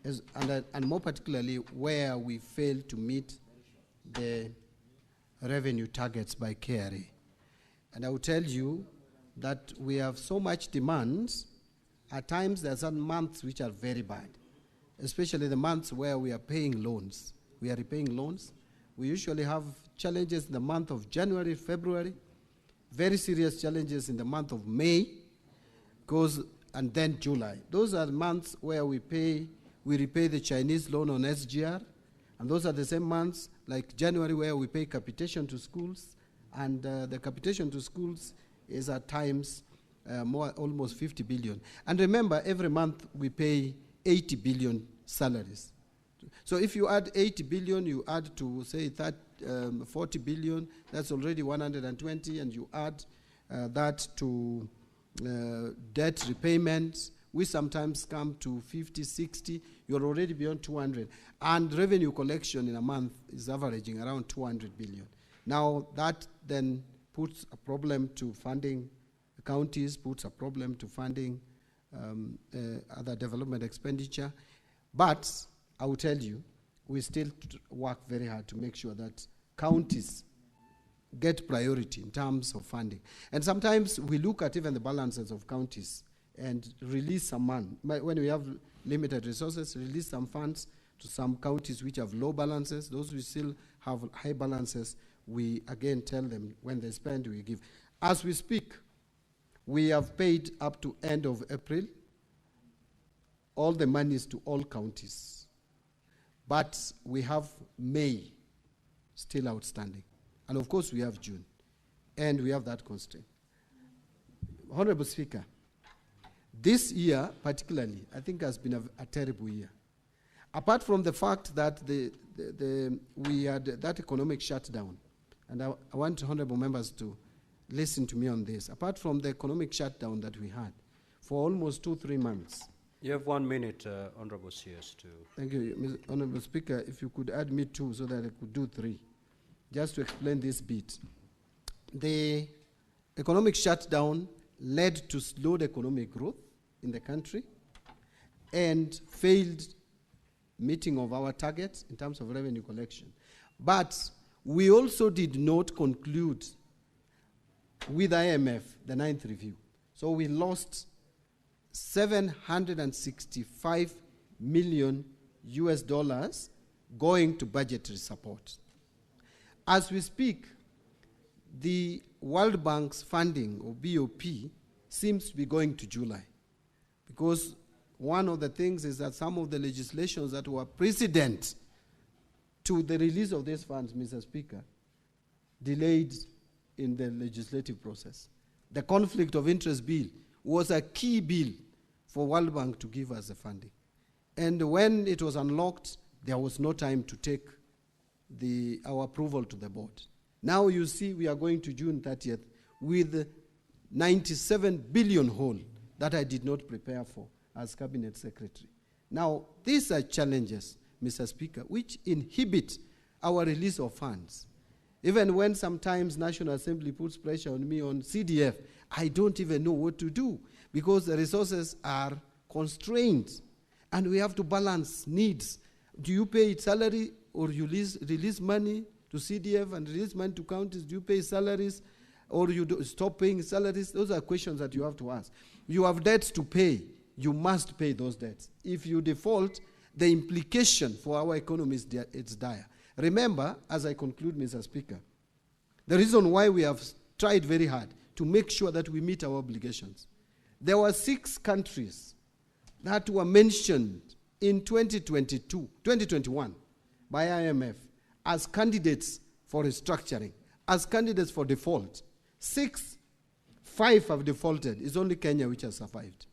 and more particularly where we fail to meet the revenue targets by KRA. And I will tell you that we have so much demand. At times there are some months which are very bad, especially the months where we are paying loans. We are repaying loans. We usually have challenges in the month of January, February, very serious challenges in the month of May, and then July. Those are the months where we repay the Chinese loan on SGR, and those are the same months like January where we pay capitation to schools, and the capitation to schools is at times almost 50 billion. And remember, every month we pay 80 billion salaries. So if you add 80 billion, you add to say 40 billion, that's already 120, and you add that to debt repayments, we sometimes come to 50, 60, you're already beyond 200. And revenue collection in a month is averaging around 200 billion. Now that then puts a problem to funding counties, puts a problem to funding other development expenditure. But I will tell you, we still work very hard to make sure that counties get priority in terms of funding. And sometimes we look at even the balances of counties and release some money. When we have limited resources, release some funds to some counties which have low balances. Those who still have high balances, we again tell them when they spend, we give. As we speak, we have paid up to end of April all the monies to all counties. But we have May still outstanding. And of course we have June. And we have that constraint. Honorable Speaker, this year particularly, I think has been a terrible year. Apart from the fact that we had that economic shutdown, and I want honorable members to listen to me on this. Apart from the economic shutdown that we had for almost 2-3 months. You have 1 minute, Honorable CS, to... Thank you, Honorable Speaker. If you could add me 2 so that I could do 3, just to explain this bit. The economic shutdown led to slowed economic growth in the country and failed meeting of our targets in terms of revenue collection. But we also did not conclude with IMF the 9th review. So we lost $765 million going to budgetary support. As we speak, the World Bank's funding, or BOP, seems to be going to July. Because one of the things is that some of the legislations that were precedent to the release of these funds, Mr. Speaker, delayed in the legislative process. The conflict of interest bill was a key bill for World Bank to give us the funding. And when it was unlocked, there was no time to take our approval to the board. Now you see we are going to June 30th with 97 billion whole that I did not prepare for as Cabinet Secretary. Now, these are challenges, Mr. Speaker, which inhibit our release of funds. Even when sometimes National Assembly puts pressure on me on CDF, I don't even know what to do because the resources are constrained and we have to balance needs. Do you pay salary or you release money to CDF and release money to counties? Do you pay salaries or you stop paying salaries? Those are questions that you have to ask. You have debts to pay. You must pay those debts. If you default, the implication for our economy is dire. Remember, as I conclude, Mr. Speaker, the reason why we have tried very hard to make sure that we meet our obligations. There were 6 countries that were mentioned in 2021 by IMF as candidates for restructuring, as candidates for default. 5 have defaulted. It's only Kenya which has survived.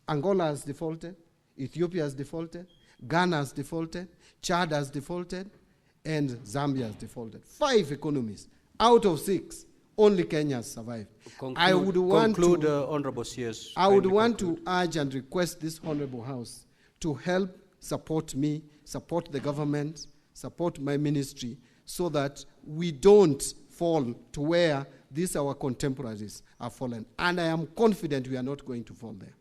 Angola has defaulted, Ethiopia has defaulted, Ghana has defaulted, Chad has defaulted, and Zambia has defaulted. 5 economies out of 6, only Kenya has survived. I would want to urge and request this Honorable House to help support me, support the government, support my ministry, so that we don't fall to where these our contemporaries are fallen. And I am confident we are not going to fall there.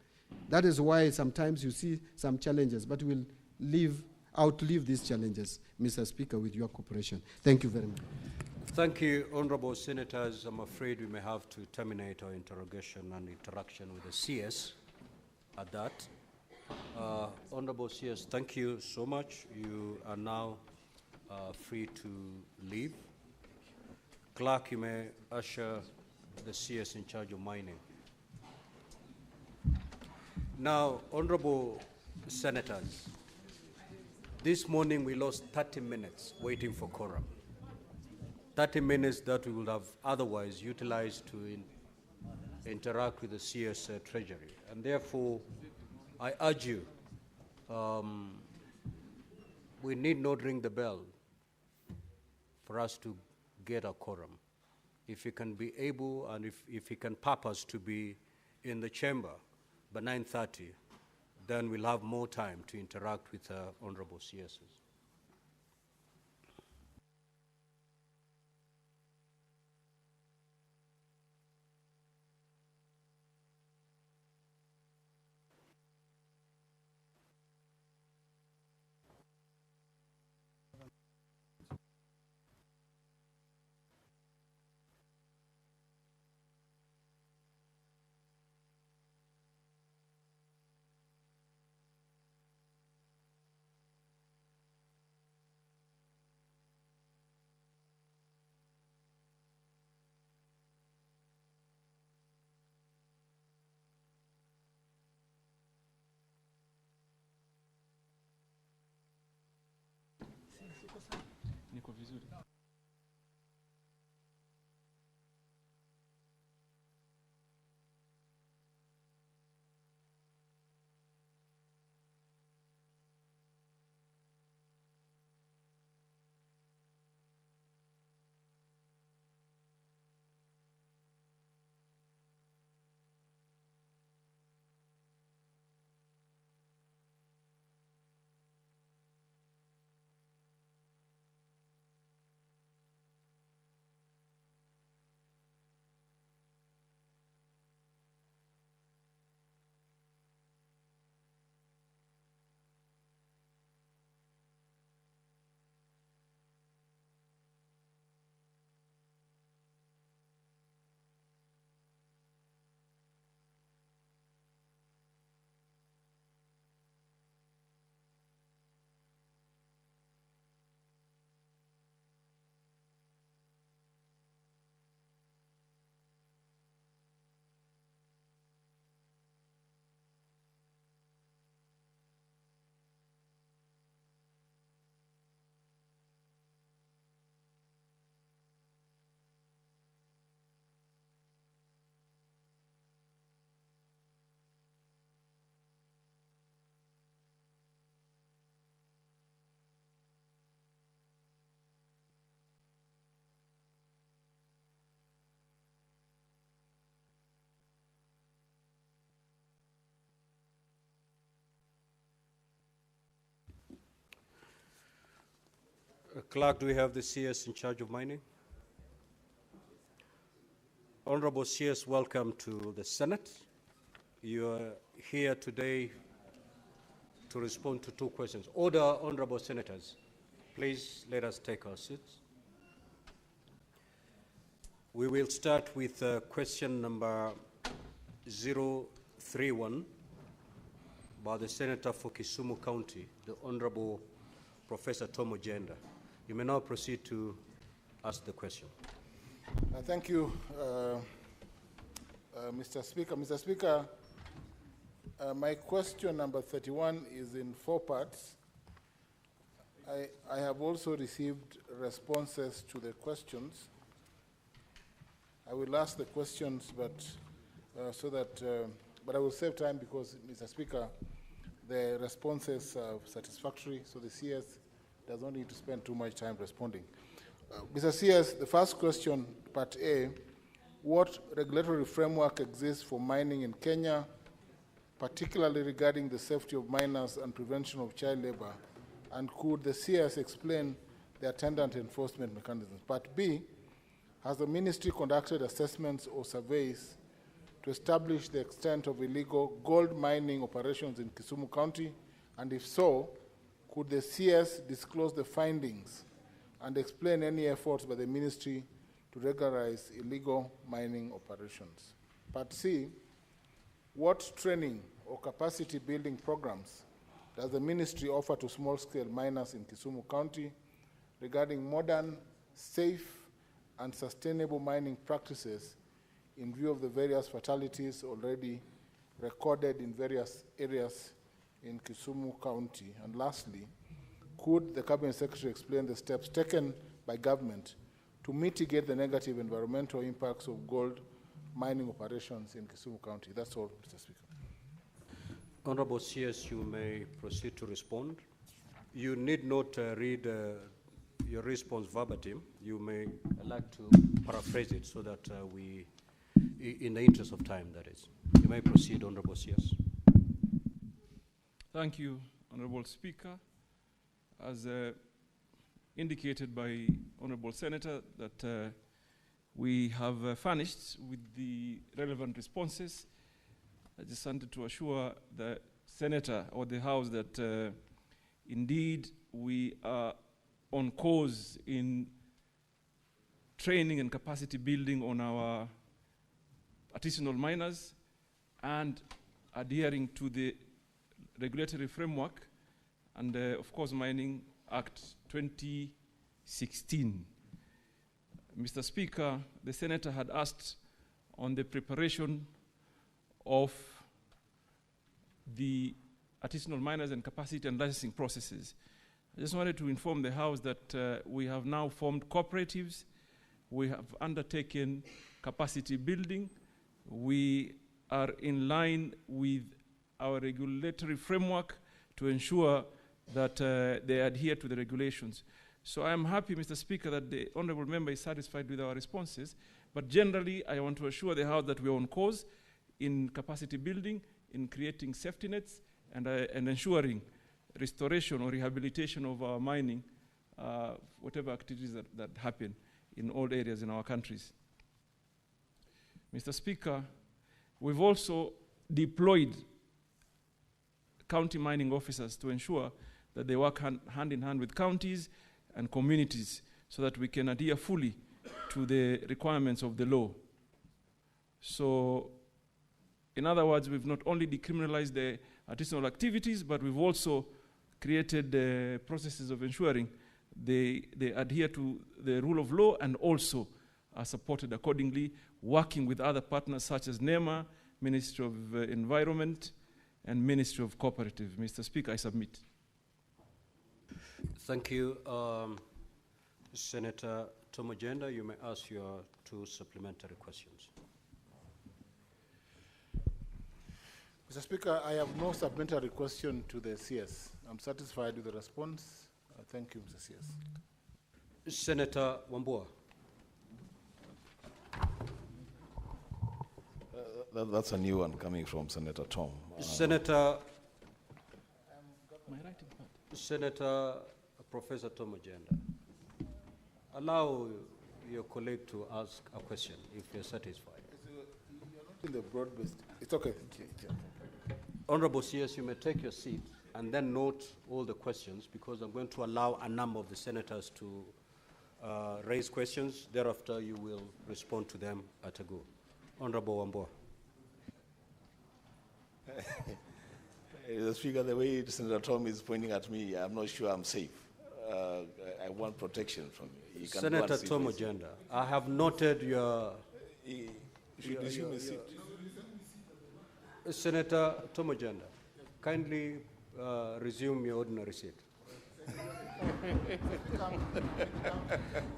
That is why sometimes you see some challenges, but we'll outlive these challenges, Mr. Speaker, with your cooperation. Thank you very much. Thank you, Honorable Senators. I'm afraid we may have to terminate our interrogation and interaction with the CS at that. Honorable CS, thank you so much. You are now free to leave. Clerk, you may usher the CS in charge of mining. Now, Honorable Senators, this morning we lost 30 minutes waiting for quorum. 30 minutes that we would have otherwise utilized to interact with the CS Treasury. And therefore, I urge you, we need not ring the bell for us to get a quorum. If you can be able and if you can purpose to be in the chamber by 9:30, then we'll have more time to interact with honorable CSs. Niko vizuri. Clerk, do we have the CS in charge of mining? Honorable CS, welcome to the Senate. You are here today to respond to two questions. Order, Honorable Senators. Please let us take our seats. We will start with question number 031 by the Senator for Kisumu County, the Honorable Professor Tom Ojenda. You may now proceed to ask the question. Thank you, Mr. Speaker. Mr. Speaker, my question number 31 is in 4 parts. I have also received responses to the questions. I will ask the questions, but but I will save time because, Mr. Speaker, the responses are satisfactory, so the CS does not need to spend too much time responding. Mr. CS, the first question, part A, what regulatory framework exists for mining in Kenya, particularly regarding the safety of miners and prevention of child labor? And could the CS explain the attendant enforcement mechanisms? Part B, has the ministry conducted assessments or surveys to establish the extent of illegal gold mining operations in Kisumu County? And if so, could the CS disclose the findings and explain any efforts by the ministry to regularize illegal mining operations. Part C, what training or capacity building programs does the ministry offer to small-scale miners in Kisumu County regarding modern, safe, and sustainable mining practices in view of the various fatalities already recorded in various areas in Kisumu County? And lastly, could the Cabinet Secretary explain the steps taken by government to mitigate the negative environmental impacts of gold mining operations in Kisumu County? That's all, Mr. Speaker. Honorable CS, you may proceed to respond. You need not read your response verbatim. You may like to paraphrase it so that we, in the interest of time, that is. You may proceed, Honorable CS. Thank you, Honorable Speaker. As indicated by Honorable Senator, that we have furnished with the relevant responses. I just wanted to assure the Senator or the House that indeed we are on course in training and capacity building on our artisanal miners and adhering to the regulatory framework and of course Mining Act 2016. Mr. Speaker, the Senator had asked on the preparation of the artisanal miners and capacity and licensing processes. I just wanted to inform the House that we have now formed cooperatives. We have undertaken capacity building. We are in line with our regulatory framework to ensure that they adhere to the regulations. So I am happy, Mr. Speaker, that the Honourable Member is satisfied with our responses. But generally, I want to assure the House that we are on course in capacity building, in creating safety nets, and ensuring restoration or rehabilitation of our mining, whatever activities that happen in all areas in our countries. Mr. Speaker, we've also deployed county mining officers to ensure that they work hand in hand with counties and communities so that we can adhere fully to the requirements of the law. So, in other words, we've not only decriminalized the artisanal activities, but we've also created processes of ensuring they adhere to the rule of law and also are supported accordingly, working with other partners such as NEMA, Ministry of Environment, and Ministry of Cooperative. Mr. Speaker, I submit. Thank you. Senator Tomojenda, you may ask your two supplementary questions. Mr. Speaker, I have no supplementary question to the CS. I'm satisfied with the response. Thank you, Mr. CS. Senator Wambua. That's a new one coming from Senator Tom. Senator Professor Tomojenda, allow your colleague to ask a question if you're satisfied. You're not in the broad-based. It's okay. Honorable CS, you may take your seat and then note all the questions because I'm going to allow a number of the senators to raise questions. Thereafter, you will respond to them at a go. Honorable Wambua. The Speaker, the way Senator Tom is pointing at me, I'm not sure I'm safe. I want protection from you. Senator Tomojenda, I have noted your... Senator Tomojenda, kindly resume your ordinary seat.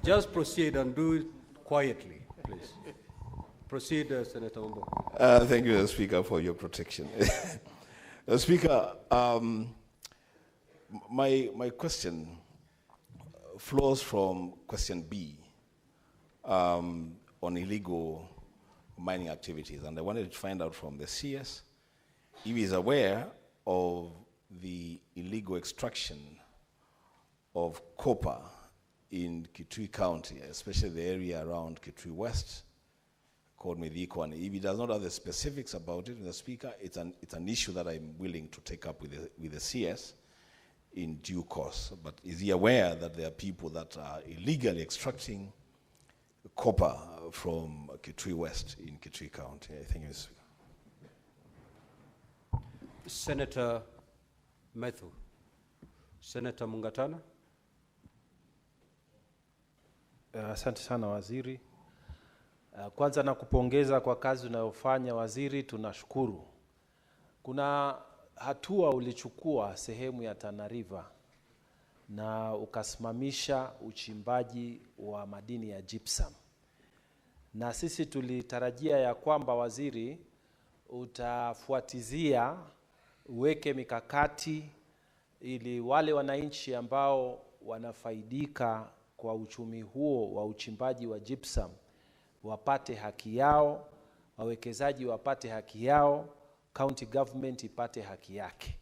Just proceed and do it quietly, please. Proceed, Senator Wambua. Thank you, Speaker, for your protection. Speaker, my question flows from question B on illegal mining activities, and I wanted to find out from the CS if he is aware of the illegal extraction of copper in Kitui County, especially the area around Kitui West, called Mediko. And if he does not have the specifics about it, Mr. Speaker, it's an issue that I'm willing to take up with the CS. in due course. But is he aware that there are people that are illegally extracting copper from Kitui West in Kitui County? I think it's Senator Methu. Senator Mungatana. Asante sana waziri. Kwanza nakupongeza kwa kazi unayofanya waziri, tunashukuru. Kuna hatua ulichukua sehemu ya Tana River na ukasimamisha uchimbaji wa madini ya gypsum. Na sisi tulitarajia ya kwamba waziri utafuatizia, uweke mikakati ili wale wananchi ambao wanafaidika kwa uchumi huo wa uchimbaji wa gypsum wapate haki yao, wawekezaji wapate haki yao, county government ipate haki yake.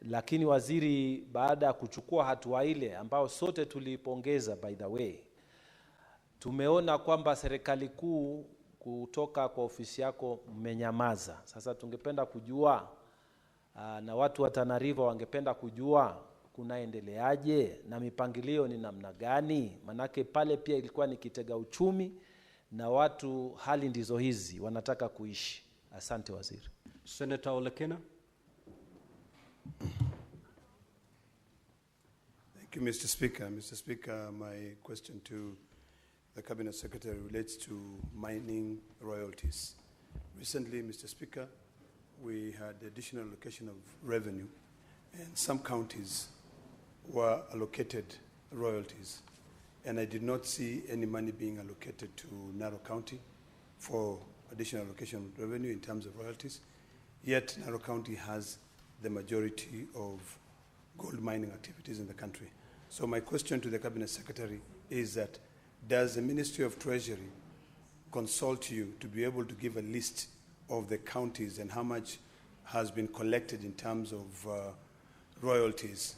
Lakini waziri, baada ya kuchukua hatua ile ambao sote tuliipongeza by the way, tumeona kwamba serikali kuu kutoka kwa ofisi yako mmenyamaza. Sasa tungependa kujua na watu wa Tana River wangependa kujua kunaendeleaje na mipangilio ni namna gani, manake pale pia ilikuwa ni kitega uchumi na watu hali ndizo hizi wanataka kuishi. Asante waziri. Senator Olekina. Thank you, Mr. Speaker. Mr. Speaker, my question to the Cabinet Secretary relates to mining royalties. Recently, Mr. Speaker, we had additional allocation of revenue, and some counties were allocated royalties, and I did not see any money being allocated to Narok County for additional allocation of revenue in terms of royalties. Yet Narok County has the majority of gold mining activities in the country. So my question to the Cabinet Secretary is that, does the Ministry of Treasury consult you to be able to give a list of the counties and how much has been collected in terms of royalties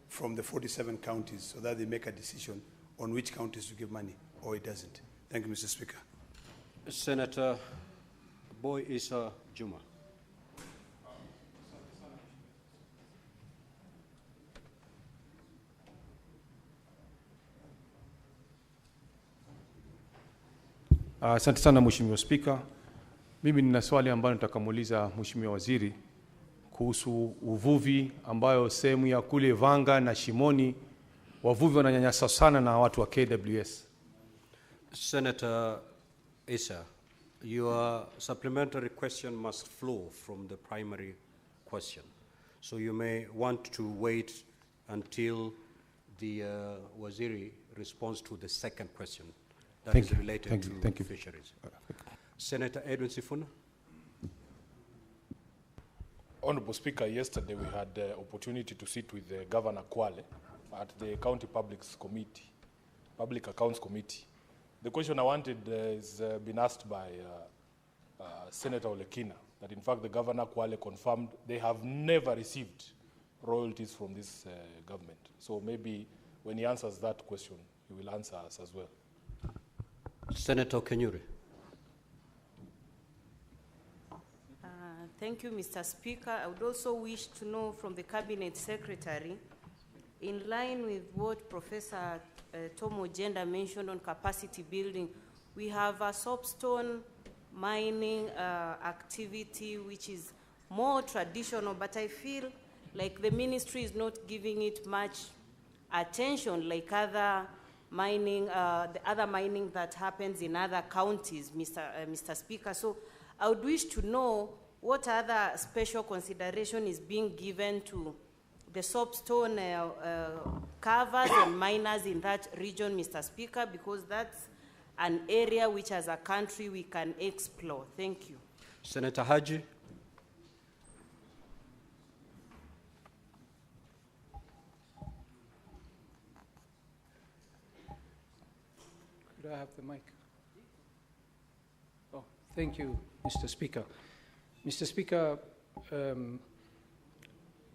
from the 47 counties, so that they make a decision on which counties to give money or it doesn't? Thank you, Mr. Speaker. Senator Boy Isa Juma. Asante sana Mheshimiwa Spika. Mimi nina swali ambalo nitakamuuliza Mheshimiwa Waziri kuhusu uvuvi, ambayo sehemu ya kule Vanga na Shimoni wavuvi wananyanyaswa sana na watu wa KWS. Senator Isa, your supplementary question must flow from the primary question. So you may want to wait until the Waziri responds to the second question that is related to fisheries. Senator Edwin Sifuna. Honorable Speaker, yesterday we had the opportunity to sit with the Governor Kwale at the County Public Accounts Committee. The question I wanted is been asked by Senator Olekina, that in fact the Governor Kwale confirmed they have never received royalties from this government. So maybe when he answers that question, he will answer us as well. Senator Kenyuri. Thank you, Mr. Speaker. I would also wish to know from the Cabinet Secretary, in line with what Professor Tom Ojenda mentioned on capacity building, we have a soapstone mining activity which is more traditional, but I feel like the ministry is not giving it much attention like other mining, the other mining that happens in other counties, Mr. Speaker. So I would wish to know what other special consideration is being given to the soapstone covers and miners in that region, Mr. Speaker, because that's an area which as a country we can explore. Thank you. Senator Haji. Could I have the mic? Oh, thank you, Mr. Speaker. Mr. Speaker,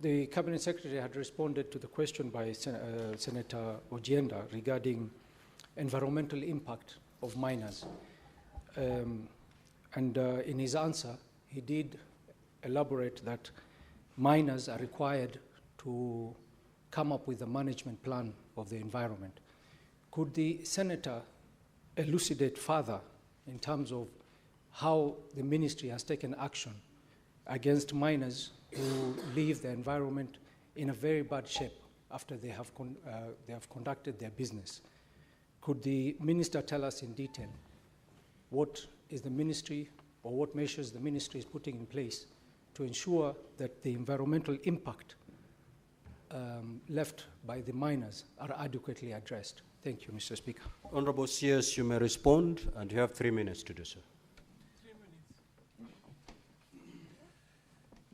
the Cabinet Secretary had responded to the question by Senator Ojenda regarding environmental impact of miners. In his answer, he did elaborate that miners are required to come up with a management plan of the environment. Could the senator elucidate further in terms of how the ministry has taken action against miners who leave the environment in a very bad shape after they have conducted their business? Could the minister tell us in detail what is the ministry or what measures the ministry is putting in place to ensure that the environmental impact left by the miners are adequately addressed? Thank you, Mr. Speaker. Honorable CS, you may respond, and you have 3 minutes to do so.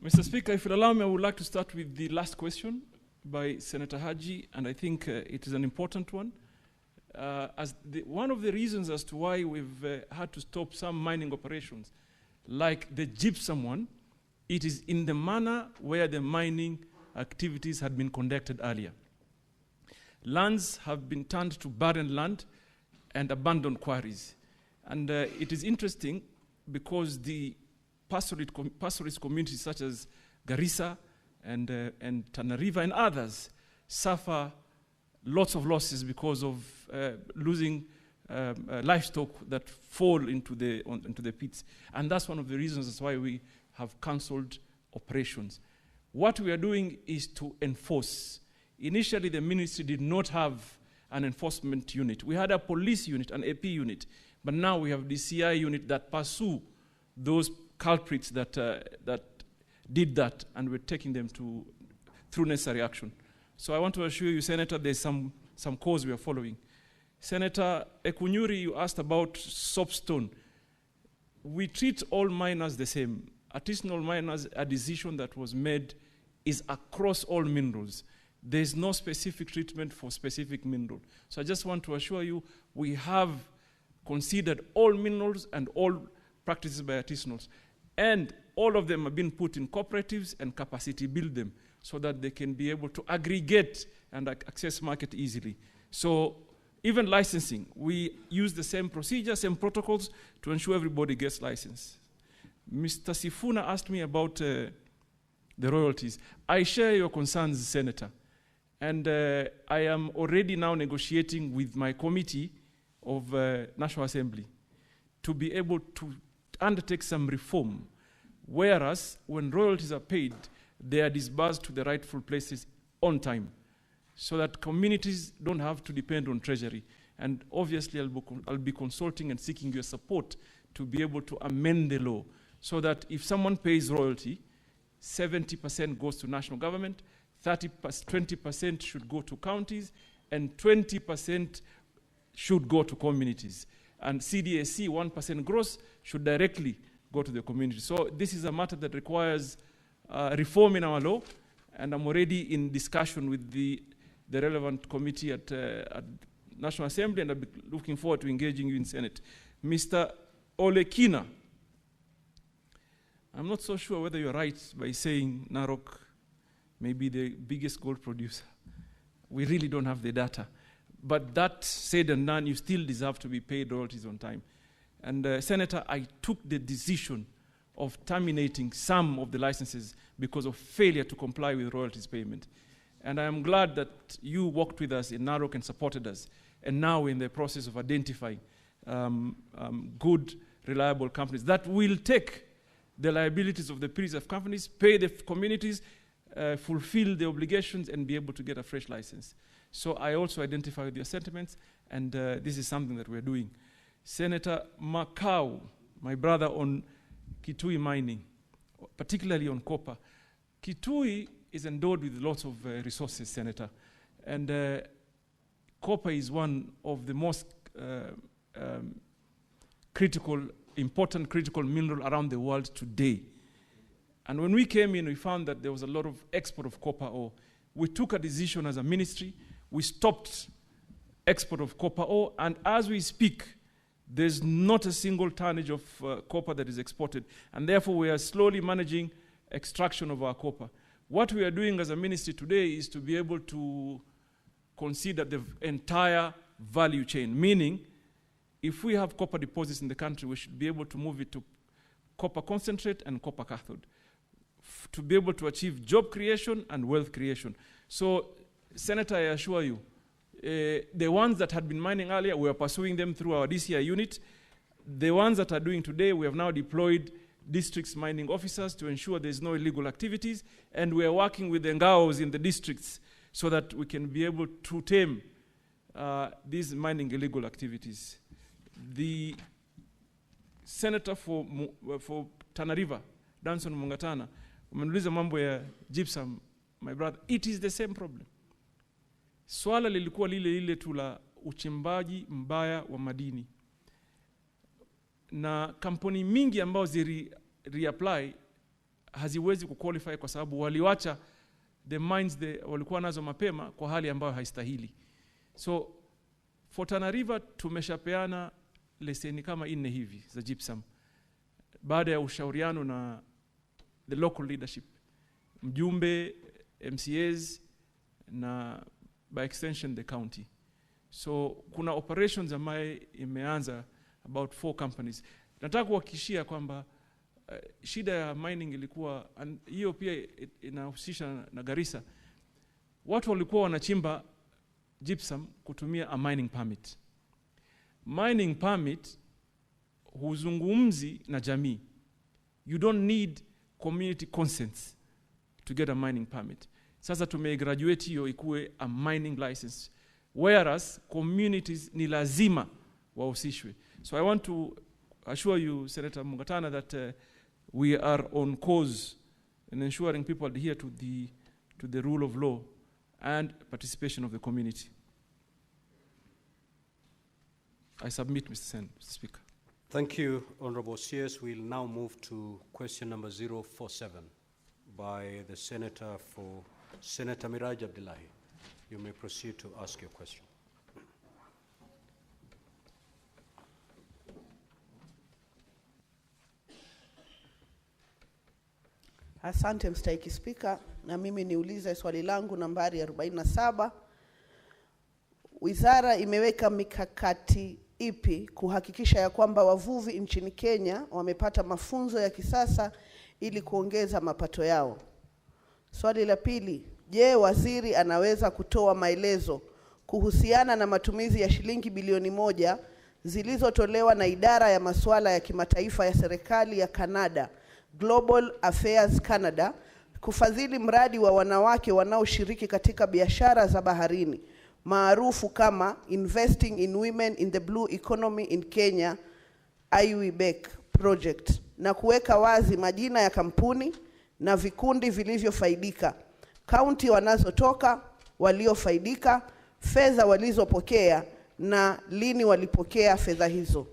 Mr. Speaker, if you'll allow me, I would like to start with the last question by Senator Haji, and I think it is an important one. One of the reasons as to why we've had to stop some mining operations, like the gypsum one, it is in the manner where the mining activities had been conducted earlier. Lands have been turned to barren land and abandoned quarries. And it is interesting because the pastoralist communities such as Garissa and Tana River and others suffer lots of losses because of losing livestock that fall into the pits. And that's one of the reasons that's why we have cancelled operations. What we are doing is to enforce. Initially, the ministry did not have an enforcement unit. We had a police unit, an AP unit, but now we have the CI unit that pursue those culprits that did that, and we're taking them through necessary action. So I want to assure you, Senator, there's some cause we are following. Senator Ekunyuri, you asked about soapstone. We treat all miners the same. Artisanal miners, a decision that was made is across all minerals. There's no specific treatment for specific mineral. So I just want to assure you, we have considered all minerals and all practices by artisanals. And all of them have been put in cooperatives and capacity build them so that they can be able to aggregate and access market easily. So even licensing, we use the same procedure, same protocols to ensure everybody gets licensed. Mr. Sifuna asked me about the royalties. I share your concerns, Senator. And I am already now negotiating with my committee of National Assembly to be able to undertake some reform, whereas when royalties are paid, they are disbursed to the rightful places on time, so that communities don't have to depend on Treasury. And obviously, I'll be consulting and seeking your support to be able to amend the law, so that if someone pays royalty, 70% goes to national government, 20% should go to counties, and 20% should go to communities. And CDAC, 1% gross, should directly go to the community. So this is a matter that requires reform in our law, and I'm already in discussion with the relevant committee at National Assembly, and I'll be looking forward to engaging you in Senate. Mr. Olekina, I'm not so sure whether you're right by saying Narok may be the biggest gold producer. We really don't have the data. But that said and done, you still deserve to be paid royalties on time. And Senator, I took the decision of terminating some of the licenses because of failure to comply with royalties payment. And I am glad that you worked with us in Narok and supported us. And now we're in the process of identifying good, reliable companies that will take the liabilities of the previous companies, pay the communities, fulfill the obligations, and be able to get a fresh license. So I also identify with your sentiments, and this is something that we're doing. Senator Makau, my brother, on Kitui mining, particularly on copper. Kitui is endowed with lots of resources, Senator, and copper is one of the most important critical mineral around the world today. And when we came in, we found that there was a lot of export of copper ore. We took a decision as a ministry. We stopped export of copper ore, and as we speak, there's not a single tonnage of copper that is exported, and therefore we are slowly managing extraction of our copper. What we are doing as a ministry today is to be able to consider the entire value chain, meaning if we have copper deposits in the country, we should be able to move it to copper concentrate and copper cathode to be able to achieve job creation and wealth creation. So Senator, I assure you, the ones that had been mining earlier, we are pursuing them through our DCI unit. The ones that are doing today, we have now deployed districts mining officers to ensure there's no illegal activities, and we are working with the ngaos in the districts so that we can be able to tame these mining illegal activities. The Senator for Tana River, Danson Mungatana, umeniuliza mambo ya gypsum, my brother, it is the same problem. Swala lilikuwa lile tu la uchimbaji mbaya wa madini. Na kampuni mingi ambao reapply haziwezi kuqualify kwa sababu waliwacha the mines walikuwa nazo mapema kwa hali ambayo haistahili. So for Tana River tumeshapeana leseni kama 4 hivi za gypsum baada ya ushauriano na the local leadership, mjumbe, MCAs na by extension the county. So kuna operations ambaye imeanza about 4 companies. Nataka kuhakikishia kwamba shida ya mining ilikuwa, hiyo pia inahusisha na Garissa. Watu walikuwa wanachimba gypsum kutumia a mining permit. Mining permit huzungumzi na jamii. You don't need community consent to get a mining permit. Sasa tumegraduate hiyo ikuwe a mining license, whereas communities ni lazima wahusishwe. So I want to assure you, Senator Mungatana, that we are on course in ensuring people adhere to the rule of law and participation of the community. I submit, Mr. Speaker. Thank you, Honorable CS. We'll now move to question number 047 by the Senator for Senator Miraj Abdullahi. You may proceed to ask your question. Asante mstahiki Spika, na mimi niulize swali langu nambari 47. Wizara imeweka mikakati ipi kuhakikisha ya kwamba wavuvi nchini Kenya wamepata mafunzo ya kisasa ili kuongeza mapato yao? Swali la pili, je, waziri anaweza kutoa maelezo kuhusiana na matumizi ya shilingi bilioni 1 zilizotolewa na idara ya masuala ya kimataifa ya serikali ya Canada, Global Affairs Canada, kufadhili mradi wa wanawake wanaoshiriki katika biashara za baharini maarufu kama Investing in Women in the Blue Economy in Kenya, IWBEC project, na kuweka wazi majina ya kampuni na vikundi vilivyofaidika, kaunti wanazotoka, waliofaidika, fedha walizopokea na lini walipokea fedha hizo?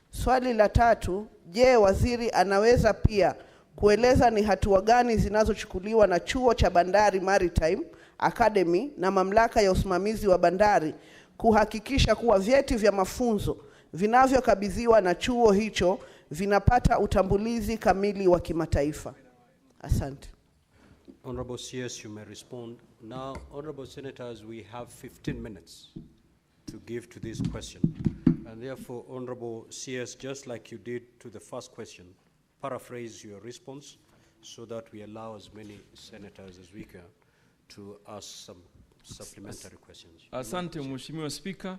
Swali la tatu, je, waziri anaweza pia kueleza ni hatua gani zinazochukuliwa na chuo cha bandari Maritime Academy na mamlaka ya usimamizi wa bandari kuhakikisha kuwa vyeti vya mafunzo vinavyokabidhiwa na chuo hicho vinapata utambulizi kamili wa kimataifa? Asante. Honorable CS, you may respond. Now, Honorable Senators, we have 15 minutes to give to this question. And therefore, Honorable CS, just like you did to the first question, paraphrase your response so that we allow as many senators as we can to ask some supplementary questions. Asante Mheshimiwa Spika.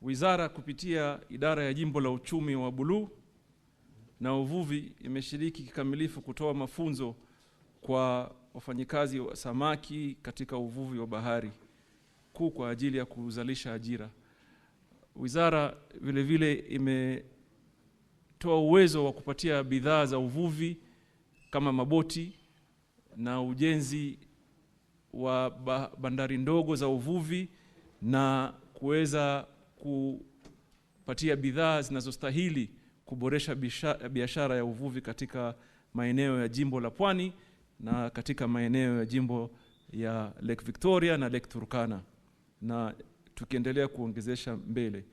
Wizara kupitia idara ya jimbo la uchumi wa buluu na uvuvi imeshiriki kikamilifu kutoa mafunzo kwa wafanyikazi wa samaki katika uvuvi wa bahari kuu kwa ajili ya kuzalisha ajira. Wizara vile vile imetoa uwezo wa kupatia bidhaa za uvuvi kama maboti na ujenzi wa bandari ndogo za uvuvi na kuweza kupatia bidhaa zinazostahili kuboresha biashara ya uvuvi katika maeneo ya jimbo la Pwani na katika maeneo ya jimbo ya Lake Victoria na Lake Turkana, na tukiendelea kuongezesha mbele.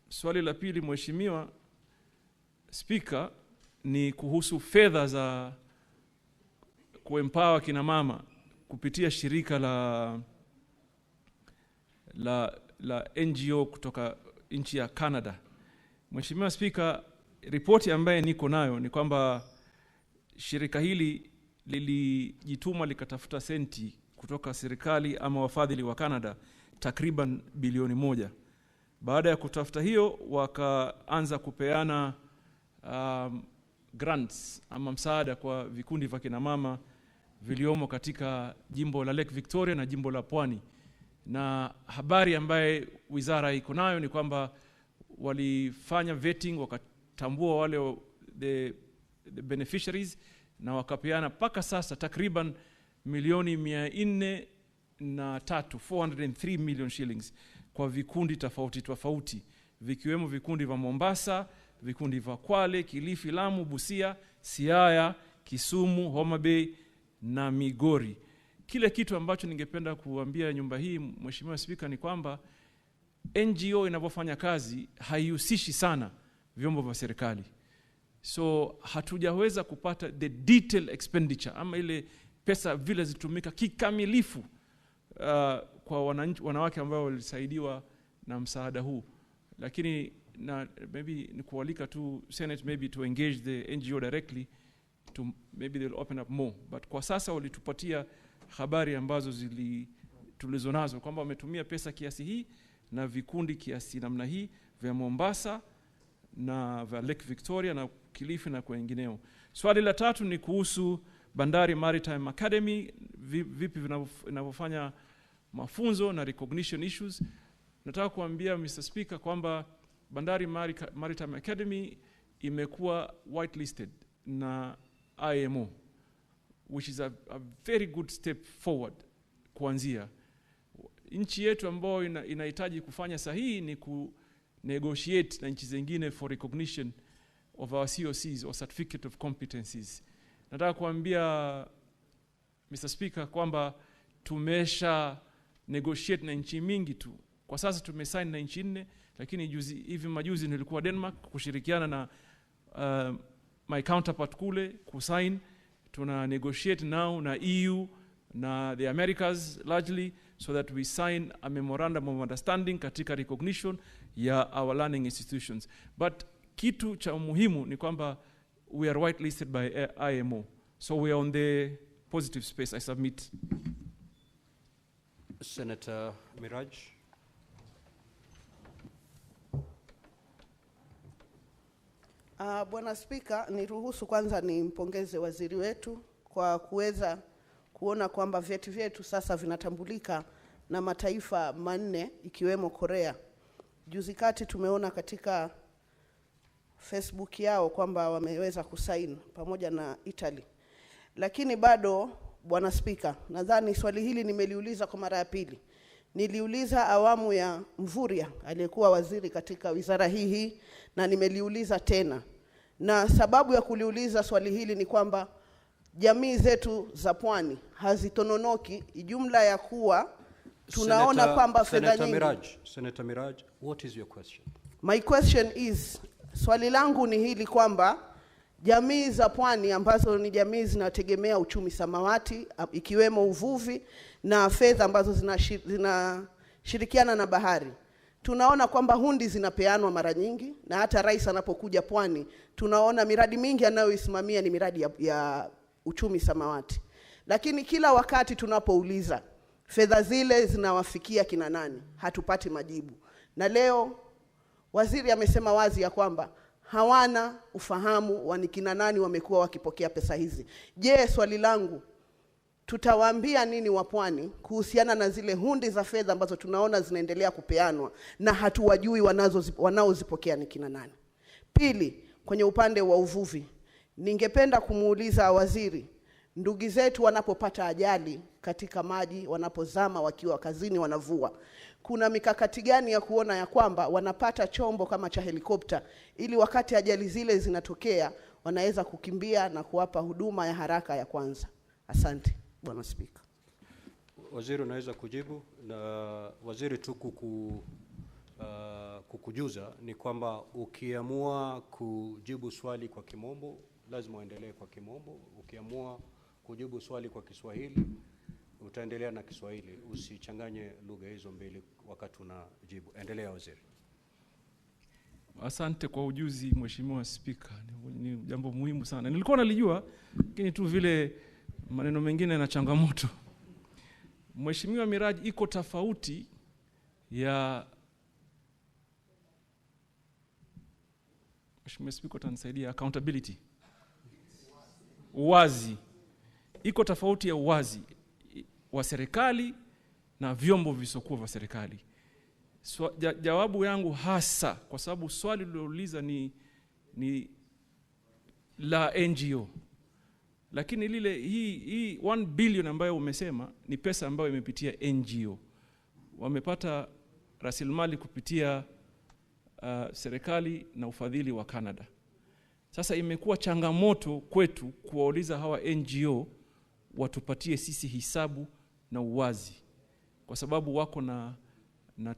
Swali la pili Mheshimiwa Spika ni kuhusu fedha za kuempower kina mama kupitia shirika la NGO kutoka nchi ya Canada. Mheshimiwa Spika, ripoti ambaye niko nayo ni kwamba shirika hili lilijituma likatafuta senti kutoka serikali ama wafadhili wa Canada takriban bilioni 1. Baada ya kutafuta hiyo, wakaanza kupeana grants ama msaada kwa vikundi vya kina mama viliomo katika jimbo la Lake Victoria na jimbo la Pwani. Na habari ambaye wizara iko nayo ni kwamba walifanya vetting, wakatambua wale the beneficiaries, na wakapeana paka sasa takriban milioni 403 million shillings kwa vikundi tofauti, vikiwemo vikundi vya Mombasa, vikundi vya Kwale, Kilifi, Lamu, Busia, Siaya, Kisumu, Homa Bay na Migori. Kile kitu ambacho ningependa kuambia nyumba hii, Mheshimiwa Spika, ni kwamba NGO inavyofanya kazi haihusishi sana vyombo vya serikali. So hatujaweza kupata the detailed expenditure ama ile pesa vile zitumika kikamilifu kwa wanawake ambao walisaidiwa na msaada huu. Lakini na maybe ni kualika tu Senate maybe to engage the NGO directly, to maybe they'll open up more. But kwa sasa walitupatia habari ambazo tulizonazo kwamba wametumia pesa kiasi hii na vikundi kiasi namna hii vya Mombasa na vya Lake Victoria na Kilifi na wengineo. Swali la tatu ni kuhusu bandari Maritime Academy, vipi vinavyofanya mafunzo na recognition issues. Nataka kuambia Mr. Speaker kwamba bandari Maritime Academy imekuwa whitelisted na IMO, which is a very good step forward. Kuanzia nchi yetu ambayo inahitaji kufanya sahihi ni ku negotiate na nchi zingine for recognition of our COCs or certificate of competencies. Nataka kuambia Mr. Speaker kwamba tumesha negotiate na nchi mingi tu. Kwa sasa tumesign na nchi 4, lakini hivi majuzi nilikuwa Denmark kushirikiana na my counterpart kule kusign. Tuna negotiate now na EU na the Americas largely, so that we sign a memorandum of understanding katika recognition ya our learning institutions. But kitu cha muhimu ni kwamba we are whitelisted by IMO, so we are on the positive space. I submit. Senator Miraj. Bwana Spika, niruhusu kwanza nimpongeze waziri wetu kwa kuweza kuona kwamba vyeti vyetu sasa vinatambulika na mataifa 4 ikiwemo Korea. Juzi kati tumeona katika Facebook yao kwamba wameweza kusaini pamoja na Italy. Lakini bado, Bwana Spika, nadhani swali hili nimeliuliza kwa mara ya pili. Niliuliza awamu ya Mvurya aliyekuwa waziri katika wizara hii, na nimeliuliza tena. Na sababu ya kuliuliza swali hili ni kwamba jamii zetu za pwani hazitononoki, jumla ya kuwa tunaona kwamba fedha nyingi. Senator Miraj, what is your question? My question is, swali langu ni hili kwamba jamii za pwani ambazo ni jamii zinategemea uchumi samawati, ikiwemo uvuvi na fedha ambazo zinashirikiana na bahari, tunaona kwamba hundi zinapeanwa mara nyingi, na hata rais anapokuja pwani tunaona miradi mingi anayoisimamia ni miradi ya uchumi samawati. Lakini kila wakati tunapouliza fedha zile zinawafikia kina nani, hatupati majibu. Na leo waziri amesema wazi ya kwamba hawana ufahamu wa ni kina nani wamekuwa wakipokea pesa hizi. Je, swali langu, tutawaambia nini wapwani kuhusiana na zile hundi za fedha ambazo tunaona zinaendelea kupeanwa na hatuwajui wanaozipokea ni kina nani? Pili, kwenye upande wa uvuvi, ningependa kumuuliza waziri, ndugu zetu wanapopata ajali katika maji, wanapozama wakiwa kazini wanavua, kuna mikakati gani ya kuona ya kwamba wanapata chombo kama cha helikopta ili wakati ajali zile zinatokea wanaweza kukimbia na kuwapa huduma ya haraka ya kwanza? Asante Bwana Spika. Waziri unaweza kujibu. Na waziri tu kukujuza ni kwamba ukiamua kujibu swali kwa Kimombo lazima uendelee kwa Kimombo, ukiamua kujibu swali kwa Kiswahili utaendelea na Kiswahili. Usichanganye lugha hizo mbili wakati unajibu. Endelea waziri. Asante kwa ujuzi Mheshimiwa Spika. Ni jambo muhimu sana. Nilikuwa nalijua, lakini tu vile maneno mengine na changamoto. Mheshimiwa Miraji, iko tofauti ya Mheshimiwa Spika utanisaidia, accountability, uwazi. Iko tofauti ya uwazi wa serikali na vyombo visokuwa vya serikali. Jawabu yangu hasa, kwa sababu swali lilouliza ni la NGO, lakini hii 1 billion ambayo umesema ni pesa ambayo imepitia NGO. Wamepata rasilimali kupitia serikali na ufadhili wa Canada. Sasa imekuwa changamoto kwetu kuwauliza hawa NGO watupatie sisi hisabu na uwazi, kwa sababu wako na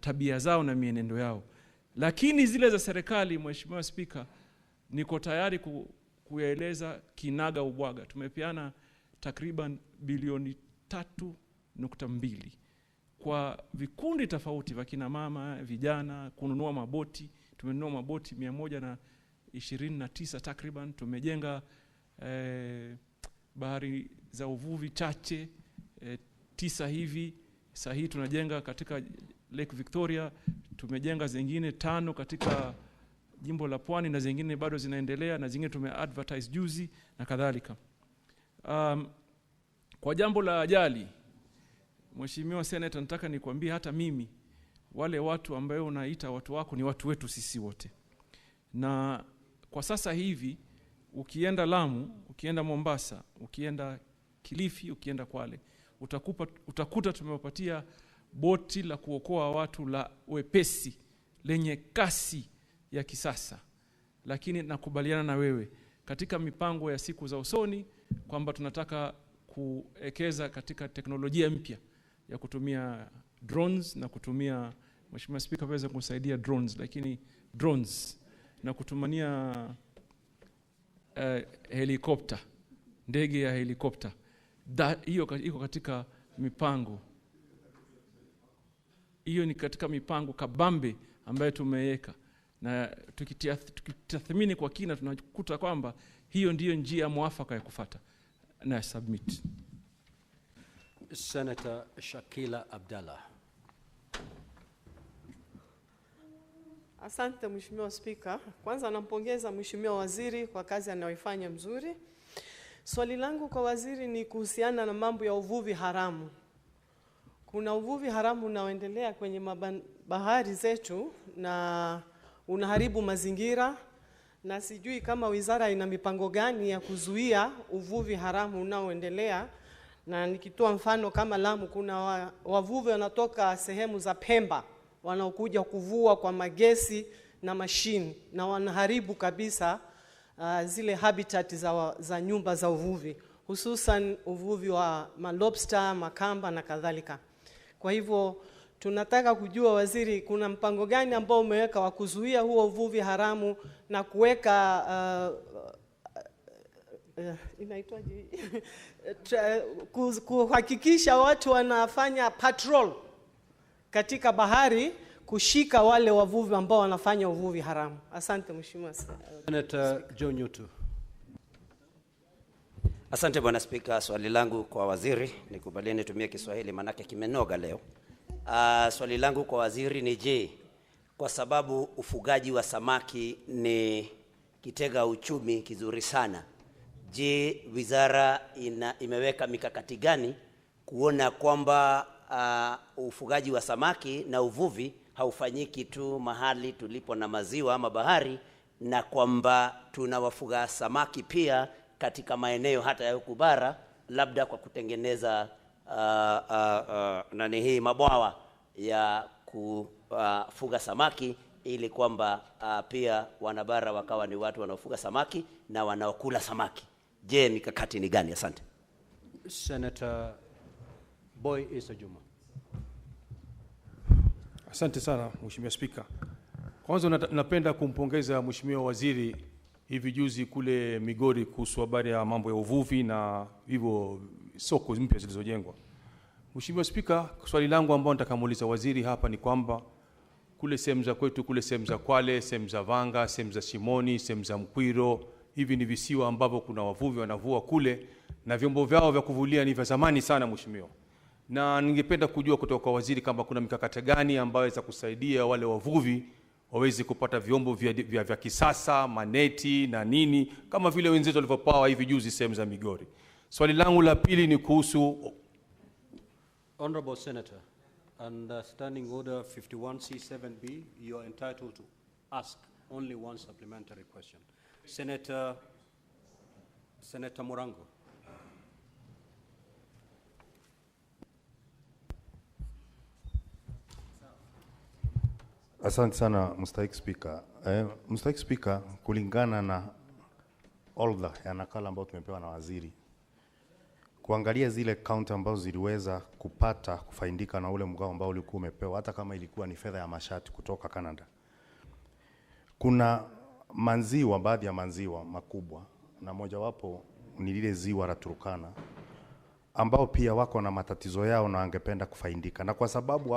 tabia zao na mienendo yao. Lakini zile za serikali, Mheshimiwa Spika, niko tayari kueleza kinaga ubwaga. Tumepeana takriban bilioni 3.2 kwa vikundi tofauti vya kina mama, vijana, kununua maboti. Tumenunua maboti 129 takriban. Tumejenga bahari za uvuvi chache 9 hivi. Sasa hii tunajenga katika Lake Victoria, tumejenga zingine 5 katika jimbo la Pwani, na zingine bado zinaendelea, na zingine tumeadvertise juzi na kadhalika. Kwa jambo la ajali, Mheshimiwa Senator, nataka nikwambie hata mimi wale watu ambao unaita watu wako ni watu wetu sisi wote. Na kwa sasa hivi ukienda Lamu, ukienda Mombasa, ukienda Kilifi, ukienda Kwale, utakuta tumewapatia boti la kuokoa watu la wepesi lenye kasi ya kisasa. Lakini nakubaliana na wewe katika mipango ya siku za usoni kwamba tunataka kuekeza katika teknolojia mpya ya kutumia drones na kutumia, Mheshimiwa Spika aweza kusaidia drones, lakini drones na kutumania helikopta, ndege ya helikopta. Hiyo iko katika mipango. Hiyo ni katika mipango kabambe ambayo tumeweka, na tukitathmini kwa kina tunakuta kwamba hiyo ndiyo njia mwafaka ya kufuata. Na submit. Senator Shakila Abdallah. Asante Mheshimiwa Spika. Kwanza nampongeza Mheshimiwa Waziri kwa kazi anayoifanya mzuri. Swali langu kwa waziri ni kuhusiana na mambo ya uvuvi haramu. Kuna uvuvi haramu unaoendelea kwenye bahari zetu na unaharibu mazingira, na sijui kama wizara ina mipango gani ya kuzuia uvuvi haramu unaoendelea. Na nikitoa mfano kama Lamu, kuna wavuvi wanatoka sehemu za Pemba wanaokuja kuvua kwa magesi na mashine, na wanaharibu kabisa zile habitat za nyumba za uvuvi, hususan uvuvi wa lobster, makamba na kadhalika. Kwa hivyo tunataka kujua waziri, kuna mpango gani ambao umeweka wa kuzuia huo uvuvi haramu na kuweka inaitwaje kuhakikisha watu wanafanya patrol katika bahari kushika wale wavuvi ambao wanafanya uvuvi haramu. Asante Mheshimiwa Senator John Nyutu. Asante Bwana Spika. Swali langu kwa waziri, nikubalie nitumie Kiswahili manake kimenoga leo. Swali langu kwa waziri ni je, kwa sababu ufugaji wa samaki ni kitega uchumi kizuri sana, je, wizara imeweka mikakati gani kuona kwamba ufugaji wa samaki na uvuvi haufanyiki tu mahali tulipo na maziwa ama bahari, na kwamba tunawafuga samaki pia katika maeneo hata ya huku bara, labda kwa kutengeneza mabwawa ya kufuga samaki, ili kwamba pia wanabara wakawa ni watu wanaofuga samaki na wanaokula samaki. Je, mikakati ni gani? Asante. Senator Boy Isa Juma. Asante sana Mheshimiwa Spika. Kwanza napenda kumpongeza Mheshimiwa Waziri hivi juzi kule Migori kuhusu habari ya mambo ya uvuvi na hivyo soko mpya zilizojengwa. Mheshimiwa Spika, swali langu ambalo nitakamuuliza waziri hapa ni kwamba kule sehemu za kwetu, kule sehemu za Kwale, sehemu za Vanga, sehemu za Shimoni, sehemu za Mkwiro, hivi ni visiwa ambavyo kuna wavuvi wanavua kule na vyombo vyao vya kuvulia ni vya zamani sana Mheshimiwa. na ningependa kujua kutoka kwa waziri kama kuna mikakati gani ambayo inaweza kusaidia wale wavuvi waweze kupata vyombo vya kisasa, maneti na nini, kama vile wenzetu walivyopawa hivi juzi sehemu za Migori. Swali langu la pili ni kuhusu Honorable Senator, under Standing Order 51C7B, you are entitled to ask only one supplementary question. Senator Morango. Asante sana Mstahiki Speaker. Mstahiki Speaker, kulingana na order ya nakala ambayo tumepewa na waziri, kuangalia zile kaunti ambazo ziliweza kupata kufaidika na ule mgao ambao ulikuwa umepewa, hata kama ilikuwa ni fedha ya mashati kutoka Canada. Kuna manziwa, baadhi ya manziwa makubwa, na mojawapo ni lile ziwa la Turkana, ambao pia wako na matatizo yao na wangependa kufaidika. Na kwa sababu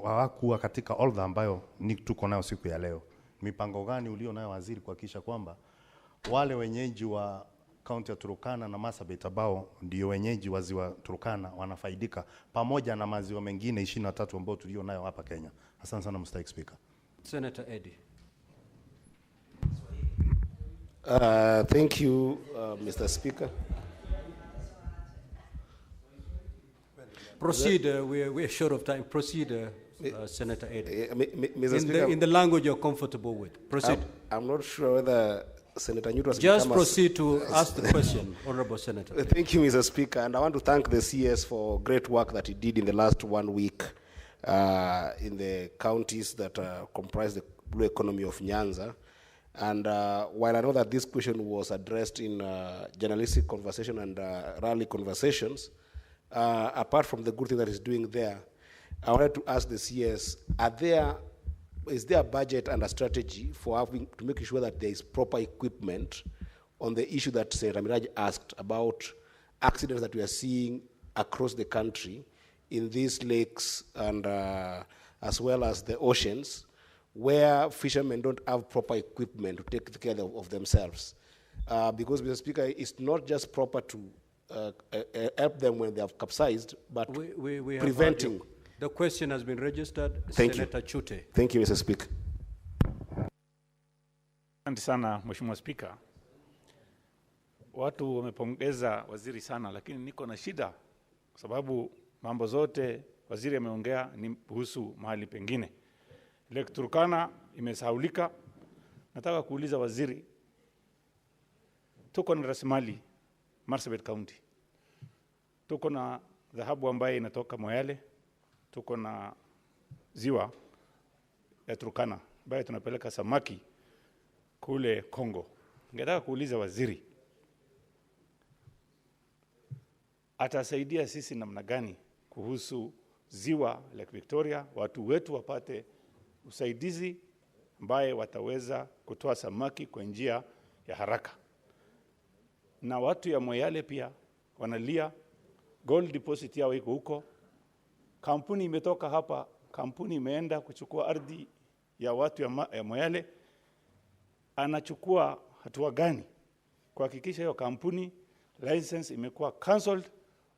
hawakuwa katika order ambayo tuko nayo siku ya leo, mipango gani ulio nayo waziri kuhakikisha kwamba wale wenyeji wa kaunti ya Turkana na Marsabit ambao ndio wenyeji wa ziwa Turkana wanafaidika pamoja na maziwa mengine 23 ambao tulio nayo hapa Kenya? Asante sana Mstahiki Speaker. Senator Eddie. Thank you, Mr. Speaker. Proceed, we're short of time. Proceed, Senator Eddie. Mr. Speaker, in the language you're comfortable with. Proceed. I'm not sure whether Senator Newt was just proceed to ask the question, Honorable Senator. Thank you, Mr. Speaker, and I want to thank the CS for great work that he did in the last 1 week in the counties that comprise the blue economy of Nyanza. And while I know that this question was addressed in journalistic conversation and rally conversations, apart from the good thing that he's doing there, I wanted to ask the CS, is there a budget and a strategy for having to make sure that there is proper equipment on the issue that Senator Miraj asked about accidents that we are seeing across the country in these lakes and as well as the oceans, where fishermen don't have proper equipment to take care of themselves? Because, Mr. Speaker, it's not just proper to help them when they have capsized, but we preventing. The question has been registered. Thank Senator you. Chute. Thank you, Mr. Speaker. Asante sana Mheshimiwa Speaker. Watu wamepongeza waziri sana, lakini niko na shida kwa sababu mambo zote waziri ameongea ni kuhusu mahali pengine. Ile Turkana imesahaulika. Nataka kuuliza waziri, tuko na rasilimali Marsabit County, tuko na dhahabu ambayo inatoka Moyale, tuko na ziwa ya Turkana ambayo tunapeleka samaki kule Kongo. Ningetaka kuuliza waziri, atasaidia sisi namna gani kuhusu ziwa Lake Victoria, watu wetu wapate usaidizi ambaye wataweza kutoa samaki kwa njia ya haraka. Na watu ya Moyale pia wanalia, gold deposit yao iko huko. Kampuni imetoka hapa, kampuni imeenda kuchukua ardhi ya watu ya Moyale. Anachukua hatua gani kuhakikisha hiyo kampuni license imekuwa cancelled,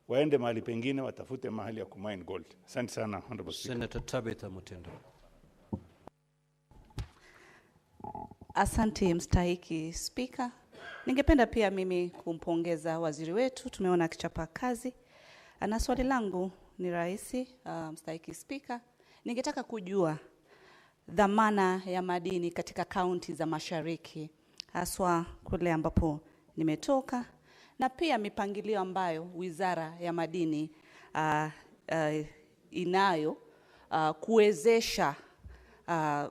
waende mahali pengine watafute mahali ya kumine gold? Asante sana, Honorable Speaker. Senator Tabitha Mutendo. Asante Mstahiki Speaker. Ningependa pia mimi kumpongeza waziri wetu, tumeona akichapa kazi. Na swali langu ni rahisi, Mstahiki Speaker. Ningetaka kujua dhamana ya madini katika kaunti za Mashariki, haswa kule ambapo nimetoka, na pia mipangilio ambayo Wizara ya Madini inayo kuwezesha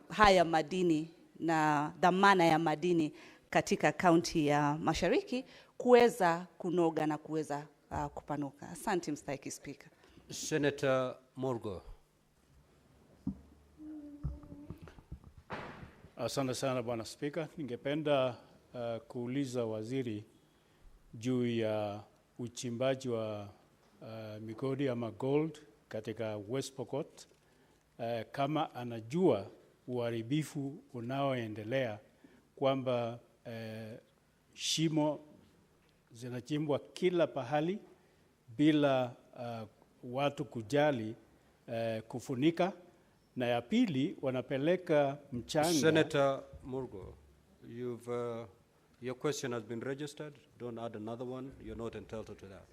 haya madini na dhamana ya madini katika kaunti ya Mashariki kuweza kunoga na kuweza kupanuka. Asante Mstahiki Speaker. Senator Morgo. Asante sana Bwana Speaker. Ningependa kuuliza waziri juu ya uchimbaji wa migodi ama gold katika West Pokot, kama anajua uharibifu unaoendelea, kwamba shimo zinachimbwa kila pahali bila watu kujali kufunika, na ya pili wanapeleka mchanga. Senator Murgo, your question has been registered. Don't add another one. You're not entitled to that.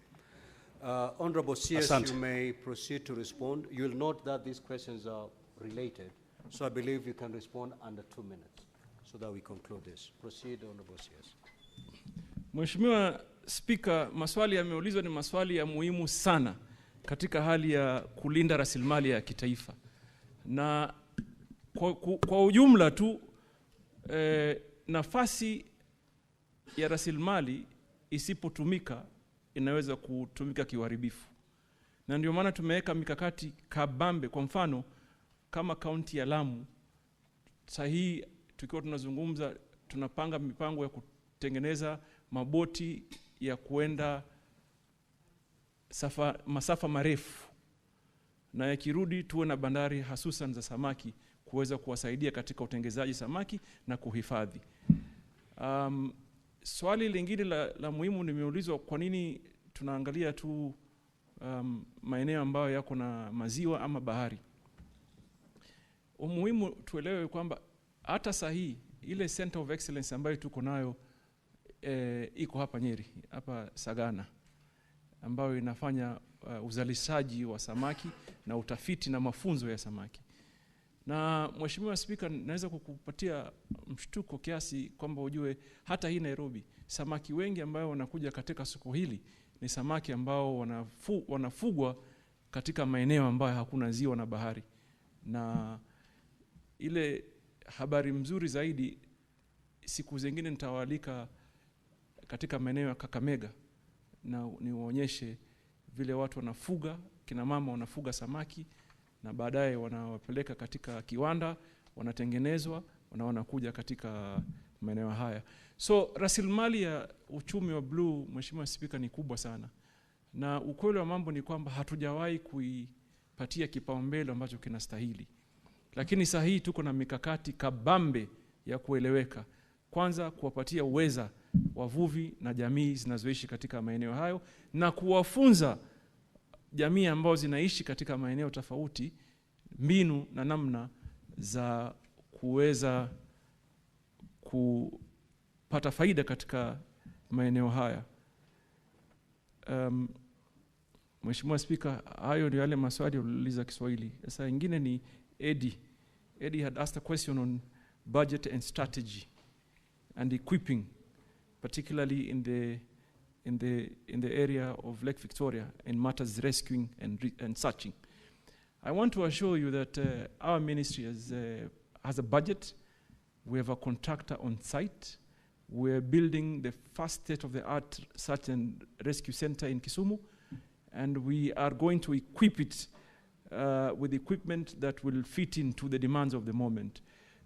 Honorable CS, Asante. you may proceed to respond. You'll note that these questions are related, so I believe you can respond under 2 minutes so that we conclude this. Proceed, Honorable CS. Mheshimiwa Spika, maswali yameulizwa ni maswali ya muhimu sana katika hali ya kulinda rasilimali ya kitaifa. Na kwa ujumla tu nafasi ya rasilimali isipotumika inaweza kutumika kiuharibifu. Na ndio maana tumeweka mikakati kabambe. Kwa mfano kama kaunti ya Lamu, sahihi tukiwa tunazungumza tunapanga mipango ya kutengeneza maboti ya kuenda masafa marefu, na yakirudi tuwe na bandari hasusan za samaki kuweza kuwasaidia katika utengenezaji samaki na kuhifadhi. Swali lingine la muhimu nimeulizwa, kwa nini tunaangalia tu maeneo ambayo yako na maziwa ama bahari. Umuhimu tuelewe kwamba hata sahihi ile Center of Excellence ambayo tuko nayo iko hapa Nyeri, hapa Sagana, ambayo inafanya uzalishaji wa samaki na utafiti na mafunzo ya samaki. Na Mheshimiwa Spika, naweza kukupatia mshtuko kiasi kwamba ujue hata hii Nairobi samaki wengi ambao wanakuja katika soko hili ni samaki ambao wanafugwa katika maeneo ambayo hakuna ziwa na bahari. Na ile habari mzuri zaidi, siku zingine nitawaalika katika maeneo ya Kakamega na niwaonyeshe vile watu wanafuga, kina mama wanafuga samaki na baadaye wanawapeleka katika kiwanda, wanatengenezwa na wanakuja katika maeneo haya. So rasilimali ya uchumi wa blue, Mheshimiwa Spika, ni kubwa sana. Na ukweli wa mambo ni kwamba hatujawahi kuipatia kipaumbele ambacho kinastahili. Lakini sahihi tuko na mikakati kabambe ya kueleweka. Kwanza kuwapatia uweza wavuvi na jamii zinazoishi katika maeneo hayo, na kuwafunza jamii ambao zinaishi katika maeneo tofauti mbinu na namna za kuweza kupata faida katika maeneo haya. Mheshimiwa Spika, hayo ndio yale maswali uliuliza Kiswahili. Sasa ingine ni Eddie. Eddie had asked a question on budget and strategy and equipping, particularly in the area of Lake Victoria in matters rescuing and searching. I want to assure you that our ministry has a budget. We have a contractor on site. We're building the first state-of-the-art search and rescue center in Kisumu, and we are going to equip it with equipment that will fit into the demands of the moment.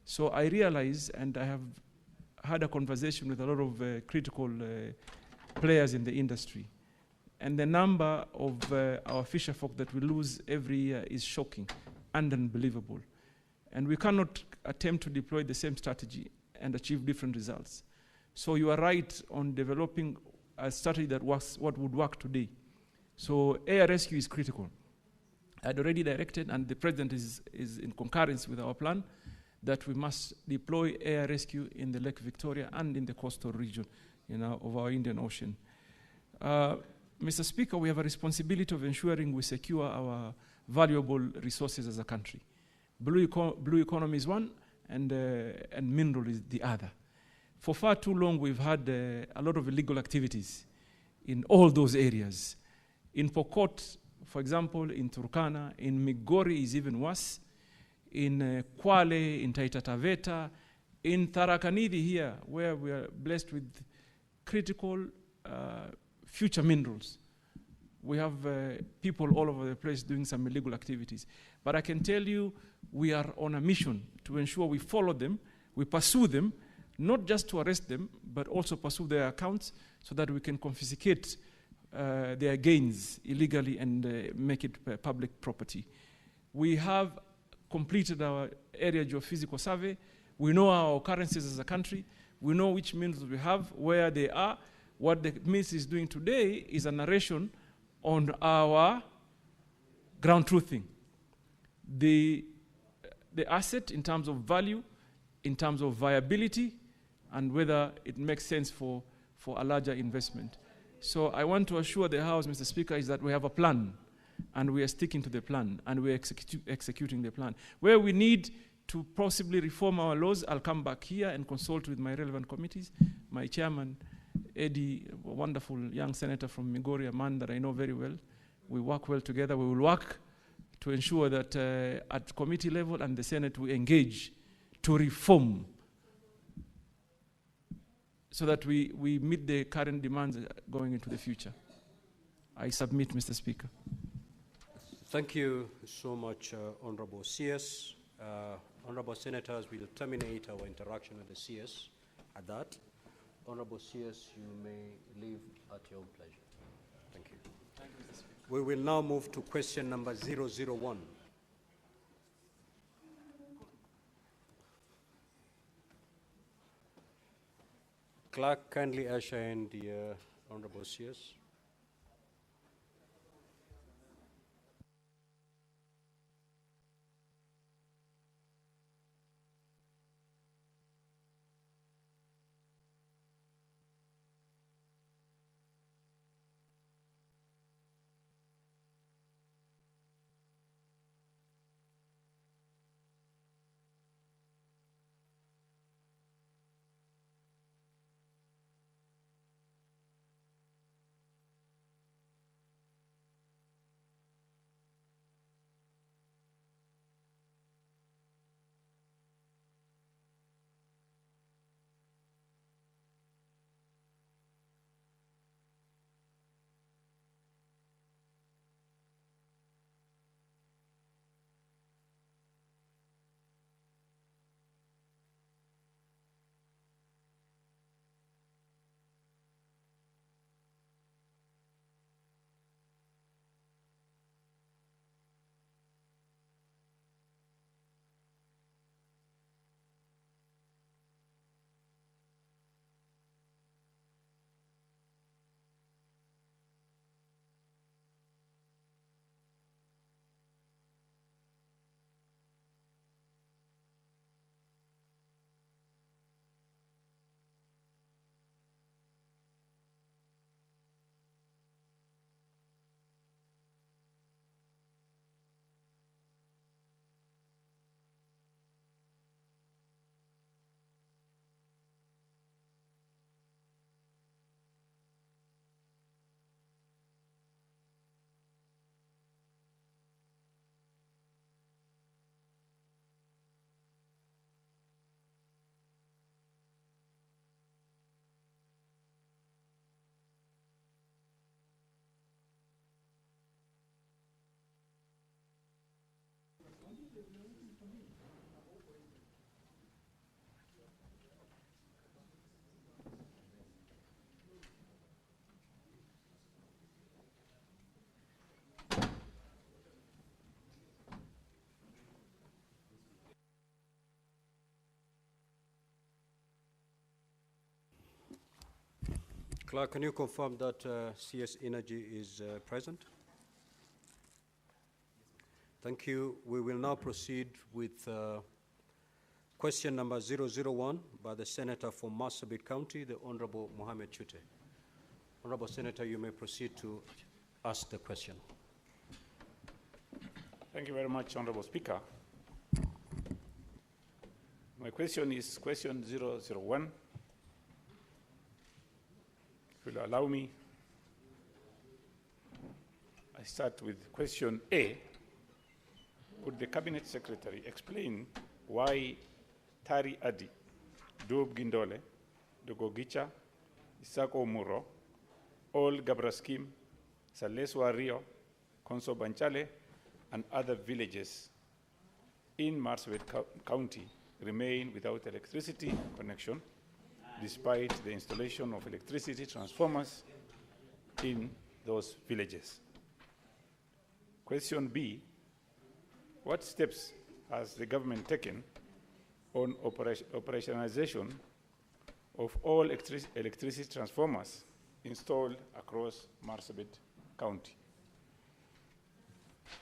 So I realize, and I have had a conversation with a lot of critical players in the industry, and the number of our fisher folk that we lose every year is shocking and unbelievable. And we cannot attempt to deploy the same strategy and achieve different results. So you are right on developing a strategy that works, what would work today. So air rescue is critical. I had already directed, and the President is in concurrence with our plan, that we must deploy air rescue in the Lake Victoria and in the coastal region of our Indian Ocean. Mr. Speaker, we have a responsibility of ensuring we secure our valuable resources as a country. Blue economy is one, and mineral is the other. For far too long, we've had a lot of illegal activities in all those areas. In Pokot, for example, in Turkana, in Migori is even worse. In Kwale, in Taita Taveta, in Tarakanidi here, where we are blessed with critical future minerals. We have people all over the place doing some illegal activities. But I can tell you, we are on a mission to ensure we follow them, we pursue them, not just to arrest them, but also pursue their accounts so that we can confiscate their gains illegally and make it public property. We have completed our area geophysical survey. We know our occurrences as a country. We know which minerals we have, where they are. What the ministry is doing today is a narration on our ground truthing the asset in terms of value, in terms of viability, and whether it makes sense for a larger investment. So I want to assure the House, Mr. Speaker, is that we have a plan, and we are sticking to the plan, and we are executing the plan. Where we need to possibly reform our laws, I'll come back here and consult with my relevant committees. My chairman, Eddie, a wonderful young senator from Migori, a man that I know very well. We work well together. We will work to ensure that at committee level and the Senate we engage to reform so that we meet the current demands going into the future. I submit, Mr. Speaker. Thank you so much, Honorable CS. Honorable Senators, we'll terminate our interaction with the CS at that. Honorable CS, you may leave at your own pleasure. Thank you. Thank you, Mr. Speaker. We will now move to question number 001. Clerk, kindly usher in the Honorable CS. Clerk, can you confirm that CS Energy is present? Thank you. We will now proceed with question number 001 by the Senator from Marsabit County, the Honorable Mohammed Chute. Honorable Senator, you may proceed to ask the question. Thank you very much, Honorable Speaker. My question is question 001. If you'll allow me, I start with question A. Would the Cabinet Secretary explain why Tari Adi, Dub Gindole, Dogogicha, Isako Muro, Ol Gabraskim, Saleswa Rio, Konso Banchale, and other villages in Marsabit County remain without electricity connection despite the installation of electricity transformers in those villages? Question B, what steps has the government taken on operationalization of all electricity transformers installed across Marsabit County?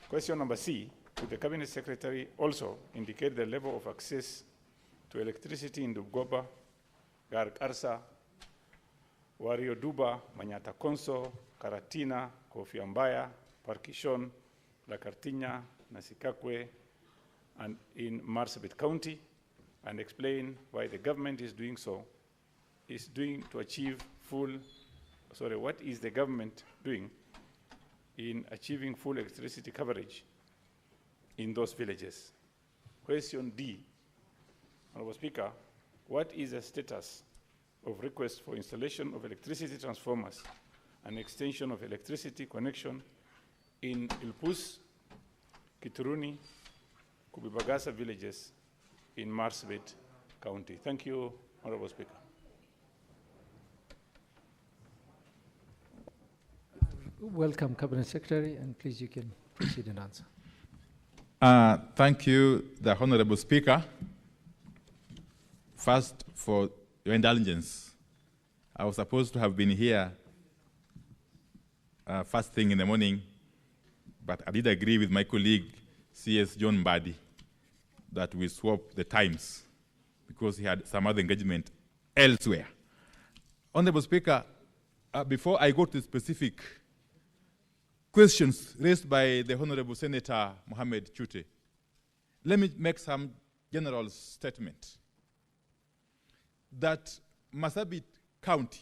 Question number C, could the Cabinet Secretary also indicate the level of access to electricity in Dugoba, Gargarsa, Wario Duba, Manyata Konso, Karatina, Kofiambaya, Parkishon, La Cartiña, Nasikakwe, and in Marsabit County, and explain why the government is doing so, what is the government doing in achieving full electricity coverage in those villages? Question D, Honorable Speaker, what is the status of requests for installation of electricity transformers and extension of electricity connection in Ilpus, Kituruni, Kubibagasa villages in Marsabit County? Thank you, Honorable Speaker. Welcome, Cabinet Secretary, and please you can proceed and answer. Thank you, the Honorable Speaker. First, for your indulgence. I was supposed to have been here first thing in the morning, but I did agree with my colleague, CS John Mbadi, that we swap the times because he had some other engagement elsewhere. Honorable Speaker, before I go to specific questions raised by the Honorable Senator Mohamed Chute, let me make some general statement that Marsabit County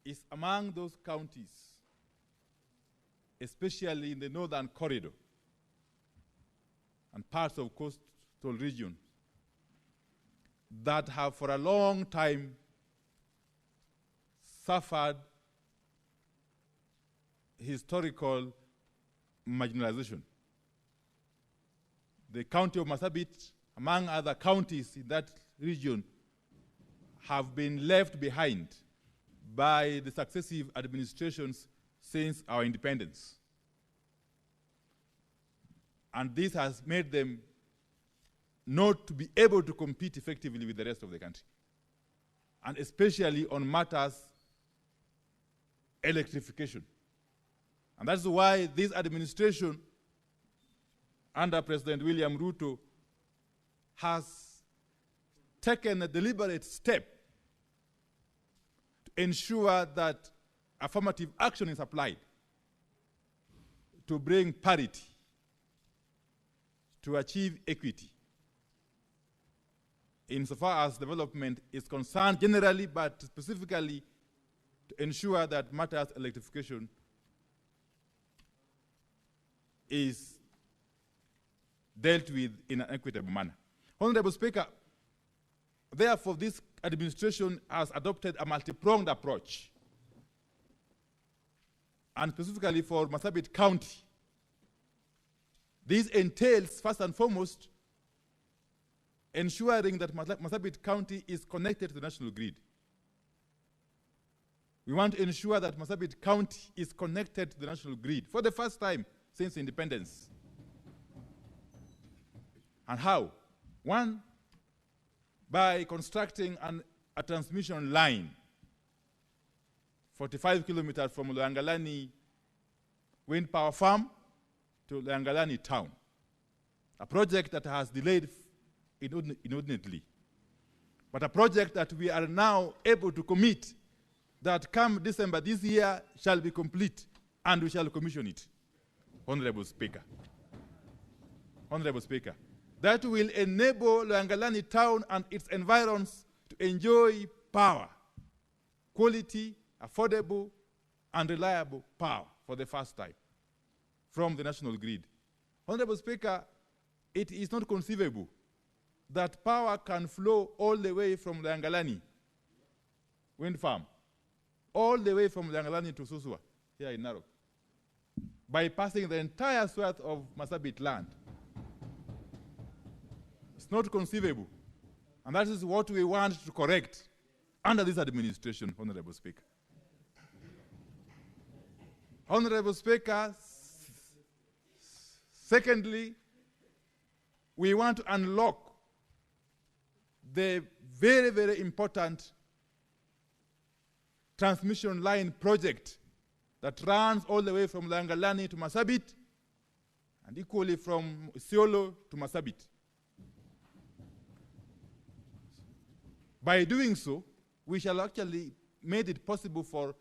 is among those counties, especially in the northern corridor and parts of coastal region, that have for a long time suffered historical marginalization. The county of Marsabit, among other counties in that region, have been left behind by the successive administrations since our independence. And this has made them not to be able to compete effectively with the rest of the country, and especially on matters electrification. And that's why this administration under President William Ruto has taken a deliberate step to ensure that affirmative action is applied to bring parity, to achieve equity, insofar as development is concerned generally, but specifically to ensure that matters electrification is dealt with in an equitable manner. Honorable Speaker, therefore this administration has adopted a multi-pronged approach, and specifically for Marsabit County. This entails, first and foremost, ensuring that Marsabit County is connected to the national grid. We want to ensure that Marsabit County is connected to the national grid for the first time since independence. And how? One, by constructing a transmission line 45 kilometers from Loyangalani wind power farm to Loyangalani town, a project that has delayed inordinately, but a project that we are now able to commit that come December this year shall be complete, and we shall commission it. Honorable Speaker. Honorable Speaker. That will enable Loyangalani town and its environs to enjoy power, quality, affordable, and reliable power for the first time from the national grid. Honorable Speaker, it is not conceivable that power can flow all the way from Loyangalani wind farm, all the way from Loyangalani to Susua, here in Narok, bypassing the entire swath of Marsabit land. It's not conceivable. And that is what we want to correct under this administration, Honorable Speaker. Honorable Speaker, secondly, we want to unlock the very, very important transmission line project that runs all the way from Langalani to Marsabit, and equally from Isiolo to Marsabit. By doing so, we shall actually made it possible for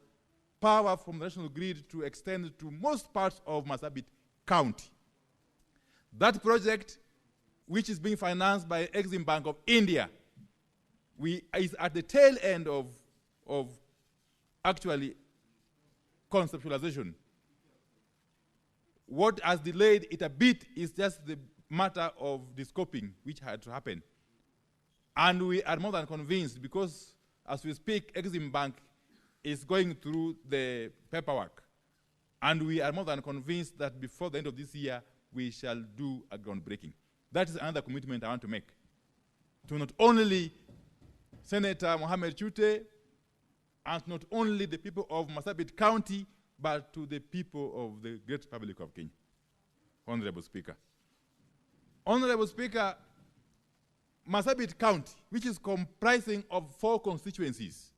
power from the national grid to extend to most parts of Marsabit County. That project, which is being financed by Exim Bank of India, is at the tail end of actually conceptualization. What has delayed it a bit is just the matter of the scoping, which had to happen. And we are more than convinced, because as we speak, Exim Bank is going through the paperwork. And we are more than convinced that before the end of this year, we shall do a groundbreaking. That is another commitment I want to make to not only Senator Mohamed Chute and not only the people of Marsabit County, but to the people of the Great Republic of Kenya. Honorable Speaker. Honorable Speaker, Marsabit County, which is comprising of 4 constituencies,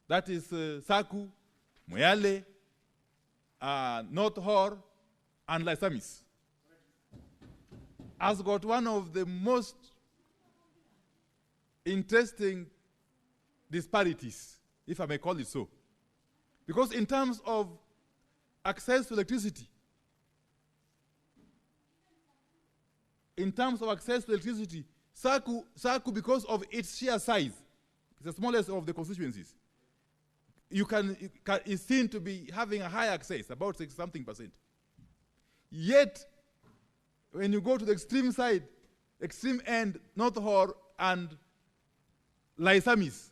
that is Saku, Moyale, North Hor, and Laisamis, has got one of the most interesting disparities, if I may call it so. Because in terms of access to electricity, Saku, because of its sheer size, it's the smallest of the constituencies, is seen to be having a high access, about 60-something%. Yet, when you go to the extreme side, extreme end, North Hor and Laisamis,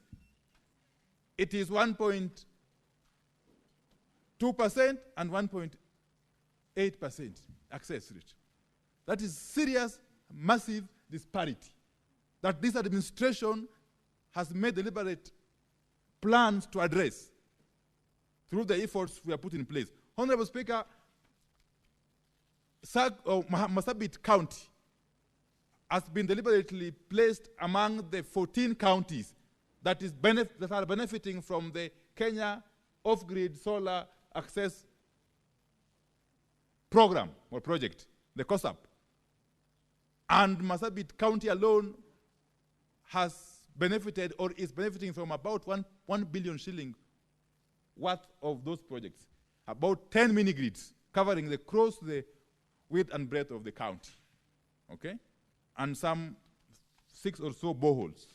it is 1.2% and 1.8% access rate. That is serious, massive disparity that this administration has made deliberate plans to address through the efforts we have put in place. Honorable Speaker, Marsabit County has been deliberately placed among the 14 counties that are benefiting from the Kenya Off-Grid Solar Access Program or project, the COSAP. And Marsabit County alone has benefited or is benefiting from about 1 billion shilling worth of those projects, about 10 mini-grids covering across the width and breadth of the county, okay? And some 6 or so boreholes,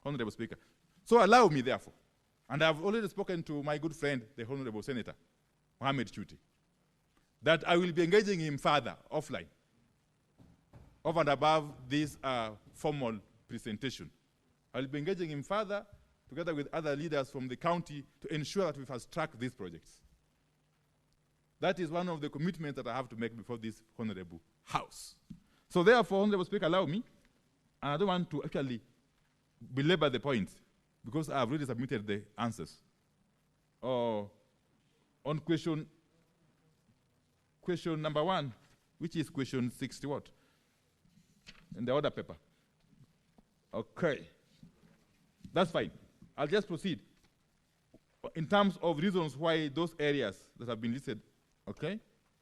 Honorable Speaker. So allow me, therefore, and I've already spoken to my good friend, the Honorable Senator, Mohamed Chute, that I will be engaging him further, offline, over and above this formal presentation. I'll be engaging him further, together with other leaders from the county, to ensure that we fast-track these projects. That is one of the commitments that I have to make before this Honorable House. So therefore, Honorable Speaker, allow me, and I don't want to actually belabor the point, because I have already submitted the answers. On question number 1, which is question 60 what? In the order paper. Okay. That's fine. I'll just proceed. In terms of reasons why those areas that have been listed, okay,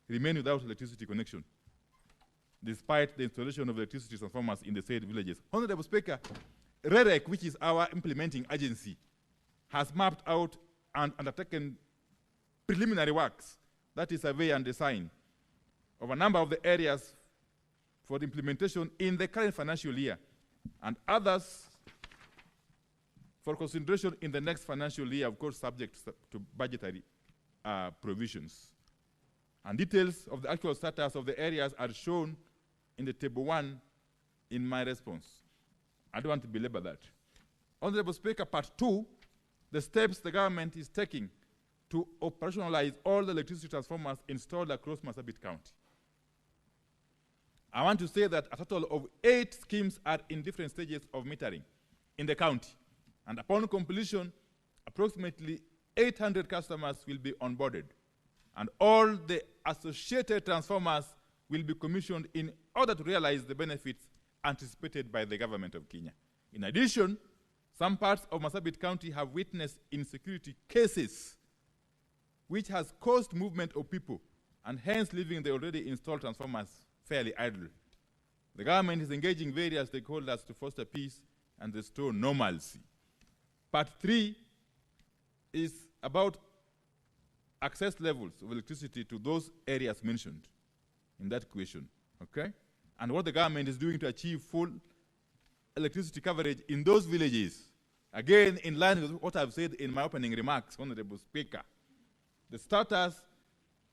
remain without electricity connection, despite the installation of electricity transformers in the said villages. Honorable Speaker, REREC, which is our implementing agency, has mapped out and undertaken preliminary works, that is survey and design, of a number of the areas for the implementation in the current financial year, and others for consideration in the next financial year, of course, subject to budgetary provisions. And details of the actual status of the areas are shown in the table 1 in my response. I don't want to belabor that. Honorable Speaker, part 2, the steps the government is taking to operationalize all the electricity transformers installed across Marsabit County. I want to say that a total of 8 schemes are in different stages of metering in the county. And upon completion, approximately 800 customers will be onboarded. And all the associated transformers will be commissioned in order to realize the benefits anticipated by the government of Kenya. In addition, some parts of Marsabit County have witnessed insecurity cases which has caused movement of people and hence leaving the already installed transformers fairly idle. The government is engaging various stakeholders to foster peace and restore normalcy. Part 3 is about access levels of electricity to those areas mentioned in that question, okay? And what the government is doing to achieve full electricity coverage in those villages. Again, in line with what I've said in my opening remarks, Honorable Speaker, the status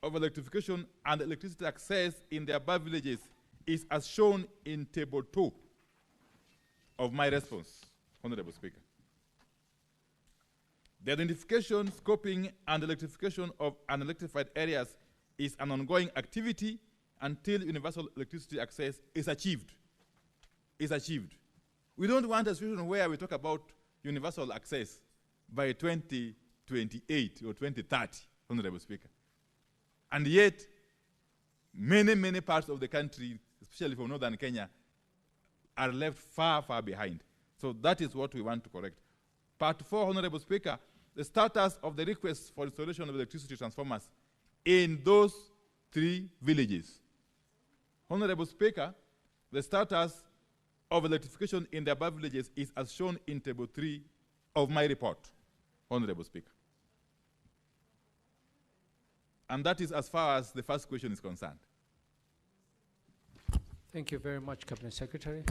of electrification and electricity access in the above villages is as shown in Table 2 of my response, Honorable Speaker. The identification, scoping, and electrification of unelectrified areas is an ongoing activity until universal electricity access is achieved. We don't want a situation where we talk about universal access by 2028 or 2030, Honorable Speaker. And yet, many parts of the country, especially from northern Kenya, are left far behind. So that is what we want to correct. Part 4, Honorable Speaker, the status of the request for installation of electricity transformers in those 3 villages. Honorable Speaker, the status of electrification in the above villages is as shown in Table 3 of my report, Honorable Speaker. And that is as far as the first question is concerned. Thank you very much, Cabinet Secretary.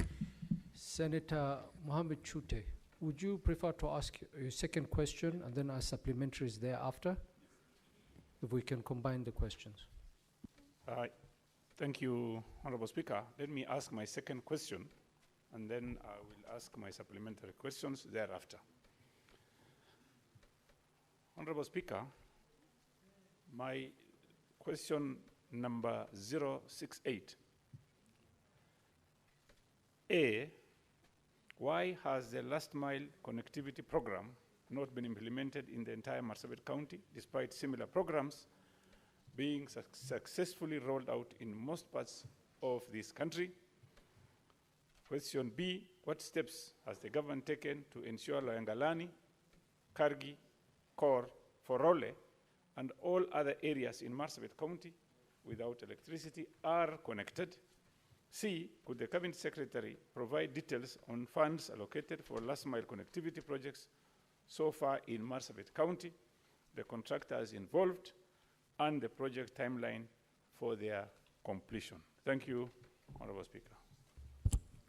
Senator Mohammed Chute, would you prefer to ask your second question and then ask supplementaries thereafter? If we can combine the questions. Thank you, Honorable Speaker. Let me ask my second question, and then I will ask my supplementary questions thereafter. Honorable Speaker, my question number 068. A, why has the last mile connectivity program not been implemented in the entire Marsabit County, despite similar programs being successfully rolled out in most parts of this country? Question B, what steps has the government taken to ensure Loyangalani, Kargi, Kor, Forole, and all other areas in Marsabit County without electricity are connected? C, could the Cabinet Secretary provide details on funds allocated for last mile connectivity projects so far in Marsabit County, the contractors involved, and the project timeline for their completion? Thank you, Honorable Speaker.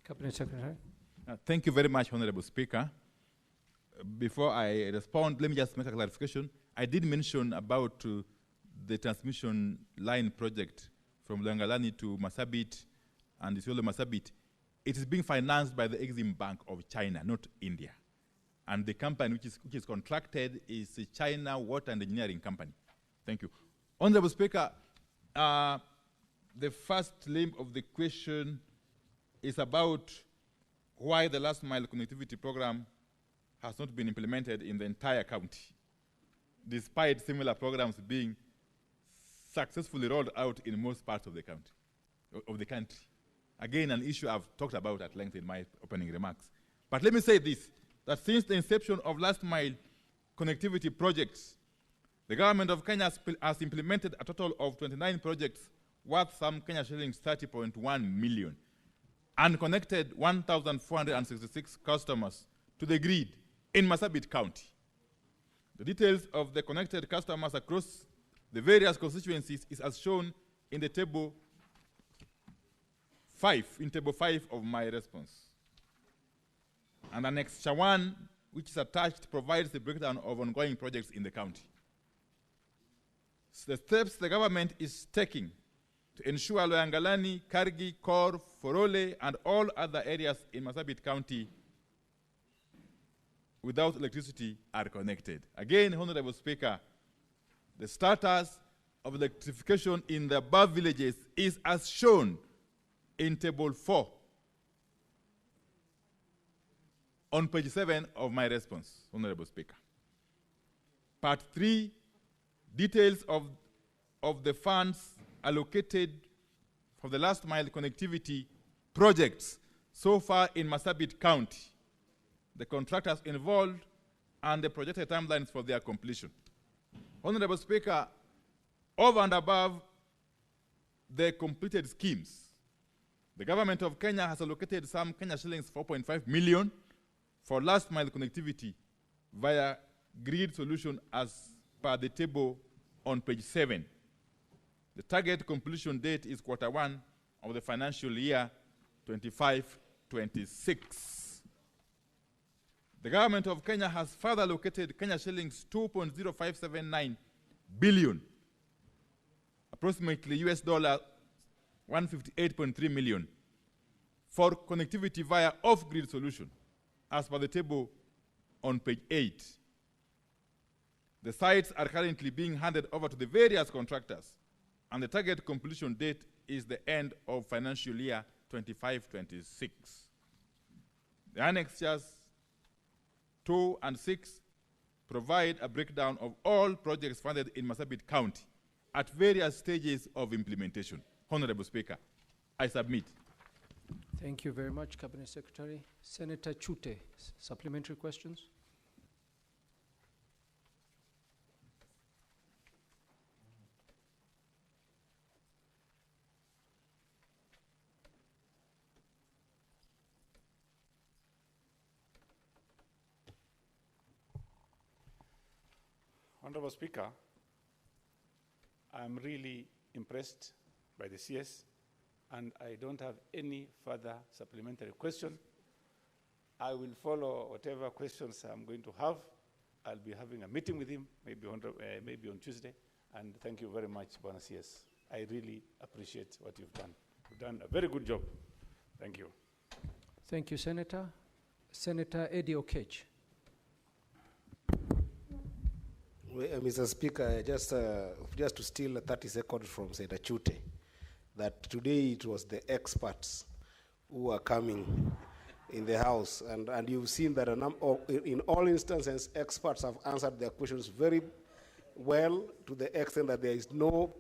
Cabinet Secretary. Thank you very much, Honorable Speaker. Before I respond, let me just make a clarification. I did mention about the transmission line project from Loyangalani to Marsabit and Isiolo Marsabit. It is being financed by the Exim Bank of China, not India. And the company which is contracted is the China Water and Engineering Company. Thank you. Honorable Speaker, the first limb of the question is about why the last mile connectivity program has not been implemented in the entire county, despite similar programs being successfully rolled out in most parts of the country. Again, an issue I've talked about at length in my opening remarks. But let me say this, that since the inception of last mile connectivity projects, the government of Kenya has implemented a total of 29 projects worth some Kenya shillings 30.1 million and connected 1,466 customers to the grid in Marsabit County. The details of the connected customers across the various constituencies is as shown in the table 5 of my response. And Annexure 1, which is attached, provides the breakdown of ongoing projects in the county. So the steps the government is taking to ensure Loyangalani, Kargi, Kor, Forole, and all other areas in Marsabit County without electricity are connected. Again, Honorable Speaker, the status of electrification in the above villages is as shown in Table 4 on page 7 of my response, Honorable Speaker. Part 3, details of the funds allocated for the last mile connectivity projects so far in Marsabit County, the contractors involved, and the projected timelines for their completion. Honorable Speaker, over and above the completed schemes, the government of Kenya has allocated some Kenya shillings 4.5 million for last mile connectivity via grid solution as per the table on page 7. The target completion date is Q1 of the financial year 25-26. The government of Kenya has further allocated Kenya shillings 2.0579 billion, approximately US dollar 158.3 million, for connectivity via off-grid solution, as per the table on page 8. The sites are currently being handed over to the various contractors, and the target completion date is the end of financial year 25-26. The annexures 2 and 6 provide a breakdown of all projects funded in Marsabit County at various stages of implementation. Honorable Speaker, I submit. Thank you very much, Cabinet Secretary. Senator Chute, supplementary questions? Honorable Speaker, I'm really impressed by the CS, and I don't have any further supplementary question. I will follow whatever questions I'm going to have. I'll be having a meeting with him, maybe on Tuesday, and thank you very much, Bwana CS. I really appreciate what you've done. You've done a very good job. Thank you. Thank you, Senator. Senator Eddie Okech. Mr. Speaker, just to steal 30 seconds from Senator Chute, that today it was the experts who are coming in the House, and you've seen that in all instances, experts have answered their questions very well, to the extent that there is no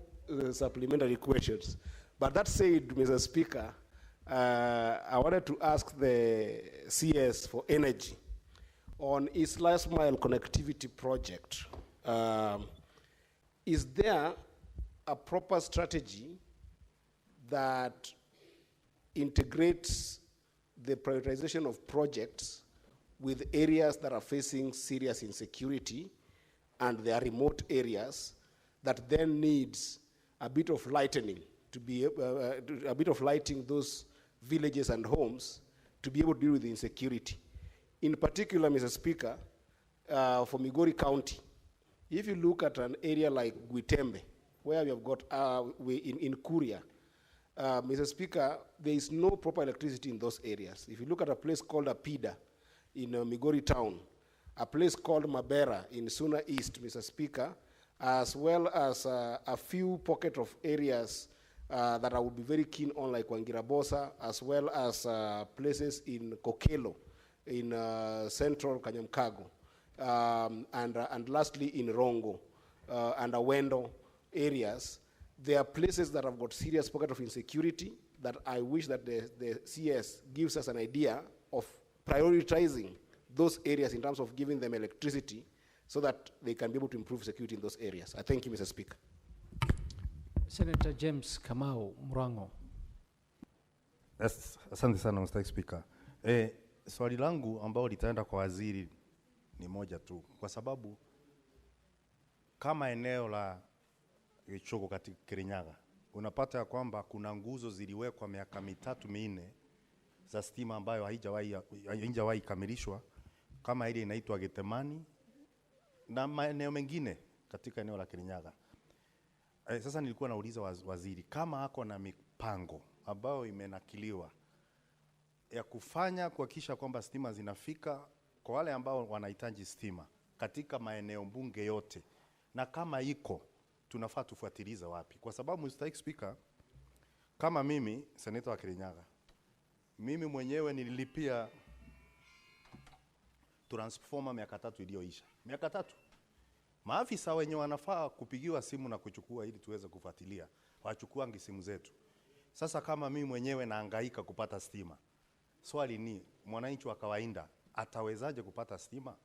supplementary questions. But that said, Mr. Speaker, I wanted to ask the CS for energy on its last mile connectivity project. Is there a proper strategy that integrates the prioritization of projects with areas that are facing serious insecurity and they are remote areas that then needs a bit of lightening to be a bit of lighting those villages and homes to be able to deal with the insecurity? In particular, Mr. Speaker, for Migori County, if you look at an area like Gwitembe, where we have got in Kuria, Mr. Speaker, there is no proper electricity in those areas. If you look at a place called Apida in Migori town, a place called Mabera in Suna East, Mr. Speaker, as well as a few pockets of areas that I would be very keen on, like Wangirabosa, as well as places in Kokelo, in central Kanyamkago, and lastly in Rongo and Awendo areas. There are places that have got serious pockets of insecurity that I wish that the CS gives us an idea of prioritizing those areas in terms of giving them electricity so that they can be able to improve security in those areas. I thank you, Mr. Speaker. Senator James Kamau Murango. Yes, asante sana Mr. Speaker. Swali langu ambao litaenda kwa waziri ni moja tu, kwa sababu kama eneo la Ichoko katika Kirinyaga unapata ya kwamba kuna nguzo ziliwekwa miaka 3-4 za stima ambayo haijawahi kamilishwa, kama ile inaitwa Getemani na maeneo mengine katika eneo la Kirinyaga. Sasa nilikuwa nauliza waziri kama hako na mipango ambayo imenakiliwa ya kufanya kuhakikisha kwamba stima zinafika kwa wale ambao wanahitaji stima katika maeneo bunge yote, na kama iko tunafaa tufuatiliza wapi? Kwa sababu Mr. Speaker, kama mimi seneta wa Kirinyaga, mimi mwenyewe nililipia transformer miaka 3 iliyoisha. Miaka 3. Maafisa wenye wanafaa kupigiwa simu na kuchukua ili tuweze kufuatilia, wachukuangi simu zetu. Sasa kama mimi mwenyewe nahangaika kupata stima, swali ni mwananchi wa kawaida atawezaje kupata stima?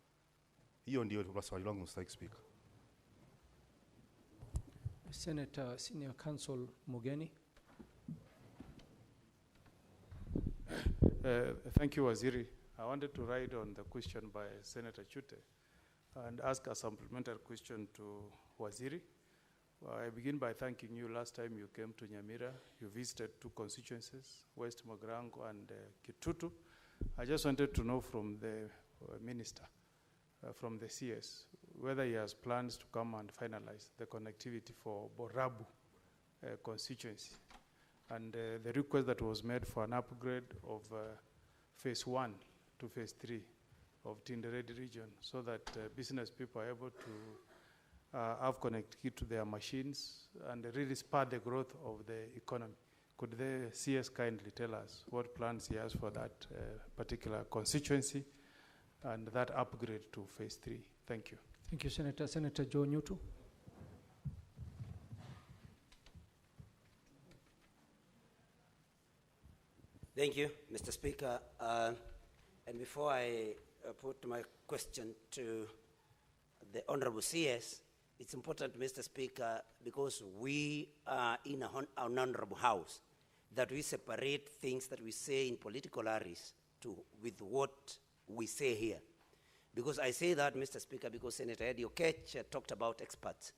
Hiyo ndio swali langu, Mr. Speaker. Senator Senior Counsel Mugeni. Thank you, Waziri. I wanted to ride on the question by Senator Chute and ask a supplementary question to Waziri. I begin by thanking you. Last time you came to Nyamira, you visited 2 constituencies, West Magrango and Kitutu. I just wanted to know from the minister, from the CS, whether he has plans to come and finalize the connectivity for Borabu constituency. And the request that was made for an upgrade of phase 1 to phase 3 of Tinderedi region, so that business people are able to have connectivity to their machines and really spur the growth of the economy. Could the CS kindly tell us what plans he has for that particular constituency and that upgrade to phase 3? Thank you. Thank you, Senator. Senator Joe Nyutu. Thank you, Mr. Speaker. And before I put my question to the Honorable CS, it's important, Mr. Speaker, because we are in an honorable house, that we separate things that we say in political areas with what we say here. Because I say that, Mr. Speaker, because Senator Eddie Okech talked about experts.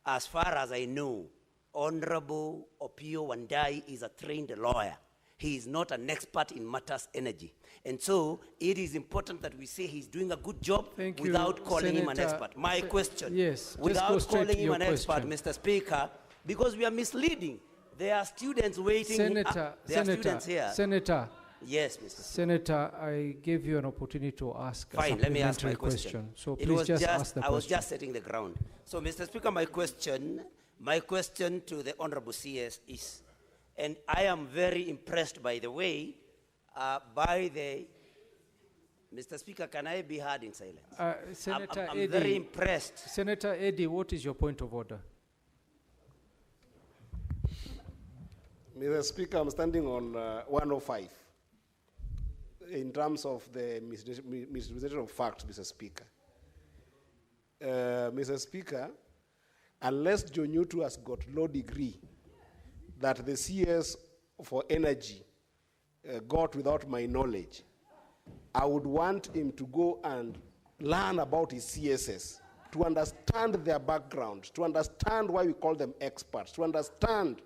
As far as I know, Honorable Opio Wandai is a trained lawyer. He is not an expert in matters energy. And so it is important that we say he's doing a good job without calling him an expert. My question, without calling him an expert, Mr. Speaker, because we are misleading. There are students waiting. Senator, there are students here. Senator. Yes, Mr. Senator, I gave you an opportunity to ask Fine, let me ask my question. So it please was just ask the question. I was just setting the ground. So, Mr. Speaker, my question to the Honorable CS is, and I am very impressed, by the way, by the... Mr. Speaker, can I be heard in silence? Senator I'm Eddie, very impressed. Senator Eddie, what is your point of order? Mr. Speaker, I'm standing on 105 in terms of the misrepresentation of facts, Mr. Speaker. Mr. Speaker, unless John Nyutu has got law degree that the CS for energy got without my knowledge, I would want him to go and learn about his CSS, to understand their background, to understand why we call them experts, to understand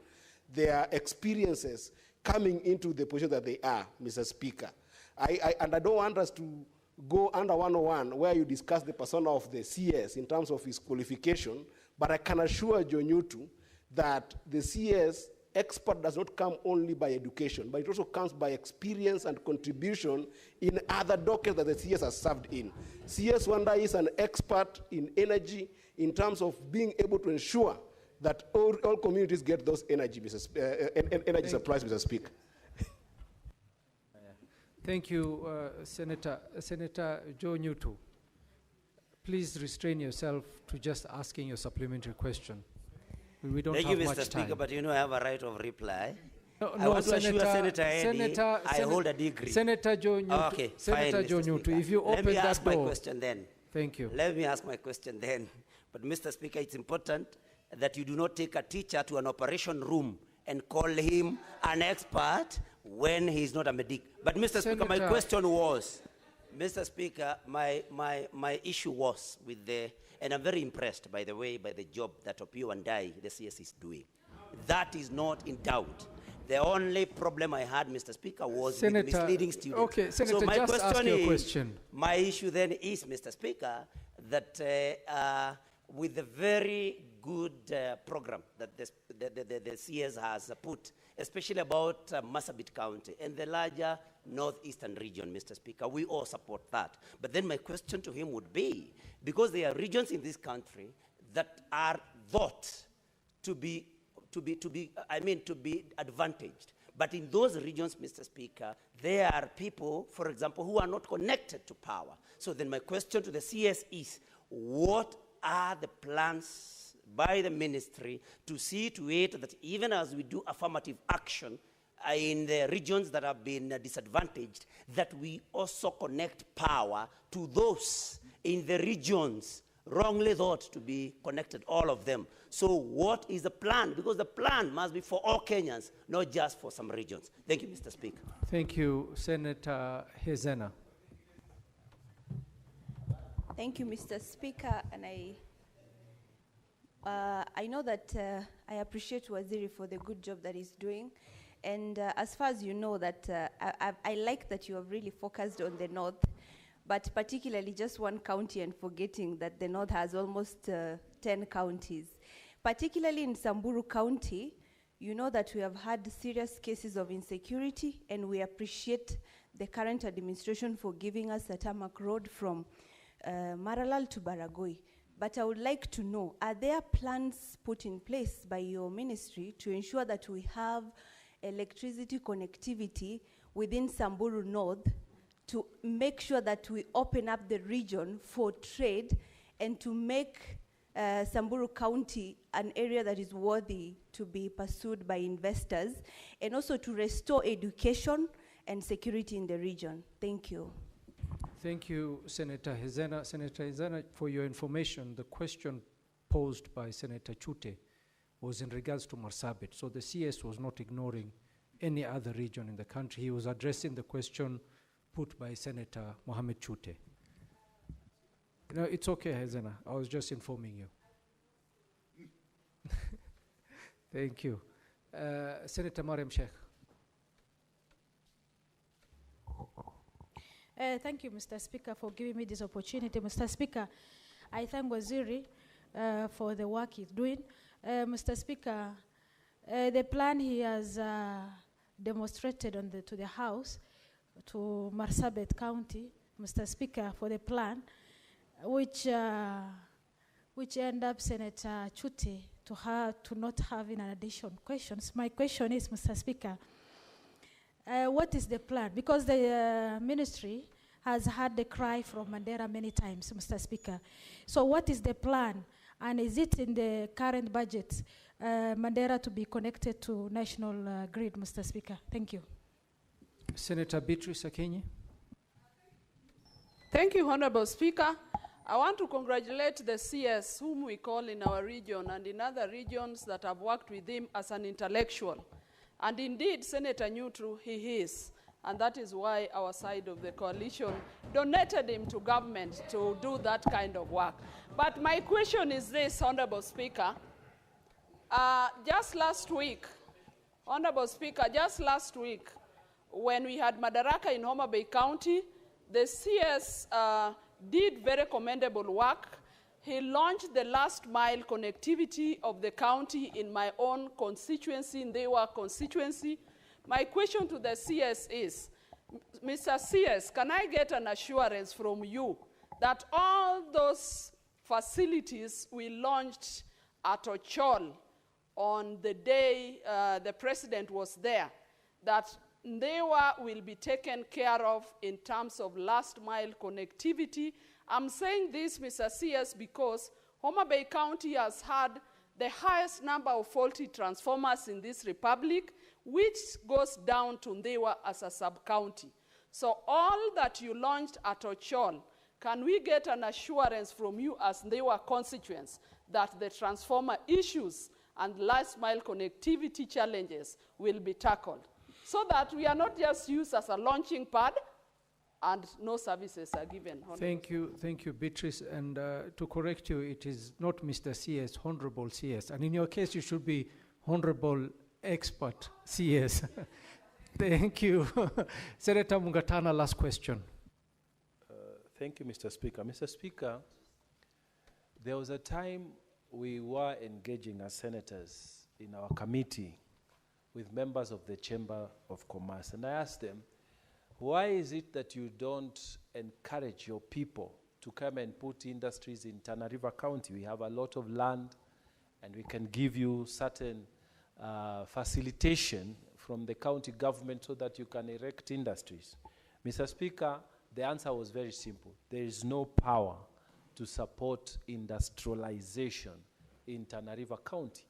their experiences coming into the position that they are, Mr. Speaker. And I don't want us to go under 101 where you discuss the persona of the CS in terms of his qualification, but I can assure John Nyutu that the CS expert does not come only by education, but it also comes by experience and contribution in other dockets that the CS has served in. CS Wanda is an expert in energy in terms of being able to ensure that all communities get those energy supplies, Mr. Speaker. Thank you, Senator Joe Nyutu. Please restrain yourself to just asking your supplementary question. We don't have much time. Thank you, Mr. Speaker, but you know I have a right of reply. I want to assure Senator Eddie, I hold a degree. Senator Joe Nyutu, okay, Senator Joe Nyutu, if you open that door. Let me ask my question then. Thank you. Let me ask my question then. But Mr. Speaker, it's important that you do not take a teacher to an operation room and call him an expert when he's not a medic. But Mr. Speaker, my question was, Mr. Speaker, my issue was with the, and I'm very impressed, by the way, by the job that Opio Wandai, the CS, is doing. That is not in doubt. The only problem I had, Mr. Speaker, was with misleading students. Okay, Senator, so my just question ask your is, question. My issue then is, Mr. Speaker, that with the very good program that the CS has put, especially about Marsabit County and the larger northeastern region, Mr. Speaker, we all support that. But then my question to him would be, because there are regions in this country that are thought to be advantaged. But in those regions, Mr. Speaker, there are people, for example, who are not connected to power. So then my question to the CS is, what are the plans by the ministry to see to it that even as we do affirmative action in the regions that have been disadvantaged, that we also connect power to those in the regions wrongly thought to be connected, all of them. So what is the plan? Because the plan must be for all Kenyans, not just for some regions. Thank you, Mr. Speaker. Thank you, Senator Hezena. Thank you, Mr. Speaker, and I know that I appreciate Waziri for the good job that he's doing, and as far as you know that I like that you have really focused on the north, but particularly just one county and forgetting that the north has almost 10 counties. Particularly in Samburu County, you know that we have had serious cases of insecurity, and we appreciate the current administration for giving us a tarmac road from Maralal to Baragoi. But I would like to know, are there plans put in place by your ministry to ensure that we have electricity connectivity within Samburu North to make sure that we open up the region for trade and to make Samburu County an area that is worthy to be pursued by investors, and also to restore education and security in the region? Thank you. Thank you, Senator Hezena. Senator Hezena, for your information, the question posed by Senator Chute was in regards to Marsabit. So the CS was not ignoring any other region in the country. He was addressing the question put by Senator Mohamed Chute. No, it's okay, Hezena. I was just informing you. Thank you. Senator Mariam Sheikh. Thank you, Mr. Speaker, for giving me this opportunity. Mr. Speaker, I thank Waziri for the work he's doing. Mr. Speaker, the plan he has demonstrated to the House, to Marsabit County, Mr. Speaker, for the plan, which end up Senator Chute to not having an additional questions. My question is, Mr. Speaker, what is the plan? Because the ministry has had the cry from Mandera many times, Mr. Speaker. So what is the plan? And is it in the current budget, Mandera to be connected to national grid, Mr. Speaker? Thank you. Senator Beatrice Akinyi. Thank you, Honorable Speaker. I want to congratulate the CS, whom we call in our region and in other regions that have worked with him as an intellectual. And indeed, Senator Neutral, he is. And that is why our side of the coalition donated him to government to do that kind of work. But my question is this, Honorable Speaker. Just last week, Honorable Speaker, just last week, when we had Madaraka in Homa Bay County, the CS did very commendable work. He launched the last mile connectivity of the county in my own constituency, in their constituency. My question to the CS is, Mr. CS, can I get an assurance from you that all those facilities we launched at Ochol on the day the president was there, that they will be taken care of in terms of last mile connectivity? I'm saying this, Mr. CS, because Homa Bay County has had the highest number of faulty transformers in this republic, which goes down to Ndewa as a sub-county. So all that you launched at Ochol, can we get an assurance from you as Ndewa constituents that the transformer issues and last mile connectivity challenges will be tackled, so that we are not just used as a launching pad and no services are given? Thank you, Beatrice. And to correct you, it is not Mr. CS, Honorable CS. And in your case, you should be Honorable Expert CS. Thank you. Senator Mungatana, last question. Thank you, Mr. Speaker. Mr. Speaker, there was a time we were engaging as senators in our committee with members of the Chamber of Commerce, and I asked them, why is it that you don't encourage your people to come and put industries in Tana River County? We have a lot of land, and we can give you certain facilitation from the county government so that you can erect industries. Mr. Speaker, the answer was very simple. There is no power to support industrialization in Tana River County.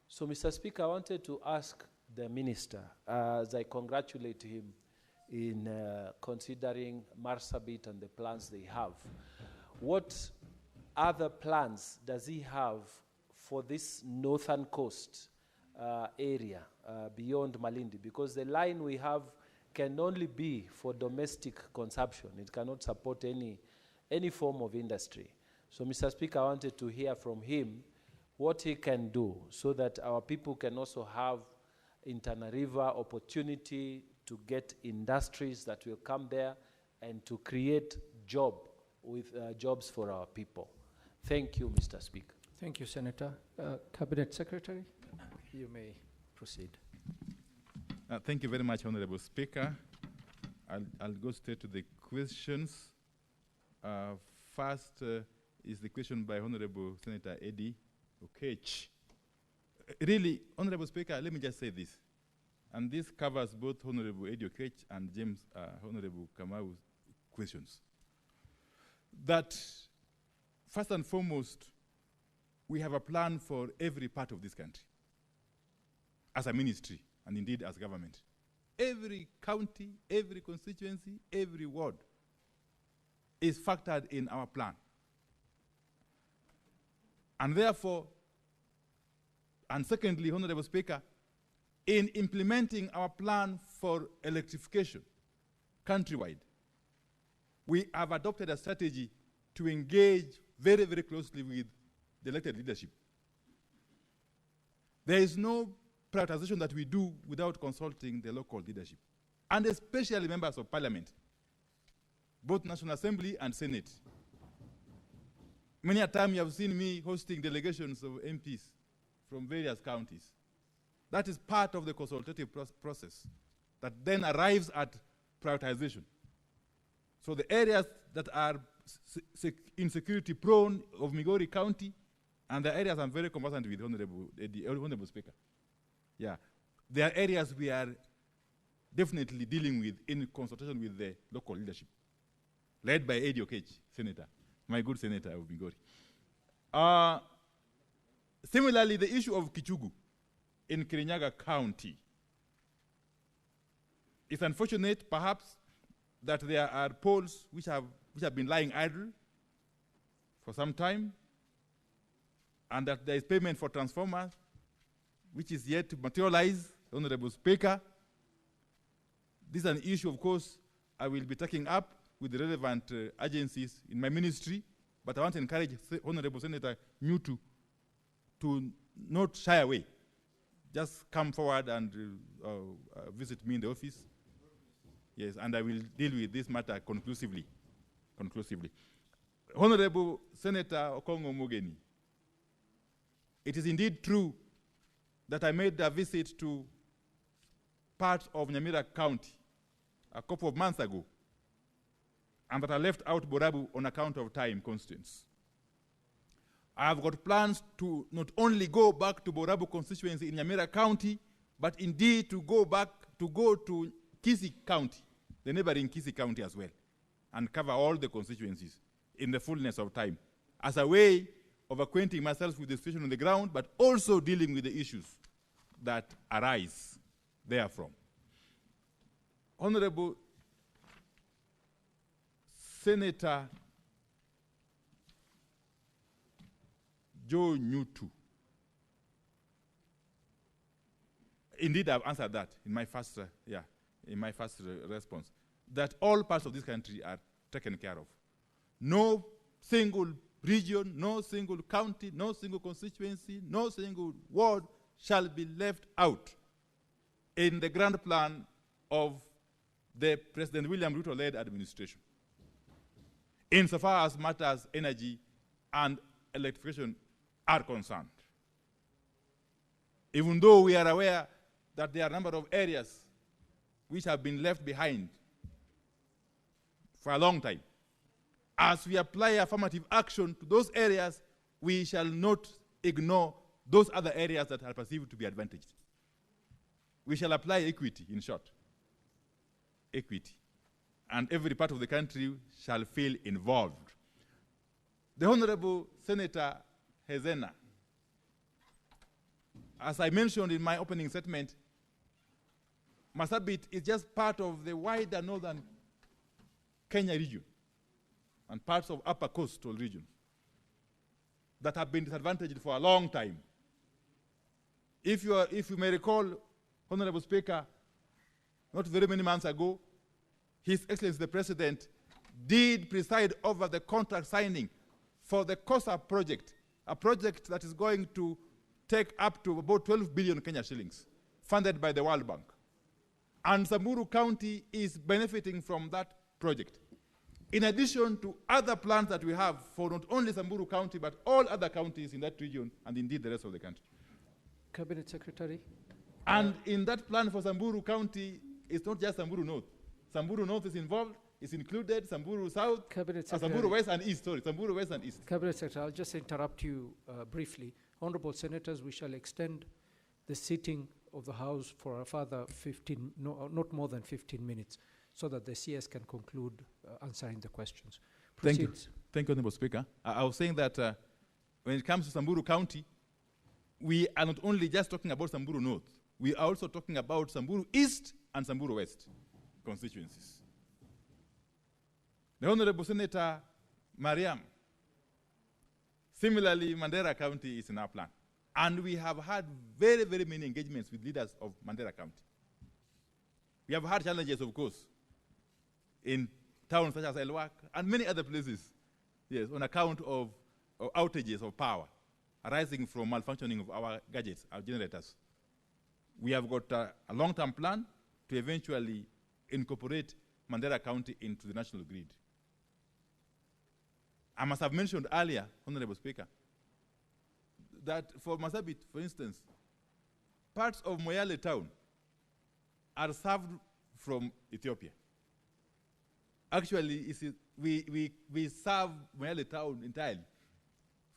So, Mr. Speaker, I wanted to ask the minister, as I congratulate him in considering Marsabit and the plans they have, what other plans does he have for this northern coast area beyond Malindi? Because the line we have can only be for domestic consumption. It cannot support any form of industry. So, Mr. Speaker, I wanted to hear from him what he can do so that our people can also have in Tana River opportunity to get industries that will come there and to create jobs for our people. Thank you, Mr. Speaker. Thank you, Senator. Cabinet Secretary, you may proceed. Thank you very much, Honorable Speaker. I'll go straight to the questions. First is the question by Honorable Senator Eddie Okech. Really, Honorable Speaker, let me just say this, and this covers both Honorable Eddie Okech and Honorable Kamau's questions. That, first and foremost, we have a plan for every part of this country, as a ministry, and indeed as government. Every county, every constituency, every ward is factored in our plan. And therefore, and secondly, Honorable Speaker, in implementing our plan for electrification countrywide, we have adopted a strategy to engage very, very closely with the elected leadership. There is no prioritization that we do without consulting the local leadership, and especially members of parliament, both National Assembly and Senate. Many a time you have seen me hosting delegations of MPs from various counties. That is part of the consultative process that then arrives at prioritization. So the areas that are insecurity prone of Migori County, and the areas I'm very conversant with, Honorable Speaker. Yeah, there are areas we are definitely dealing with in consultation with the local leadership, led by Eddie Okech, Senator, my good Senator of Migori. Similarly, the issue of Kichugu in Kirinyaga County. It's unfortunate, perhaps, that there are poles which have been lying idle for some time, and that there is payment for transformers, which is yet to materialize, Honorable Speaker. This is an issue, of course, I will be taking up with the relevant agencies in my ministry, but I want to encourage Honorable Senator Nyutu to not shy away. Just come forward and visit me in the office. Yes, and I will deal with this matter conclusively. Honorable Senator Okongo Mugeni, it is indeed true that I made a visit to parts of Nyamira County a couple of months ago, and that I left out Borabu on account of time constraints. I have got plans to not only go back to Borabu constituency in Nyamira County, but indeed to go to Kisii County, the neighboring Kisii County as well, and cover all the constituencies in the fullness of time, as a way of acquainting myself with the situation on the ground, but also dealing with the issues that arise therefrom. Honorable Senator Joe Nyutu. Indeed, I've answered that in my first, response, that all parts of this country are taken care of. No single region, no single county, no single constituency, no single ward shall be left out in the grand plan of the President William Ruto-led administration, insofar as matters energy and electrification are concerned. Even though we are aware that there are a number of areas which have been left behind for a long time, as we apply affirmative action to those areas, we shall not ignore those other areas that are perceived to be advantaged. We shall apply equity, in short. Equity. And every part of the country shall feel involved. The Honorable Senator Hezena, as I mentioned in my opening statement, Marsabit is just part of the wider northern Kenya region and parts of upper coastal region. that have been disadvantaged for a long time. If you may recall, Honorable Speaker, not very many months ago, His Excellency the President did preside over the contract signing for the COSA project, a project that is going to take up to about 12 billion Kenya shillings, funded by the World Bank. And Samburu County is benefiting from that project. In addition to other plans that we have for not only Samburu County, but all other counties in that region, and indeed the rest of the country. Cabinet Secretary. And in that plan for Samburu County, it's not just Samburu North. Samburu North is involved, it's included, Samburu South, Samburu West and East, Samburu West and East. Cabinet Secretary, I'll just interrupt you briefly. Honorable Senators, we shall extend the sitting of the House for a further 15, not more than 15 minutes, so that the CS can conclude answering the questions. Thank you. Thank you, Honorable Speaker. I was saying that when it comes to Samburu County, we are not only just talking about Samburu North, we are also talking about Samburu East and Samburu West constituencies. The Honorable Senator Mariam, similarly, Mandera County is in our plan. And we have had very, very many engagements with leaders of Mandera County. We have had challenges, of course, in towns such as Elwak and many other places, yes, on account of outages of power arising from malfunctioning of our gadgets, our generators. We have got a long-term plan to eventually incorporate Mandera County into the national grid. I must have mentioned earlier, Honorable Speaker, that for Marsabit, for instance, parts of Moyale town are served from Ethiopia. Actually, we serve Moyale town entirely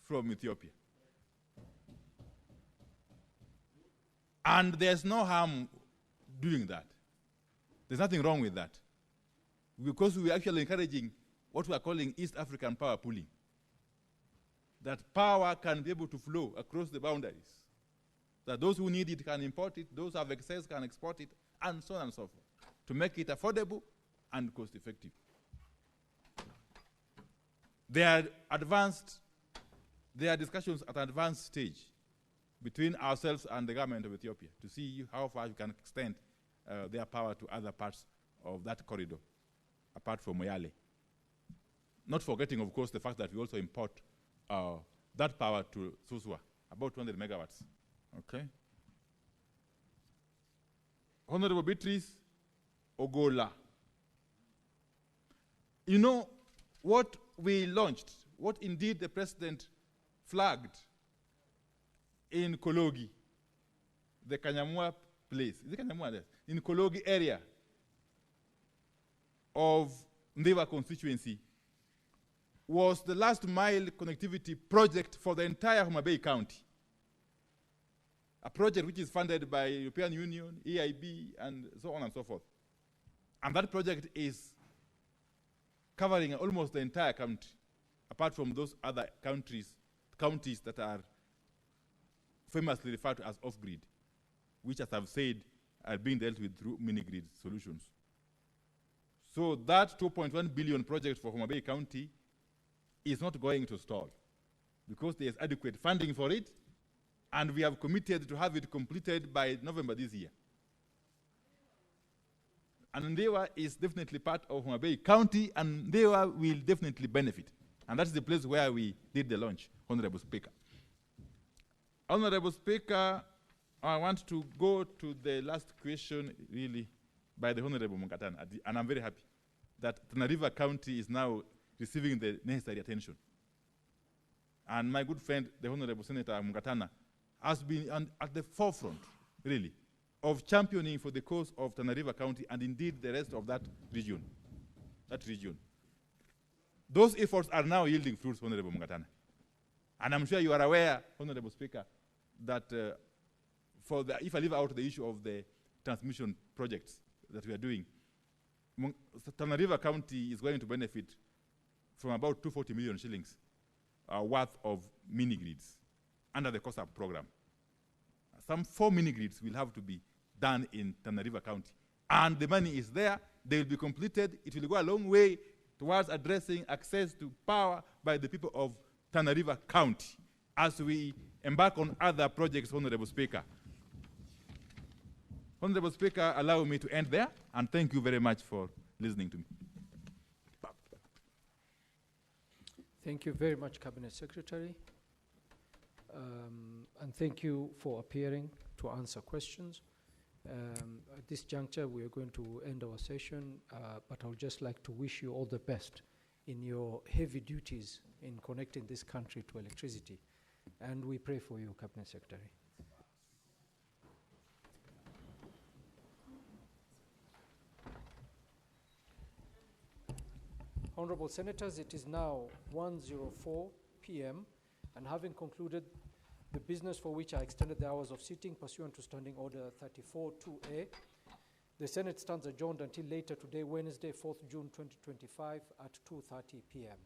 from Ethiopia. And there's no harm doing that. There's nothing wrong with that. Because we're actually encouraging what we are calling East African power pooling. That power can be able to flow across the boundaries. That those who need it can import it, those who have excess can export it, and so on and so forth, to make it affordable and cost-effective. There are discussions at an advanced stage between ourselves and the government of Ethiopia to see how far we can extend their power to other parts of that corridor, apart from Moyale. Not forgetting, of course, the fact that we also import that power to Suswa, about 200 megawatts. Okay. Honorable Beatrice Ogola. You know, what we launched, what indeed the President flagged in Kologi, the Kanyamua place, is it Kanyamua there? In Kologi area of Ndiva constituency, was the last mile connectivity project for the entire Homa Bay County. A project which is funded by European Union, EIB, and so on and so forth. And that project is covering almost the entire country, apart from those other counties that are famously referred to as off-grid, which, as I've said, are being dealt with through mini-grid solutions. So that 2.1 billion project for Homa Bay County is not going to stall because there's adequate funding for it, and we have committed to have it completed by November this year. And Ndewa is definitely part of Homa Bay County, and Ndewa will definitely benefit. And that's the place where we did the launch, Honorable Speaker. Honorable Speaker, I want to go to the last question, really, by the Honorable Mungatana, and I'm very happy that Tana River County is now receiving the necessary attention. And my good friend, the Honorable Senator Mungatana, has been at the forefront, really, of championing for the cause of Tana River County and indeed the rest of that region. Those efforts are now yielding fruits, Honorable Mungatana. And I'm sure you are aware, Honorable Speaker, that if I leave out the issue of the transmission projects that we are doing, Tana River County is going to benefit from about 240 million shillings worth of mini-grids under the COSAP program. Some 4 mini-grids will have to be done in Tana River County. And the money is there, they will be completed, it will go a long way towards addressing access to power by the people of Tana River County. as we embark on other projects, Honorable Speaker. Honorable Speaker, allow me to end there, and thank you very much for listening to me. Thank you very much, Cabinet Secretary. And thank you for appearing to answer questions. At this juncture, we are going to end our session, but I would just like to wish you all the best in your heavy duties in connecting this country to electricity. And we pray for you, Cabinet Secretary. Honorable Senators, it is now 1:04 p.m. and having concluded the business for which I extended the hours of sitting pursuant to Standing Order 34-2A, the Senate stands adjourned until later today, Wednesday, 4th June 2025 at 2:30 p.m.